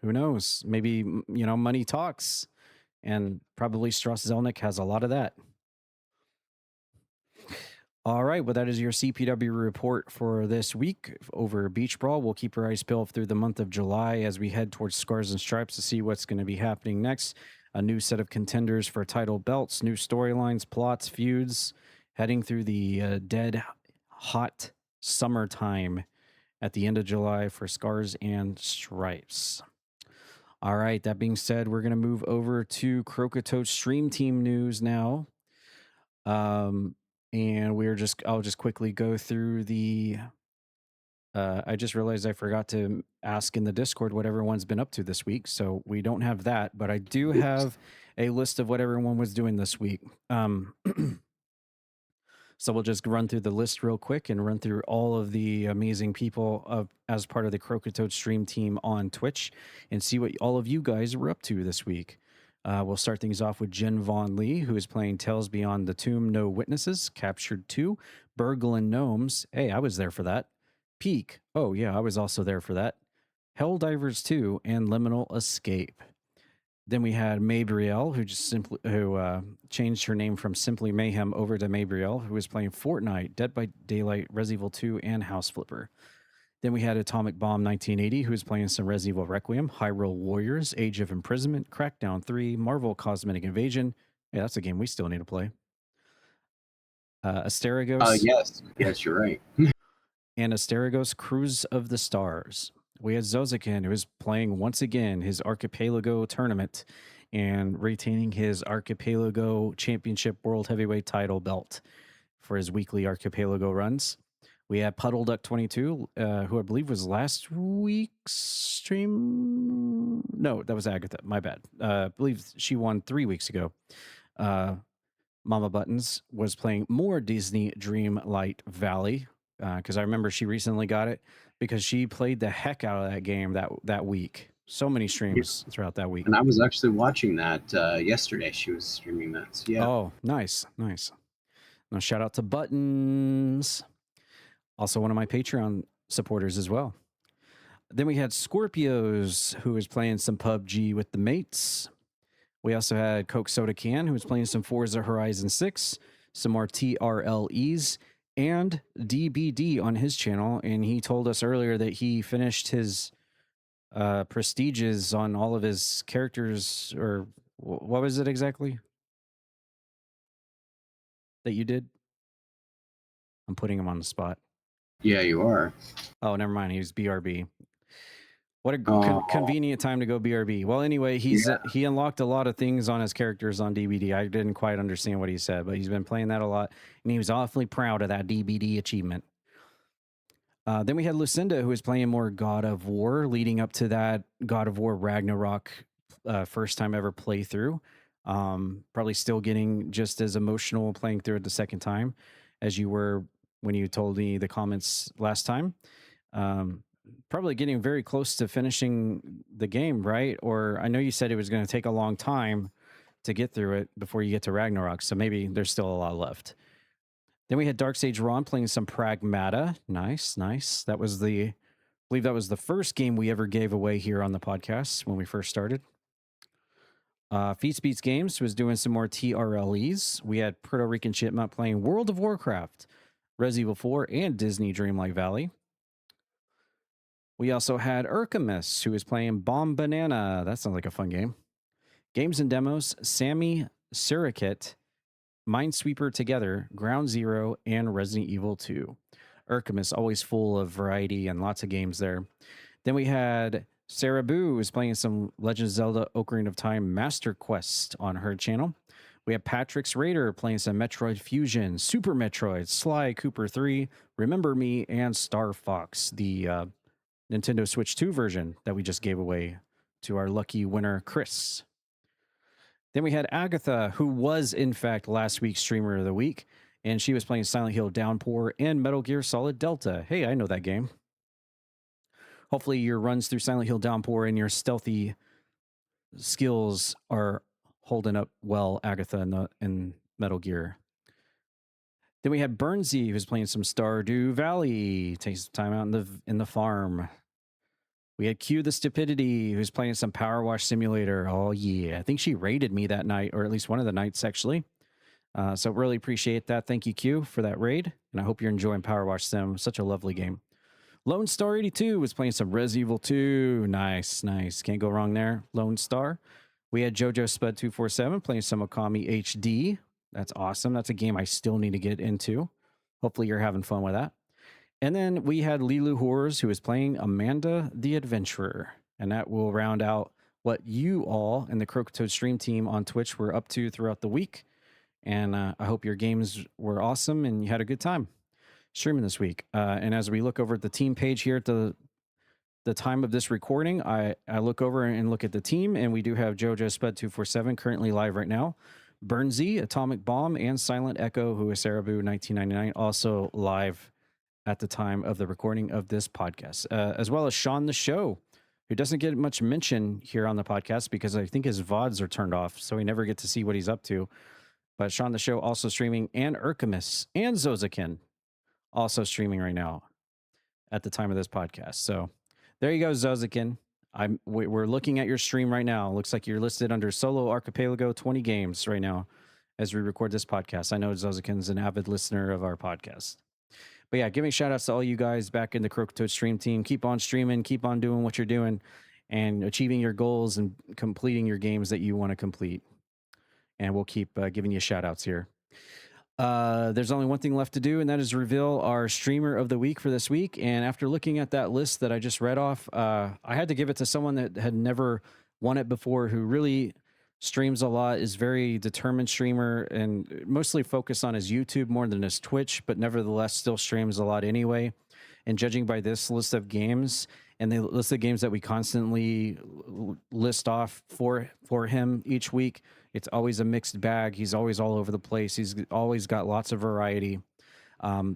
Who knows? Maybe, money talks. And probably Strauss Zelnick has a lot of that. All right, well, that is your CPW report for this week over Beach Brawl. We'll keep your eyes peeled through the month of July as we head towards Scars and Stripes to see what's going to be happening next. A new set of contenders for title belts, new storylines, plots, feuds, heading through the dead hot summertime at the end of July for Scars and Stripes. All right, that being said, we're going to move over to Croakitoad Stream Team news now. And I'll just quickly go through the, I just realized I forgot to ask in the Discord what everyone's been up to this week. So we don't have that, but I do have a list of what everyone was doing this week. So we'll just run through the list real quick and run through all of the amazing people as part of the Croakitoad Stream Team on Twitch and see what all of you guys were up to this week. We'll start things off with Jen Von Lee, who is playing Tales Beyond the Tomb, No Witnesses, Captured 2, Burglin' Gnomes. Hey, I was there for that. Peak. Oh, yeah, I was also there for that. Helldivers 2 and Liminal Escape. Then we had Mabrielle, who changed her name from Simply Mayhem over to Mabrielle, who was playing Fortnite, Dead by Daylight, Res Evil 2, and House Flipper. Then we had Atomic Bomb 1980, who was playing some Res Evil Requiem, Hyrule Warriors, Age of Imprisonment, Crackdown 3, Marvel Cosmetic Invasion. Yeah, that's a game we still need to play. Asterigos. Yes, you're right. And Asterigos Cruise of the Stars. We had Zozakin, who is playing once again his Archipelago tournament and retaining his Archipelago Championship World Heavyweight title belt for his weekly Archipelago runs. We had Puddle Duck 22, who I believe was last week's stream. No, that was Agatha. My bad. I believe she won 3 weeks ago. Mama Buttons was playing more Disney Dreamlight Valley because I remember she recently got it because she played the heck out of that game that week. So many streams throughout that week. And I was actually watching that yesterday. She was streaming that. So yeah. Oh, nice. Now, shout out to Buttons. Also one of my Patreon supporters as well. Then we had Scorpios, who was playing some PUBG with the mates. We also had Coke Soda Can, who was playing some Forza Horizon 6, some more TRLEs, and DBD on his channel. And he told us earlier that he finished his prestiges on all of his characters, or what was it exactly that you did? I'm putting him on the spot. Yeah, you are. Oh, never mind. He was BRB. What a convenient time to go BRB. Well, anyway, he unlocked a lot of things on his characters on DBD. I didn't quite understand what he said, but he's been playing that a lot, and he was awfully proud of that DBD achievement. Then we had Lucinda, who was playing more God of War, leading up to that God of War Ragnarok first time ever playthrough. Probably still getting just as emotional playing through it the second time as you were when you told me the comments last time. Probably getting very close to finishing the game, right? Or I know you said it was going to take a long time to get through it before you get to Ragnarok, so maybe there's still a lot left. Then we had Dark Sage Ron playing some Pragmata. Nice. That was I believe that was the first game we ever gave away here on the podcast when we first started. Feats Beats Games was doing some more TRLEs. We had Puerto Rican Chipmunk playing World of Warcraft, Res Evil 4, and Disney Dreamlight Valley. We also had Urkamus, who is playing Bomb Banana. That sounds like a fun game. Games and Demos, Sammy Surricate, Minesweeper Together, Ground Zero, and Resident Evil 2. Urkamus, always full of variety and lots of games there. Then we had Sarah Boo, who's playing some Legend of Zelda Ocarina of Time Master Quest on her channel. We have Patrick's Raider playing some Metroid Fusion, Super Metroid, Sly Cooper 3, Remember Me, and Star Fox, the Nintendo Switch 2 version that we just gave away to our lucky winner, Chris. Then we had Agatha, who was, in fact, last week's Streamer of the Week, and she was playing Silent Hill Downpour and Metal Gear Solid Delta. Hey, I know that game. Hopefully your runs through Silent Hill Downpour and your stealthy skills are holding up well, Agatha, in Metal Gear. Then we had Burnsy, who's playing some Stardew Valley, taking some time out in the farm. We had Q the Stupidity, who's playing some Power Wash Simulator. Oh, yeah. I think she raided me that night, or at least one of the nights, actually. So really appreciate that. Thank you, Q, for that raid. And I hope you're enjoying Power Wash Sim. Such a lovely game. Lone Star 82 was playing some Res Evil 2. Nice, nice. Can't go wrong there. Lone Star. We had JoJo Spud 247 playing some Okami HD. That's awesome. That's a game I still need to get into. Hopefully you're having fun with that. And then we had Lilu Horrors, who is playing Amanda the Adventurer. And that will round out what you all and the Croakitoad stream team on Twitch were up to throughout the week. And I hope your games were awesome and you had a good time streaming this week. And as we look over at the team page here at the time of this recording, I look over and look at the team, and we do have JoJo Spud 247 currently live right now. Burnsy, Atomic Bomb, and Silent Echo, who is Sarabu 1999, also live at the time of the recording of this podcast, as well as Sean the Show, who doesn't get much mention here on the podcast because I think his VODs are turned off, so we never get to see what he's up to. But Sean the Show also streaming, and Urkamus and Zozakin also streaming right now at the time of this podcast. So there you go, Zozakin. We're looking at your stream right now. Looks like you're listed under Solo Archipelago 20 games right now as we record this podcast. I know Zozakin's an avid listener of our podcast. But yeah, giving shout outs to all you guys back in the Croakitoad stream team. Keep on streaming, keep on doing what you're doing, and achieving your goals and completing your games that you want to complete. And we'll keep giving you shout outs here. There's only one thing left to do, and that is reveal our streamer of the week for this week. And after looking at that list that I just read off, I had to give it to someone that had never won it before, who really streams a lot, is very determined streamer, and mostly focused on his YouTube more than his Twitch, but nevertheless still streams a lot anyway. And judging by this list of games and the list of games that we constantly list off for him each week, it's always a mixed bag. He's always all over the place. He's always got lots of variety.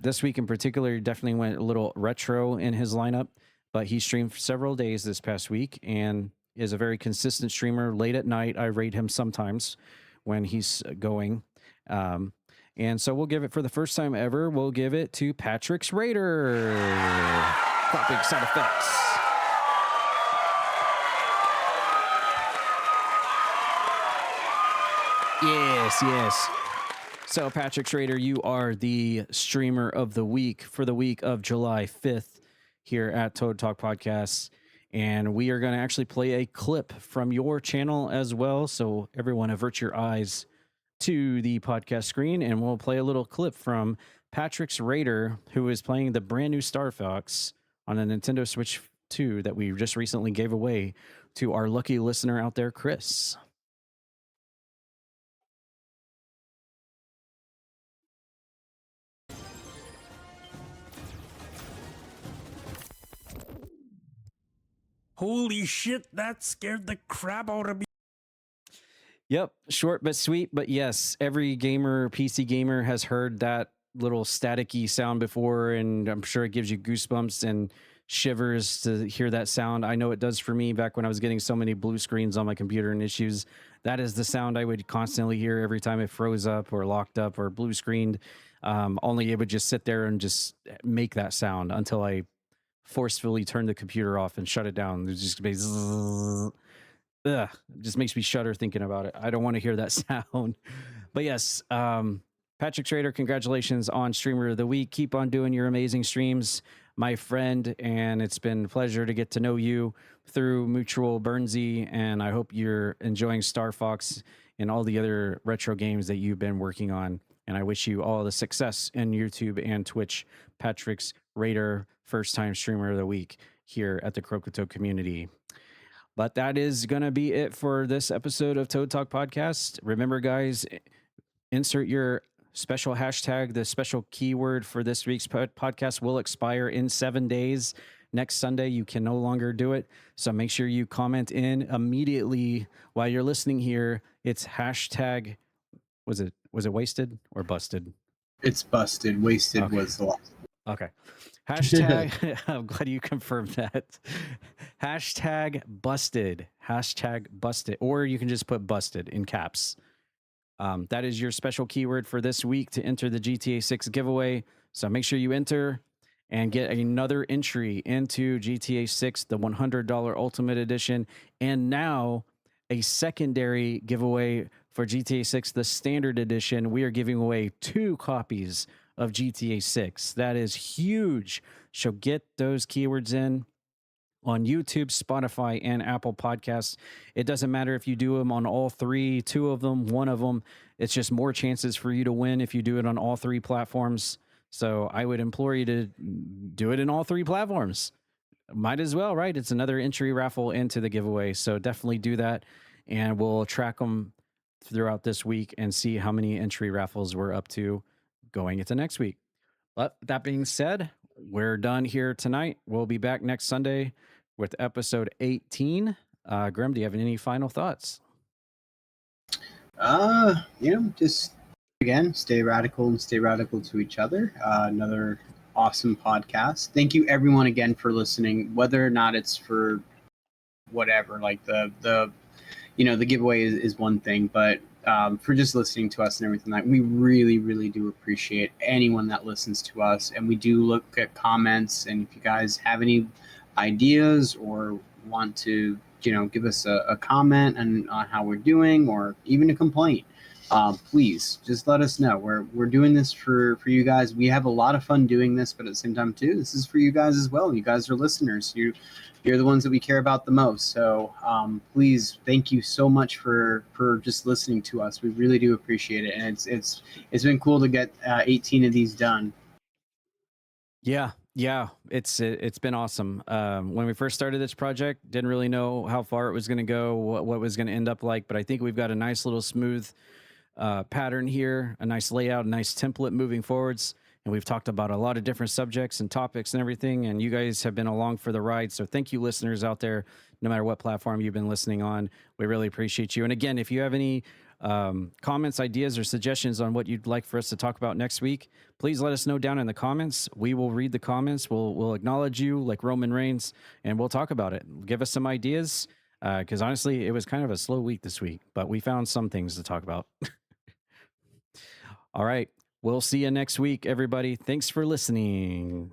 This week in particular, he definitely went a little retro in his lineup, but he streamed for several days this past week and is a very consistent streamer. Late at night, I raid him sometimes when he's going. And so we'll give it, for the first time ever, we'll give it to Patrick's Raider. Clapping sound effects. Yes. So, Patrick Schrader, you are the streamer of the week for the week of July 5th here at Toad Talk Podcasts. And we are going to actually play a clip from your channel as well. So, everyone, avert your eyes to the podcast screen, and we'll play a little clip from Patrick's Raider, who is playing the brand new Star Fox on a Nintendo Switch 2 that we just recently gave away to our lucky listener out there, Chris. Holy shit, that scared the crap out of me. Yep, short but sweet, but yes, every gamer, PC gamer, has heard that little staticky sound before, and I'm sure it gives you goosebumps and shivers to hear that sound. I know it does for me back when I was getting so many blue screens on my computer and issues. That is the sound I would constantly hear every time it froze up or locked up or blue screened. Only it would just sit there and just make that sound until I forcefully turn the computer off and shut it down. There's just be zzz. Ugh, it just makes me shudder thinking about it. I don't want to hear that sound. But yes, Patrick Schrader, congratulations on Streamer of the Week. Keep on doing your amazing streams, my friend, and it's been a pleasure to get to know you through mutual Burnsy, and I hope you're enjoying Star Fox and all the other retro games that you've been working on, and I wish you all the success in YouTube and Twitch. Patrick's Raider, first-time Streamer of the Week here at the Croakitoad community. But that is going to be it for this episode of Toad Talk Podcast. Remember, guys, insert your special hashtag. The special keyword for this week's podcast will expire in 7 days. Next Sunday, you can no longer do it. So make sure you comment in immediately while you're listening here. It's hashtag, was it wasted or busted? It's busted. Wasted okay. Was the last. Okay. Hashtag, I'm glad you confirmed that. Hashtag busted. Hashtag busted. Or you can just put busted in caps. That is your special keyword for this week to enter the GTA 6 giveaway. So make sure you enter and get another entry into GTA 6, the $100 Ultimate Edition, and now a secondary giveaway for GTA 6, the Standard Edition. We are giving away 2 copies of GTA 6. That is huge. So get those keywords in on YouTube, Spotify, and Apple Podcasts. It doesn't matter if you do them on all 3, 2 of them, 1 of them. It's just more chances for you to win if you do it on all 3 platforms. So I would implore you to do it in all 3 platforms. Might as well, right? It's another entry raffle into the giveaway. So definitely do that. And we'll track them throughout this week and see how many entry raffles we're up to going into next week. But that being said, we're done here tonight. We'll be back next Sunday with episode 18. Grem, do you have any final thoughts? Just again, stay radical and stay radical to each other. Another awesome podcast. Thank you everyone again for listening, whether or not it's for whatever, like the giveaway is one thing, but for just listening to us and everything, like, we really, really do appreciate anyone that listens to us. And we do look at comments, and if you guys have any ideas or want to, give us a comment on how we're doing, or even a complaint, please just let us know. We're doing this for you guys. We have a lot of fun doing this, but at the same time too, this is for you guys as well. You guys are listeners. You're the ones that we care about the most. So please, thank you so much for just listening to us. We really do appreciate it, and it's been cool to get 18 of these done. Yeah, it's been awesome. When we first started this project, didn't really know how far it was going to go, what was going to end up like, but I think we've got a nice little smooth pattern here, a nice layout, a nice template moving forwards. And we've talked about a lot of different subjects and topics and everything, and you guys have been along for the ride. So thank you, listeners out there, no matter what platform you've been listening on. We really appreciate you. And again, if you have any comments, ideas, or suggestions on what you'd like for us to talk about next week, please let us know down in the comments. We will read the comments. We'll acknowledge you like Roman Reigns, and we'll talk about it. Give us some ideas, because honestly, it was kind of a slow week this week, but we found some things to talk about. All right. We'll see you next week, everybody. Thanks for listening.